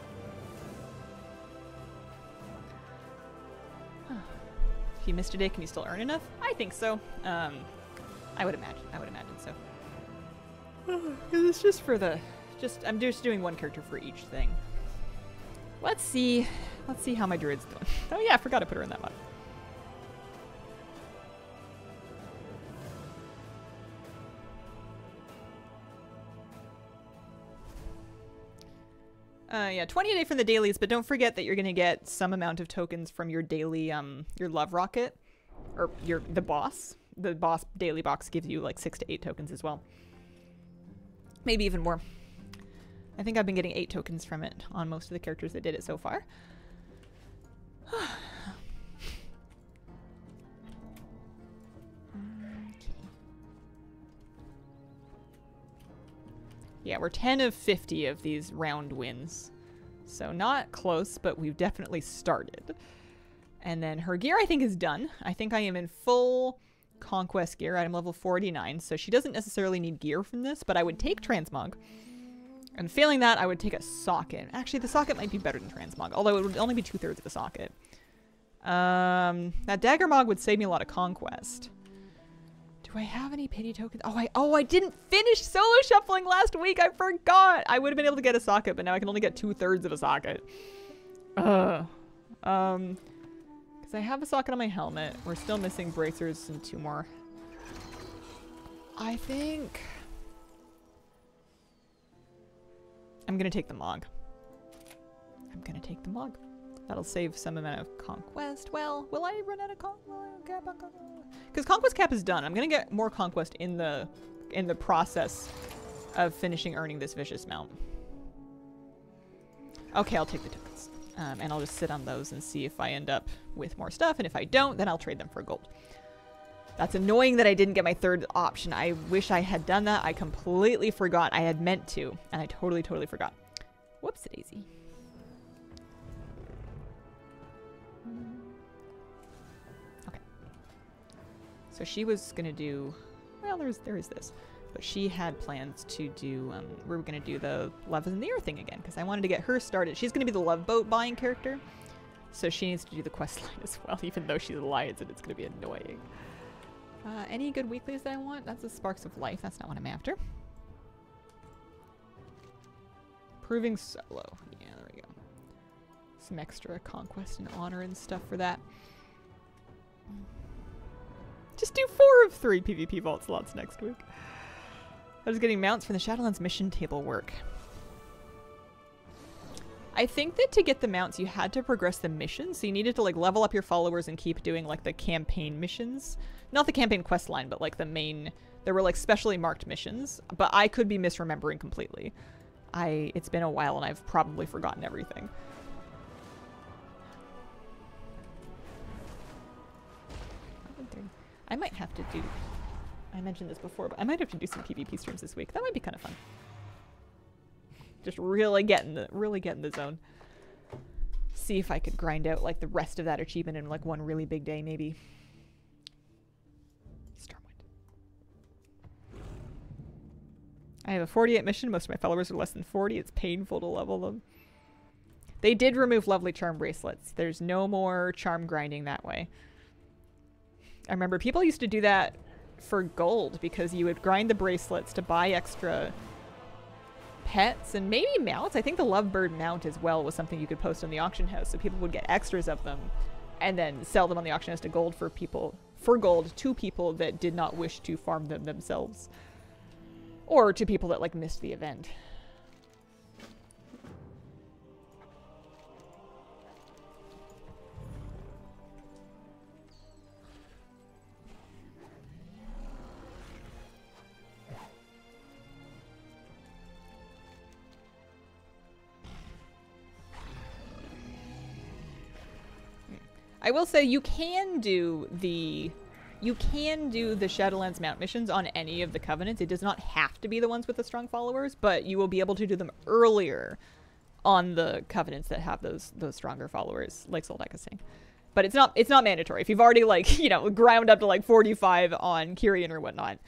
If you missed a day, can you still earn enough? I think so. I would imagine so. It's just for the... I'm just doing one character for each thing. Let's see how my druid's doing. Oh yeah, I forgot to put her in that mod. Yeah, 20 a day from the dailies, but don't forget that you're gonna get some amount of tokens from your daily, your love rocket, or the boss. The boss daily box gives you like 6 to 8 tokens as well. Maybe even more. I think I've been getting 8 tokens from it on most of the characters that did it so far. Yeah, we're 10 of 50 of these round wins. So not close, but we've definitely started. And then her gear I think is done. I think I am in full conquest gear. I'm level 49, so she doesn't necessarily need gear from this, but I would take transmog. And failing that, I would take a socket. Actually, the socket might be better than transmog, although it would only be 2/3 of a socket. That dagger mog would save me a lot of conquest. Do I have any pity tokens? Oh, I didn't finish solo shuffling last week. I forgot. I would have been able to get a socket, but now I can only get 2/3 of a socket. Because I have a socket on my helmet. We're still missing bracers and 2 more. I think I'm going to take the Mog. I'm going to take the Mog. That'll save some amount of Conquest. Well, will I run out of Conquest? Because Conquest cap is done. I'm going to get more Conquest in the process of finishing earning this Vicious Mount. Okay, I'll take the tokens. And I'll just sit on those and see if I end up with more stuff. And if I don't, then I'll trade them for gold. That's annoying that I didn't get my third option. I wish I had done that. I completely forgot. I had meant to. And I totally forgot. Whoops-a-daisy. Okay. So she was going to do... Well, there is this. But she had plans to do... we were going to do the Love is in the Air thing again. Because I wanted to get her started. She's going to be the Love Boat buying character. So she needs to do the quest line as well. Even though she's Alliance and it's going to be annoying. Any good weeklies that I want? That's the Sparks of Life. That's not what I'm after. Proving Solo. Yeah, there we go. Some extra Conquest and Honor and stuff for that. Just do 4 of 3 PvP vault slots next week. I was getting mounts from the Shadowlands mission table work. I think that to get the mounts, you had to progress the missions. So you needed to like level up your followers and keep doing like the campaign missions. Not the campaign quest line, but like the main... There were like specially marked missions. But I could be misremembering completely. It's been a while and I've probably forgotten everything. I might have to do... I mentioned this before, but I might have to do some PvP streams this week. That might be kind of fun. Just really get in the zone. See if I could grind out like the rest of that achievement in like one really big day, maybe. Stormwind. I have a 48 mission. Most of my followers are less than 40. It's painful to level them. They did remove lovely charm bracelets. There's no more charm grinding that way. I remember people used to do that for gold because you would grind the bracelets to buy extra pets and maybe mounts. I think the Lovebird mount as well was something you could post on the auction house, so people would get extras of them and then sell them on the auction house to gold for gold to people that did not wish to farm them themselves, or to people that like missed the event. I will say you can do the Shadowlands mount missions on any of the covenants. It does not have to be the ones with the strong followers, but you will be able to do them earlier on the covenants that have those stronger followers, like Soldak is saying. But it's not mandatory. If you've already like, you know, ground up to like 45 on Kyrian or whatnot,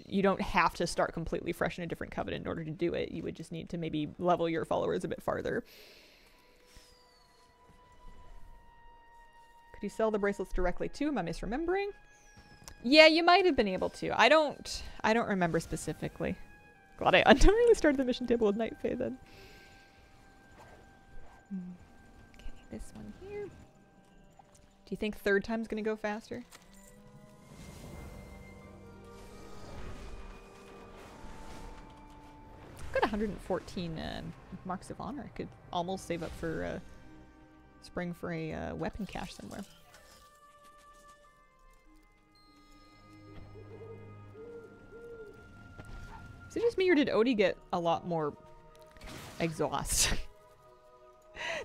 you don't have to start completely fresh in a different covenant in order to do it. You would just need to maybe level your followers a bit farther. Could you sell the bracelets directly to? Am I misremembering? Yeah, you might have been able to. I don't remember specifically. Glad I unknowingly started the mission table with Night Fae then. Okay, this one here. Do you think third time's gonna go faster? I've got 114 marks of honor. I could almost save up for spring for a weapon cache somewhere. Is it just me or did Odie get a lot more exhaust?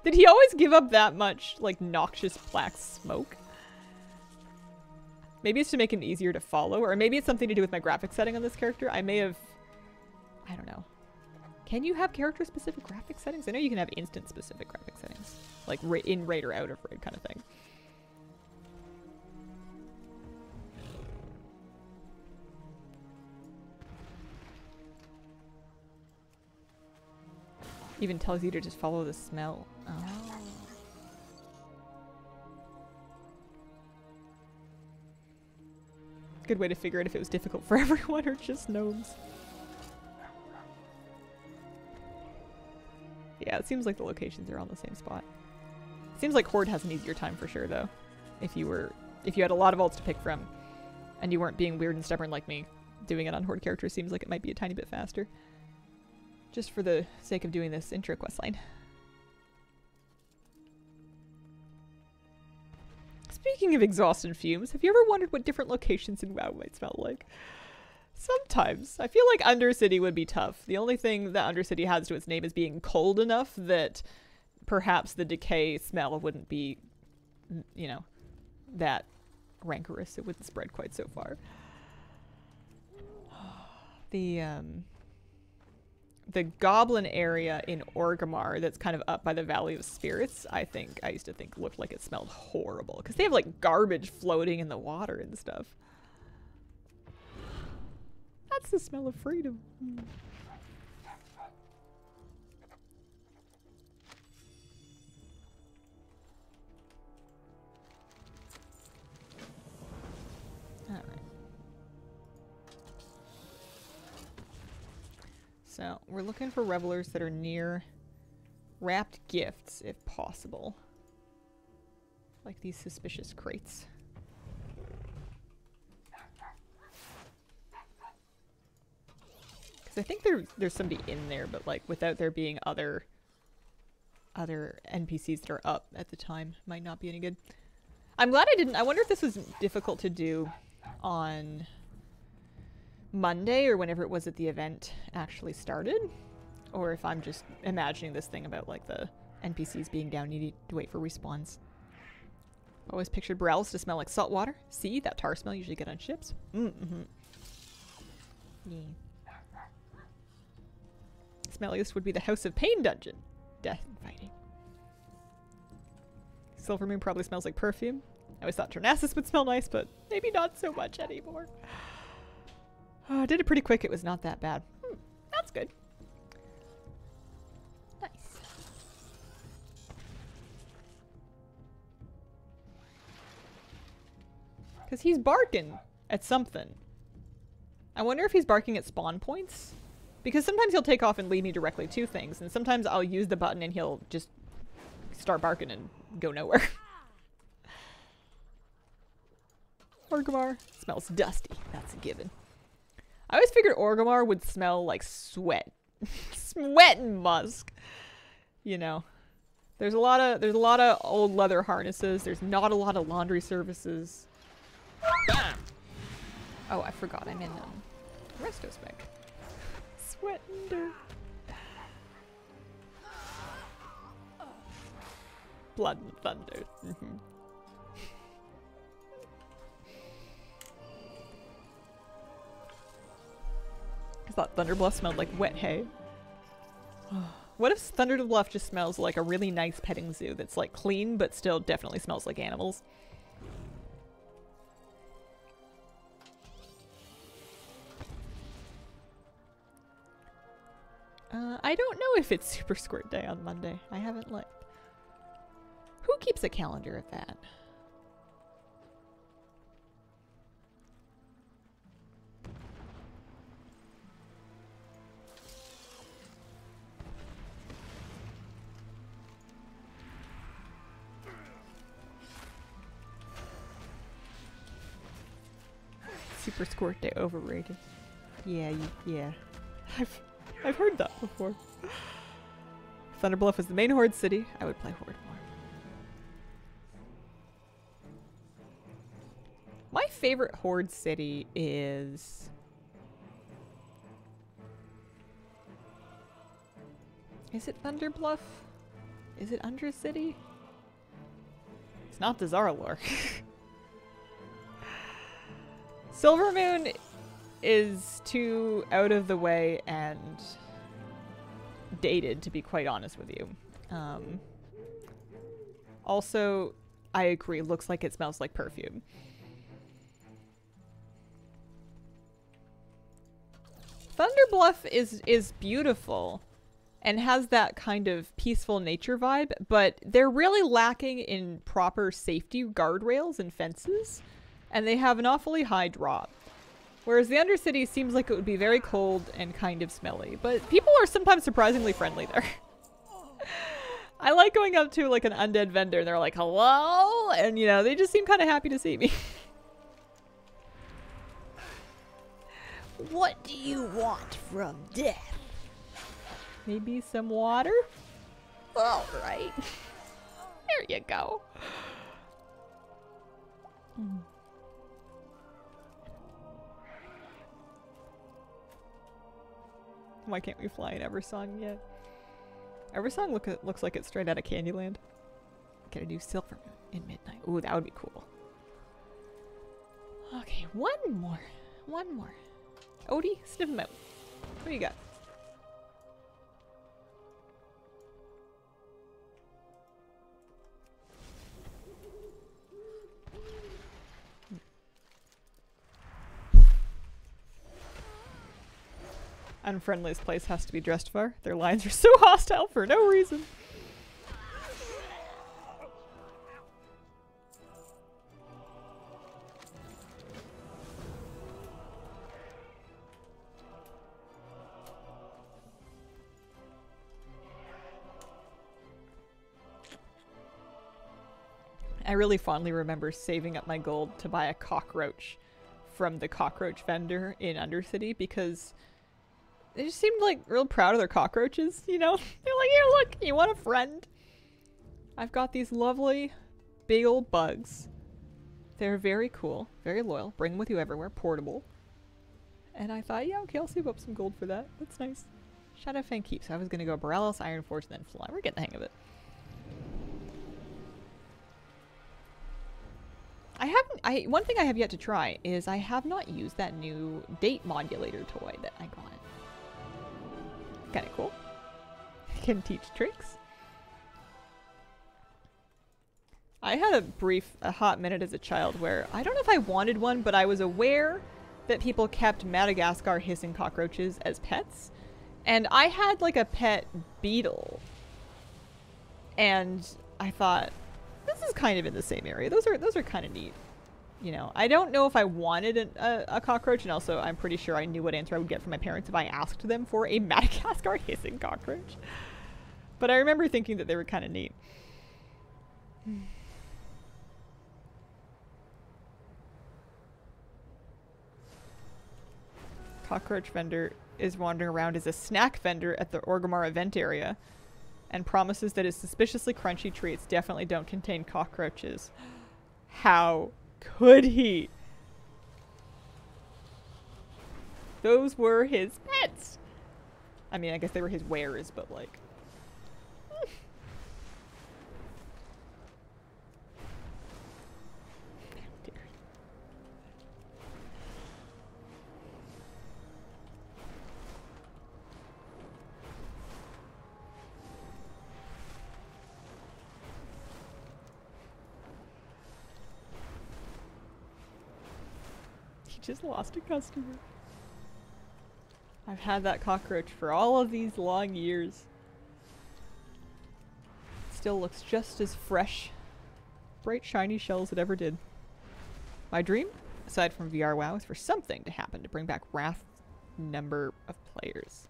Did he always give up that much like noxious black smoke? Maybe it's to make him easier to follow, or maybe it's something to do with my graphic setting on this character. I may have... I don't know. Can you have character-specific graphic settings? I know you can have instant-specific graphic settings. Like in raid or out of raid kind of thing. Even tells you to just follow the smell. Oh. Good way to figure out if it was difficult for everyone or just gnomes. Yeah, it seems like the locations are on the same spot. Seems like Horde has an easier time for sure, though. If you had a lot of ults to pick from. and you weren't being weird and stubborn like me, doing it on Horde characters seems like it might be a tiny bit faster. Just for the sake of doing this intro questline. Speaking of exhaust and fumes, have you ever wondered what different locations in WoW might smell like? Sometimes. I feel like Undercity would be tough. The only thing that Undercity has to its name is being cold enough that perhaps the decay smell wouldn't be, you know, that rancorous. It wouldn't spread quite so far. The goblin area in Orgrimmar that's kind of up by the Valley of Spirits, I used to think looked like it smelled horrible. Because they have like garbage floating in the water and stuff. That's the smell of freedom. Alright. So, we're looking for revelers that are near wrapped gifts, if possible. Like these suspicious crates. Because I think there's somebody in there, but like without there being other NPCs that are up at the time, might not be any good. I'm glad I wonder if this was difficult to do on Monday or whenever it was that the event actually started, or if I'm just imagining this thing about like the NPCs being down needing to wait for respawns. Always pictured Borals to smell like salt water. See, that tar smell you usually get on ships. Mm-hmm. Yeah. Smelliest would be the House of Pain dungeon. Death and fighting. Silvermoon probably smells like perfume. I always thought Tornassus would smell nice, but maybe not so much anymore. Oh, I did it pretty quick. It was not that bad. That's good. Nice. Because he's barking at something. I wonder if he's barking at spawn points. Because sometimes he'll take off and lead me directly to things. And sometimes I'll use the button and he'll just start barking and go nowhere. Orgrimmar smells dusty. That's a given. I always figured Orgrimmar would smell like sweat. Sweat and musk. You know. There's a lot of old leather harnesses. There's not a lot of laundry services. Bam! Oh, I forgot. I'm in Restospec. Sweat and dirt. Blood and thunder. Mm-hmm. I thought Thunderbluff smelled like wet hay. What if Thunderbluff just smells like a really nice petting zoo that's like clean but still definitely smells like animals? I don't know if it's Super Squirt Day on Monday. I haven't looked. Who keeps a calendar of that? Super Squirt Day overrated. Yeah, yeah. I've heard that before. If Thunderbluff was the main Horde city, I would play Horde more. My favorite Horde city is... Is it Thunderbluff? Is it Undercity? It's not the Dazar'alor. Silvermoon is too out of the way and dated, to be quite honest with you. Also, I agree, looks like it smells like perfume. Thunderbluff is beautiful and has that kind of peaceful nature vibe, but they're really lacking in proper safety guardrails and fences, and they have an awfully high drop. Whereas the Undercity seems like it would be very cold and kind of smelly, but people are sometimes surprisingly friendly there. I like going up to like an undead vendor and they're like, hello? And you know, they just seem kind of happy to see me. What do you want from death? Maybe some water? All right. There you go. Why can't we fly in Eversong yet? Eversong looks like it's straight out of Candyland. Gotta do Silver Moon in midnight. Ooh, that would be cool. Okay, one more. One more. Odie, sniff him out. What do you got? Unfriendliest place has to be Drustvar. Their lines are so hostile for no reason. I really fondly remember saving up my gold to buy a cockroach from the cockroach vendor in Undercity because they just seemed like real proud of their cockroaches, you know? They're like, here, look, you want a friend? I've got these lovely big old bugs. They're very cool, very loyal, bring them with you everywhere, portable. And I thought, yeah, okay, I'll save up some gold for that. That's nice. Shadowfang Keep. So I was going to go Borellos, Ironforge, and then Fly. We're getting the hang of it. One thing I have yet to try is I have not used that new date modulator toy that I got. Kinda cool. Can teach tricks. I had a hot minute as a child where I don't know if I wanted one, but I was aware that people kept Madagascar hissing cockroaches as pets. And I had like a pet beetle. And I thought, this is kind of in the same area. Those are kind of neat. You know, I don't know if I wanted a cockroach, and also I'm pretty sure I knew what answer I would get from my parents if I asked them for a Madagascar hissing cockroach. But I remember thinking that they were kind of neat. Cockroach vendor is wandering around as a snack vendor at the Orgrimmar event area and promises that his suspiciously crunchy treats definitely don't contain cockroaches. How could he? Those were his pets. I mean, I guess they were his wares, but like... Just lost a customer. I've had that cockroach for all of these long years. Still looks just as fresh, bright shiny shell as it ever did. My dream, aside from VR WoW, is for something to happen to bring back Wrath number of players.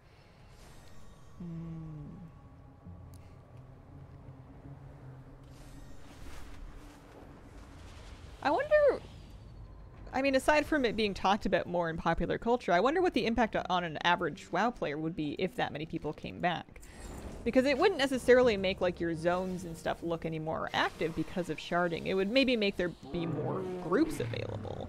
I wonder... I mean, aside from it being talked about more in popular culture, I wonder what the impact on an average WoW player would be if that many people came back. Because it wouldn't necessarily make, like, your zones and stuff look any more active because of sharding. It would maybe make there be more groups available.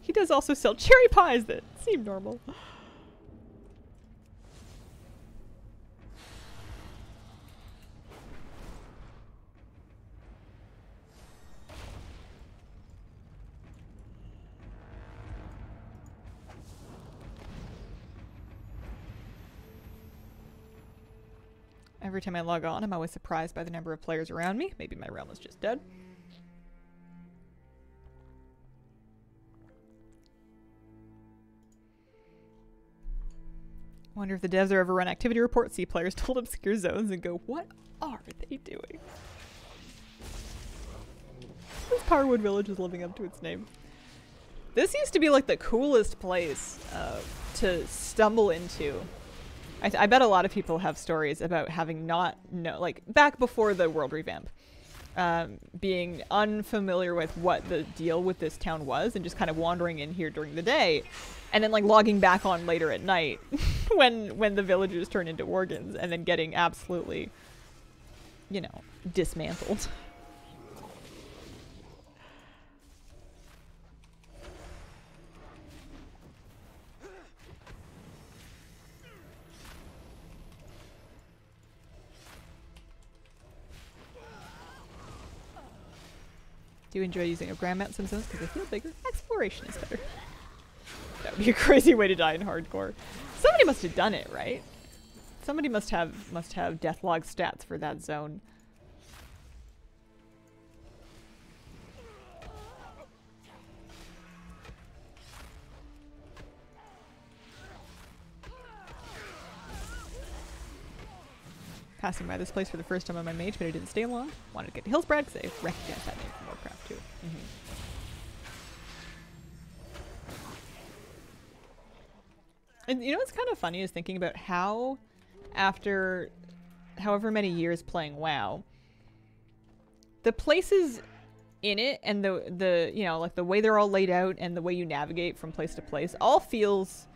He does also sell cherry pies that seem normal. Every time I log on, I'm always surprised by the number of players around me. Maybe my realm is just dead. Wonder if the devs are ever run activity reports, see players told obscure zones, and go, what are they doing? This Powerwood Village is living up to its name. This used to be like the coolest place to stumble into. I bet a lot of people have stories about having not know, like back before the world revamp, being unfamiliar with what the deal with this town was and just kind of wandering in here during the day and then like logging back on later at night when the villagers turn into organs and then getting absolutely, you know, dismantled. Do you enjoy using a grand mount some zones because they feel bigger? Exploration is better. That would be a crazy way to die in hardcore. Somebody must have done it, right? Somebody must have deathlog stats for that zone. Passing by this place for the first time on my mage, but I didn't stay long. Wanted to get to Hillsbrad because I recognize that name from Warcraft too. And you know what's kind of funny is thinking about how, after however many years playing WoW, the places in it and the you know, like the way they're all laid out and the way you navigate from place to place all feels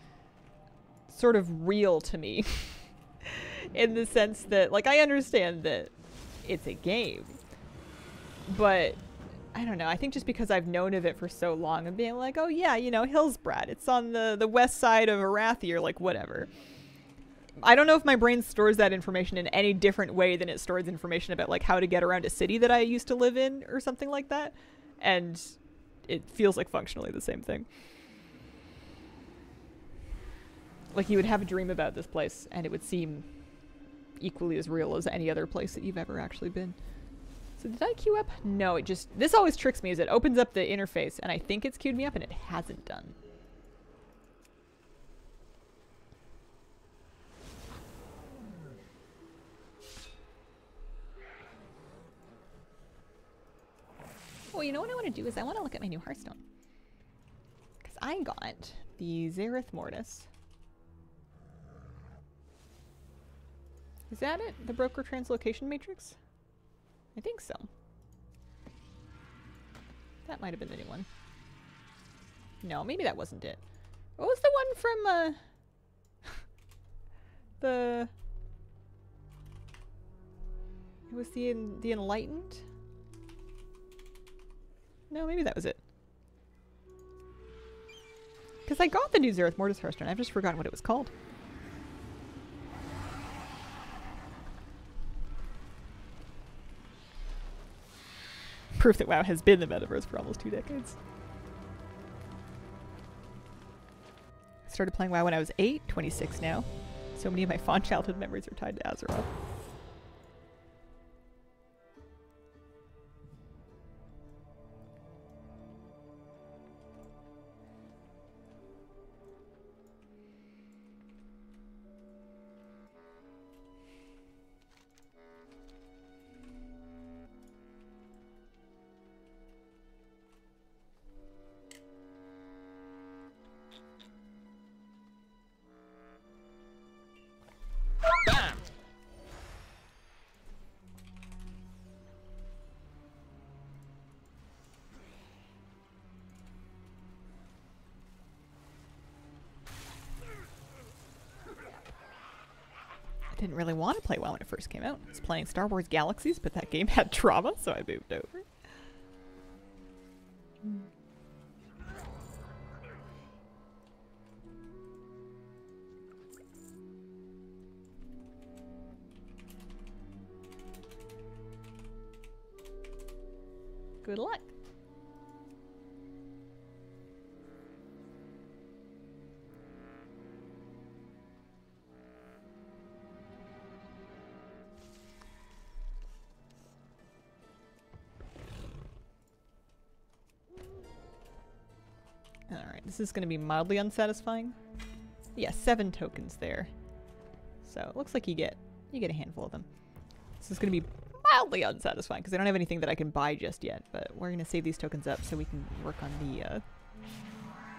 sort of real to me. In the sense that, like, I understand that it's a game, but I don't know, I think just because I've known of it for so long and being like, oh yeah, you know, Hillsbrad, it's on the west side of Arathi, or like whatever. I don't know if my brain stores that information in any different way than it stores information about like how to get around a city that I used to live in or something like that, and it feels like functionally the same thing. Like you would have a dream about this place and it would seem equally as real as any other place that you've ever actually been. So did I queue up? No, it just, this always tricks me, is it opens up the interface and I think it's queued me up and it hasn't done. Well, you know what I want to do is I want to look at my new Hearthstone. Because I got the Zereth Mortis. Is that it? The Broker Translocation Matrix? I think so. That might have been the new one. No, maybe that wasn't it. What was the one from, the... It was the Enlightened? No, maybe that was it. Because I got the new Zereth Mortis Hearthstone. I've just forgotten what it was called. Proof that WoW has been the metaverse for almost 2 decades. I started playing WoW when I was 8, 26 now. So many of my fond childhood memories are tied to Azeroth. Didn't really want to play WoW when it first came out. I was playing Star Wars Galaxies, but that game had trauma, so I moved over. Good luck. Alright, this is going to be mildly unsatisfying. Yeah, 7 tokens there. So it looks like you get a handful of them. This is going to be mildly unsatisfying because I don't have anything that I can buy just yet, but we're going to save these tokens up so we can work on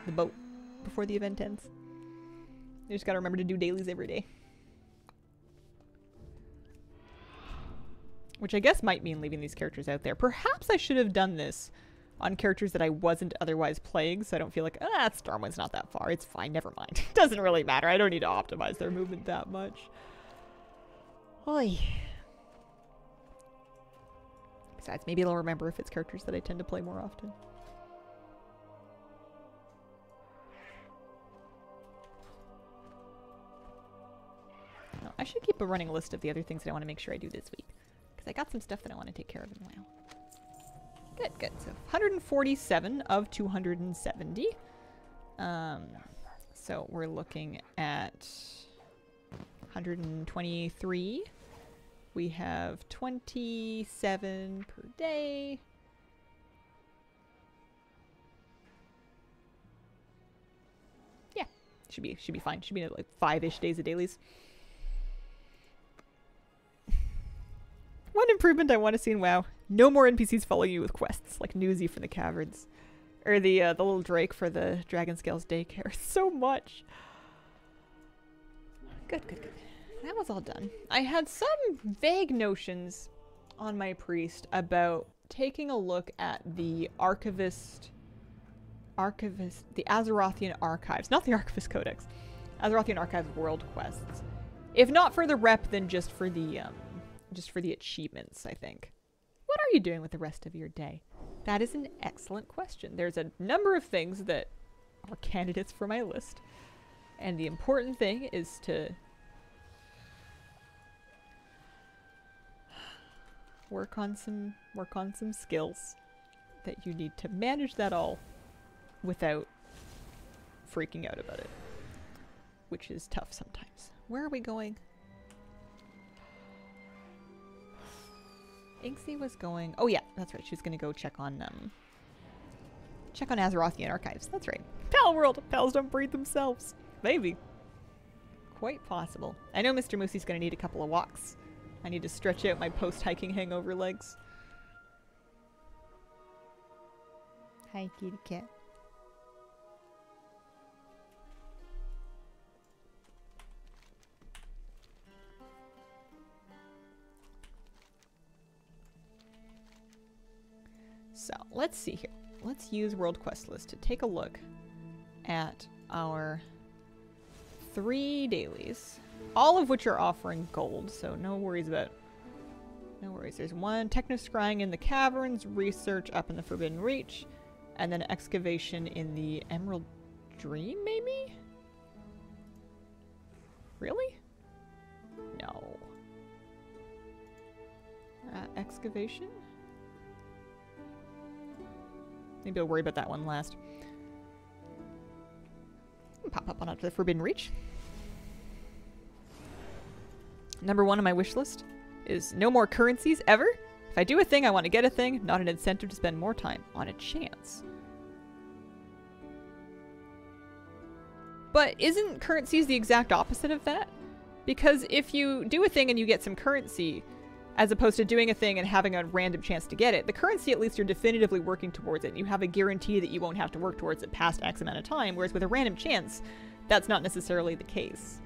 the boat before the event ends. You just got to remember to do dailies every day. which I guess might mean leaving these characters out there. Perhaps I should have done this on characters that I wasn't otherwise playing, so I don't feel like, Stormwind's not that far. It's fine, never mind. It doesn't really matter. I don't need to optimize their movement that much. Oy. Besides, maybe I'll remember if it's characters that I tend to play more often. No, I should keep a running list of the other things that I want to make sure I do this week, because I got some stuff that I want to take care of in WoW. Good, good. So 147 of 270. So we're looking at 123. We have 27 per day. Yeah, should be fine. Should be like 5-ish days of dailies. One improvement I want to see in WoW: no more NPCs following you with quests, like Newsy from the Caverns. Or the little Drake for the Dragonscale's daycare. So much. Good, good, good. That was all done. I had some vague notions on my priest about taking a look at the the Azerothian Archives, not the Archivist Codex, Azerothian Archives world quests. If not for the rep, then just for the achievements, I think. What are you doing with the rest of your day? That is an excellent question. There's a number of things that are candidates for my list. And the important thing is to work on some skills that you need to manage that all without freaking out about it, which is tough sometimes. Where are we going? Inksy was going... Oh yeah, that's right. She was going to go check on Azerothian Archives. That's right. Pal World! Pals don't breed themselves. Maybe. Quite possible. I know Mr. Moosey's going to need a couple of walks. I need to stretch out my post-hiking hangover legs. Hi, kitty cat. So, let's see here. Let's use World Quest List to take a look at our 3 dailies, all of which are offering gold, so no worries. There's one Technoscrying in the Caverns, research up in the Forbidden Reach, and then excavation in the Emerald Dream, maybe? Really? No. Excavation? Maybe I'll worry about that one last. Pop up on up to the Forbidden Reach. Number 1 on my wish list is no more currencies ever. If I do a thing, I want to get a thing, not an incentive to spend more time on a chance. But isn't currencies the exact opposite of that? Because if you do a thing and you get some currency, as opposed to doing a thing and having a random chance to get it, the currency, at least you're definitively working towards it. You have a guarantee that you won't have to work towards it past X amount of time, whereas with a random chance, that's not necessarily the case.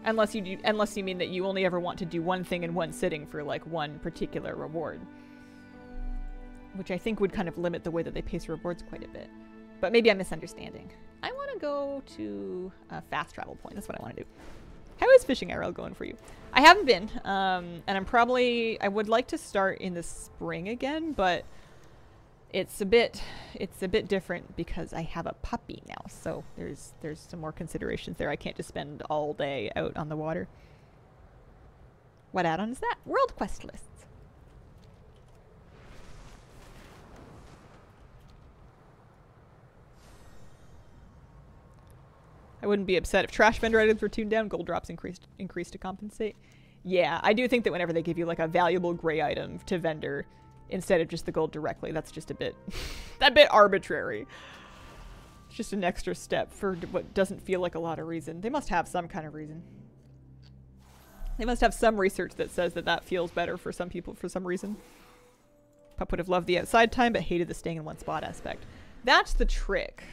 Unless you mean that you only ever want to do one thing in one sitting for like one particular reward. Which I think would kind of limit the way that they pace rewards quite a bit. But maybe I'm misunderstanding. I want to go to a fast travel point. That's what I want to do. How is Fishing IRL going for you? I haven't been, and I would like to start in the spring again, but it's a bit different because I have a puppy now, so there's some more considerations there. I can't just spend all day out on the water. What add-on is that? World Quest Lists. I wouldn't be upset if trash vendor items were tuned down, gold drops increased to compensate. Yeah, I do think that whenever they give you like a valuable gray item to vendor instead of just the gold directly, that's just a bit arbitrary. It's just an extra step for what doesn't feel like a lot of reason. They must have some kind of reason. They must have some research that says that that feels better for some people for some reason. Pup would have loved the outside time, but hated the staying in one spot aspect. That's the trick.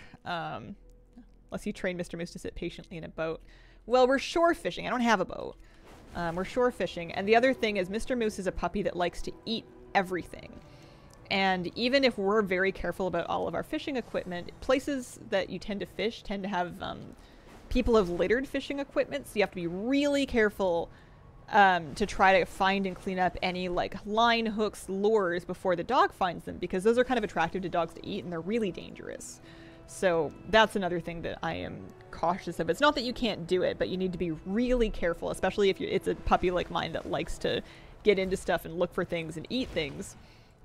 Unless you train Mr. Moose to sit patiently in a boat. Well, we're shore fishing. I don't have a boat. We're shore fishing. And the other thing is Mr. Moose is a puppy that likes to eat everything. And even if we're very careful about all of our fishing equipment, places that you tend to fish tend to have people have littered fishing equipment, so you have to be really careful to try to find and clean up any like line, hooks, lures before the dog finds them, because those are kind of attractive to dogs to eat and they're really dangerous. So that's another thing that I am cautious of. It's not that you can't do it, but you need to be really careful, especially if it's a puppy like mine that likes to get into stuff and look for things and eat things.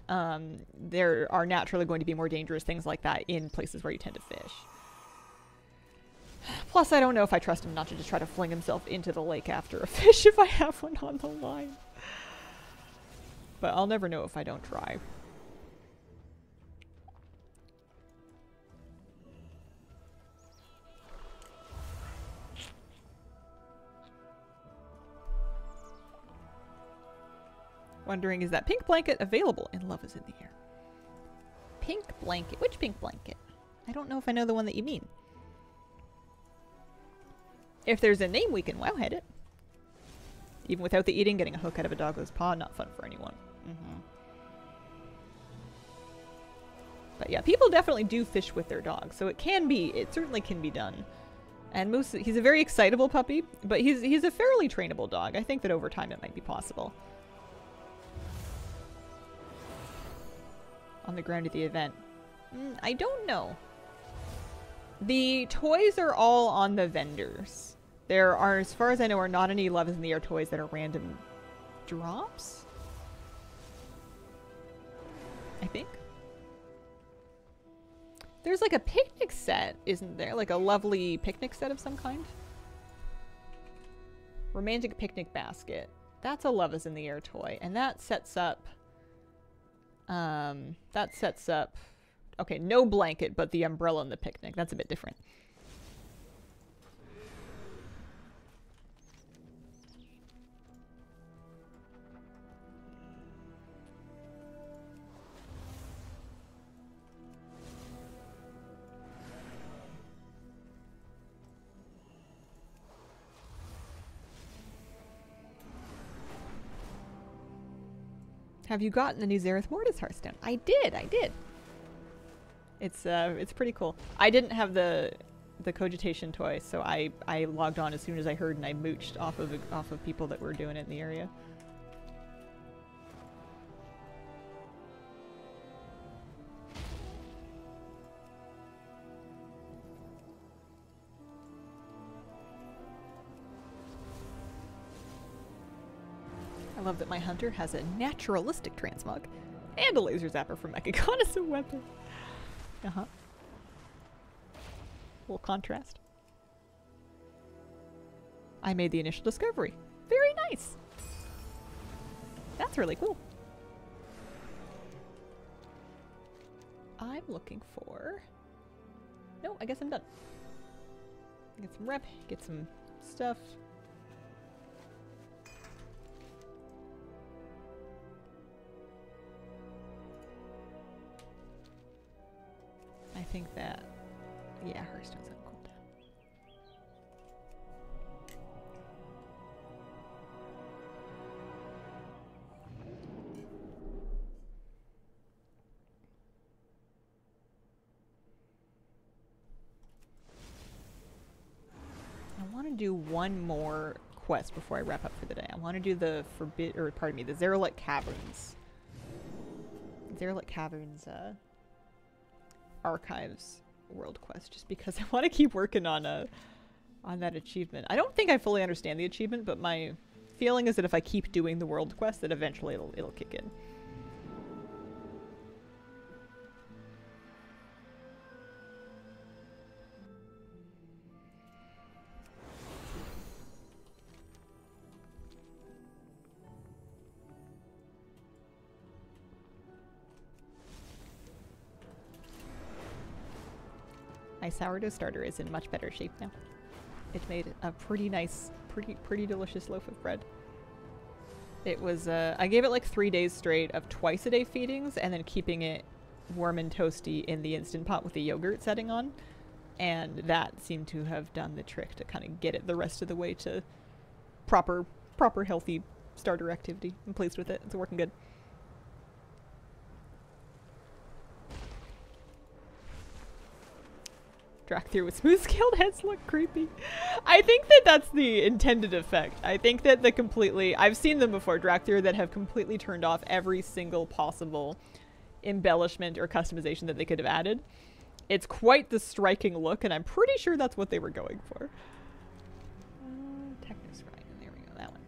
There are naturally going to be more dangerous things like that in places where you tend to fish. Plus, I don't know if I trust him not to just try to fling himself into the lake after a fish if I have one on the line. But I'll never know if I don't try. Wondering, is that pink blanket available in Love is in the Air? Pink blanket? Which pink blanket? I don't know if I know the one that you mean. If there's a name, we can wowhead it. Even without the eating, getting a hook out of a doggo's paw, not fun for anyone. But yeah, people definitely do fish with their dogs, so it certainly can be done. And Moose, he's a very excitable puppy, but he's a fairly trainable dog. I think that over time it might be possible. On the ground at the event. I don't know. The toys are all on the vendors. There are, as far as I know, are not any Love is in the Air toys that are random drops. I think. There's like a picnic set, isn't there? Like a lovely picnic set of some kind? Romantic picnic basket. That's a Love is in the Air toy. And that sets up... okay, no blanket, but the umbrella and the picnic. That's a bit different. Have you gotten the new Zareth Mortis Hearthstone? I did. It's pretty cool. I didn't have the Cogitation toy, so I logged on as soon as I heard and I mooched off of people that were doing it in the area. I love that my hunter has a naturalistic transmog and a laser zapper from Mechagon as a weapon. Little contrast. I made the initial discovery. Very nice. That's really cool. I'm looking for... No, I guess I'm done. Get some rep, get some stuff. I think that, yeah, Hearthstone's on cooldown. I want to do one more quest before I wrap up for the day. I want to do the the Zaralek Caverns. Zaralek Caverns, Archives world quest, just because I want to keep working on that achievement. I don't think I fully understand the achievement, but my feeling is that if I keep doing the world quest, that eventually it'll kick in. My sourdough starter is in much better shape now. It made a pretty nice, pretty delicious loaf of bread. It was, I gave it like 3 days straight of twice-a-day feedings and then keeping it warm and toasty in the Instant Pot with the yogurt setting on. And that seemed to have done the trick to kind of get it the rest of the way to proper proper, healthy starter activity. I'm pleased with it. It's working good. Dracthyr with smooth scaled heads look creepy. I think that that's the intended effect. I think that the completely... I've seen them before, Dracthyr, that have completely turned off every single possible embellishment or customization that they could have added. It's quite the striking look, and I'm pretty sure that's what they were going for. Technoscribe. There we go, that one.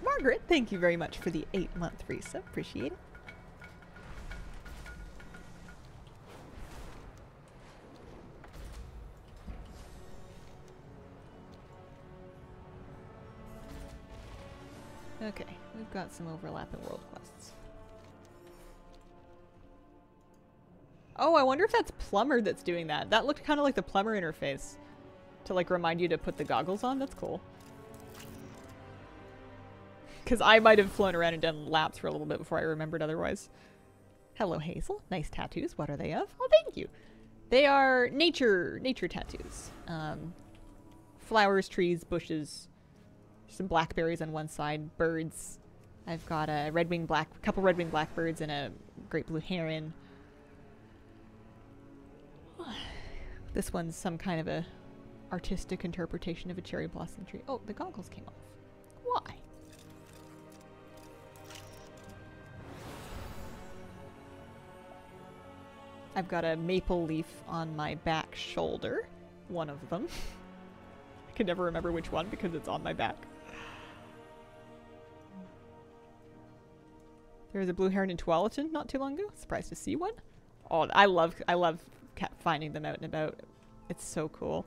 Margaret, thank you very much for the 8-month resub. Appreciate it. Okay, we've got some overlapping world quests. Oh, I wonder if that's Plumber that's doing that. That looked kind of like the Plumber interface to like remind you to put the goggles on. That's cool. Because I might have flown around and done laps for a little bit before I remembered otherwise. Hello, Hazel. Nice tattoos. What are they of? Oh, thank you. They are nature tattoos. Flowers, trees, bushes, some blackberries on one side, birds. I've got a couple red-winged blackbirds and a great blue heron. This one's some kind of a artistic interpretation of a cherry blossom tree. Oh, the goggles came off. Why? I've got a maple leaf on my back shoulder. One of them. I can never remember which one because it's on my back. There was a blue heron in Tualatin not too long ago. Surprised to see one. Oh, I love finding them out and about. It's so cool.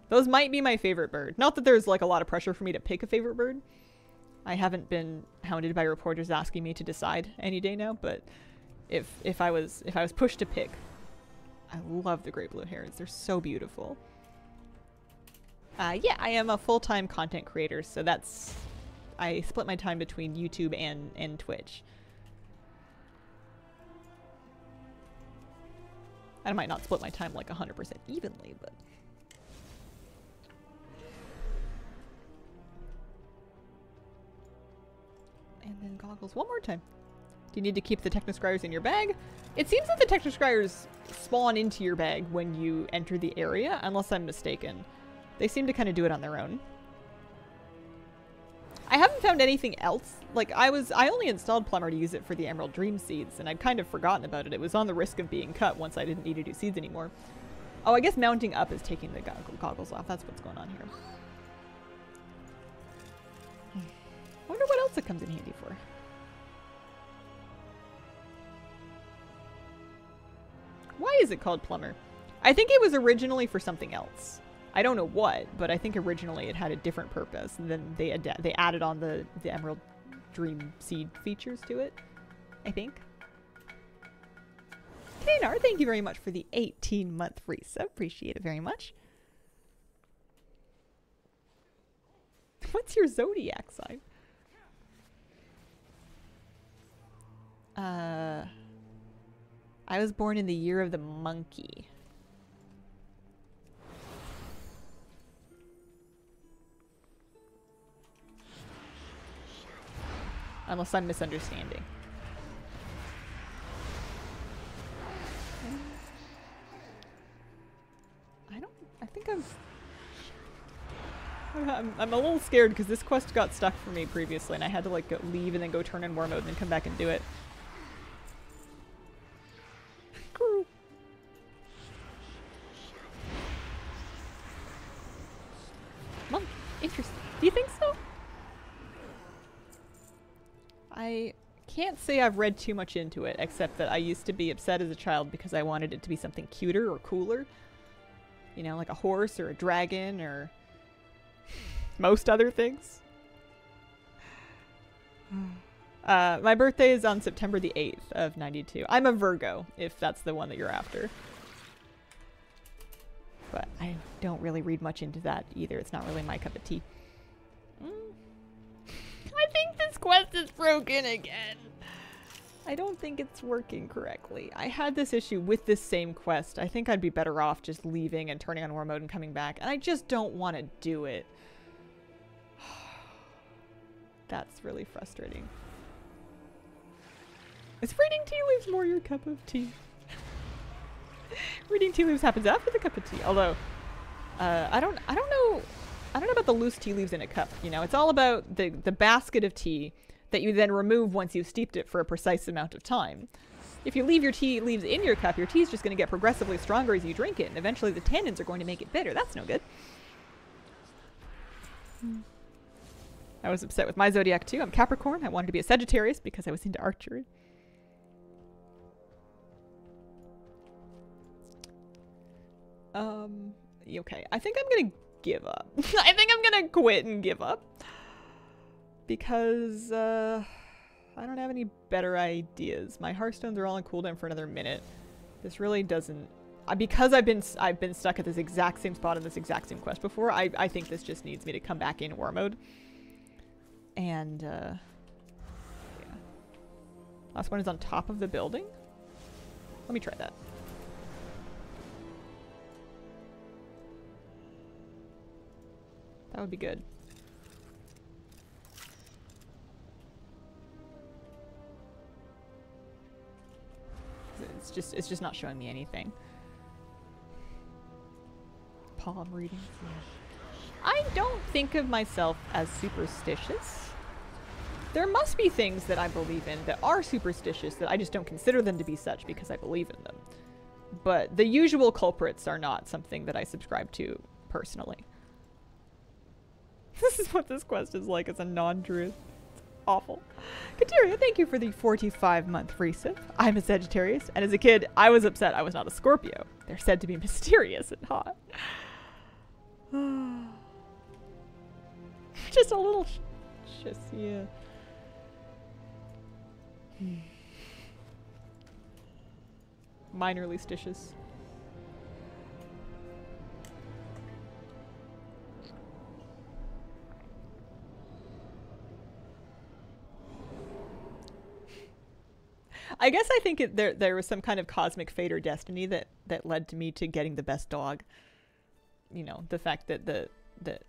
Those might be my favorite bird. Not that there's like a lot of pressure for me to pick a favorite bird. I haven't been hounded by reporters asking me to decide any day now, but if I was pushed to pick, I love the great blue herons. They're so beautiful. Yeah, I am a full-time content creator, so I split my time between YouTube and Twitch. I might not split my time like 100% evenly, but... And then goggles one more time. Do you need to keep the Technoscryers in your bag? It seems that the Technoscryers spawn into your bag when you enter the area, unless I'm mistaken. They seem to kind of do it on their own. I haven't found anything else. Like, I only installed Plumber to use it for the Emerald Dream Seeds, and I'd kind of forgotten about it. It was on the risk of being cut once I didn't need to do seeds anymore. Oh, I guess mounting up is taking the goggles off. That's what's going on here. Wonder what else it comes in handy for. Why is it called Plumber? I think it was originally for something else. I don't know what, but I think originally it had a different purpose, and then they added on the Emerald Dream Seed features to it, I think. Kanar, thank you very much for the 18-month resub. Appreciate it very much. What's your zodiac sign? I was born in the year of the monkey. Unless I'm misunderstanding. I think I'm a little scared because this quest got stuck for me previously and I had to like leave and then go turn in war mode and then come back and do it. Monk, interesting. Do you think so? I can't say I've read too much into it, except that I used to be upset as a child because I wanted it to be something cuter or cooler. You know, like a horse or a dragon or most other things. My birthday is on September the 8th of 92. I'm a Virgo, if that's the one that you're after. But I don't really read much into that either. It's not really my cup of tea. I think this quest is broken again. I don't think it's working correctly. I had this issue with this same quest. I think I'd be better off just leaving and turning on war mode and coming back. And I just don't want to do it. That's really frustrating. Is reading tea leaves more your cup of tea? Reading tea leaves happens after the cup of tea. Although, I don't know about the loose tea leaves in a cup. You know, it's all about the basket of tea that you then remove once you've steeped it for a precise amount of time. If you leave your tea leaves in your cup, your tea is just going to get progressively stronger as you drink it, and eventually the tannins are going to make it bitter. That's no good. I was upset with my zodiac too. I'm Capricorn. I wanted to be a Sagittarius because I was into archery. Okay. I think I'm going to give up. I think I'm going to quit and give up. Because, I don't have any better ideas. My Hearthstones are all on cooldown for another minute. This really doesn't... because I've been stuck at this exact same spot in this exact same quest before, I think this just needs me to come back in war mode. And, yeah. Last one is on top of the building. Let me try that. That would be good. It's just not showing me anything. Palm reading. I don't think of myself as superstitious. There must be things that I believe in that are superstitious that I just don't consider them to be such because I believe in them. But the usual culprits are not something that I subscribe to personally. This is what this quest is like as a non-druid. Awful. Kateria, thank you for the 45-month resip. I'm a Sagittarius, and as a kid, I was upset I was not a Scorpio. They're said to be mysterious and hot. Just a little yeah. Minorly stitious. I guess I think there was some kind of cosmic fate or destiny that led to me to getting the best dog. You know, the fact that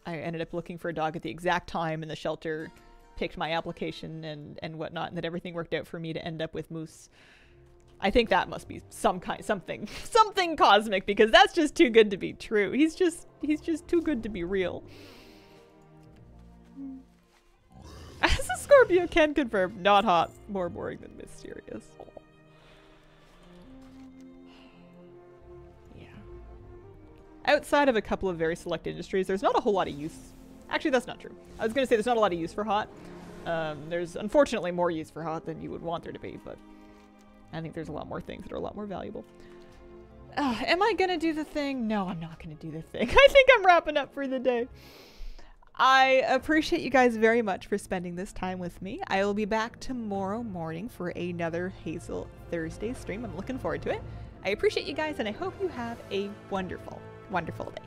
I ended up looking for a dog at the exact time and the shelter picked my application and whatnot, and that everything worked out for me to end up with Moose. I think that must be something cosmic, because that's just too good to be true. He's just too good to be real. As a Scorpio can confirm, not hot, more boring than mysterious. Yeah. Outside of a couple of very select industries, there's not a whole lot of use. Actually, that's not true. I was going to say there's not a lot of use for hot. There's unfortunately more use for hot than you would want there to be, but I think there's a lot more things that are a lot more valuable. Am I going to do the thing? No, I'm not going to do the thing. I think I'm wrapping up for the day. I appreciate you guys very much for spending this time with me. I will be back tomorrow morning for another Hazel Thursday stream. I'm looking forward to it. I appreciate you guys, and I hope you have a wonderful, wonderful day.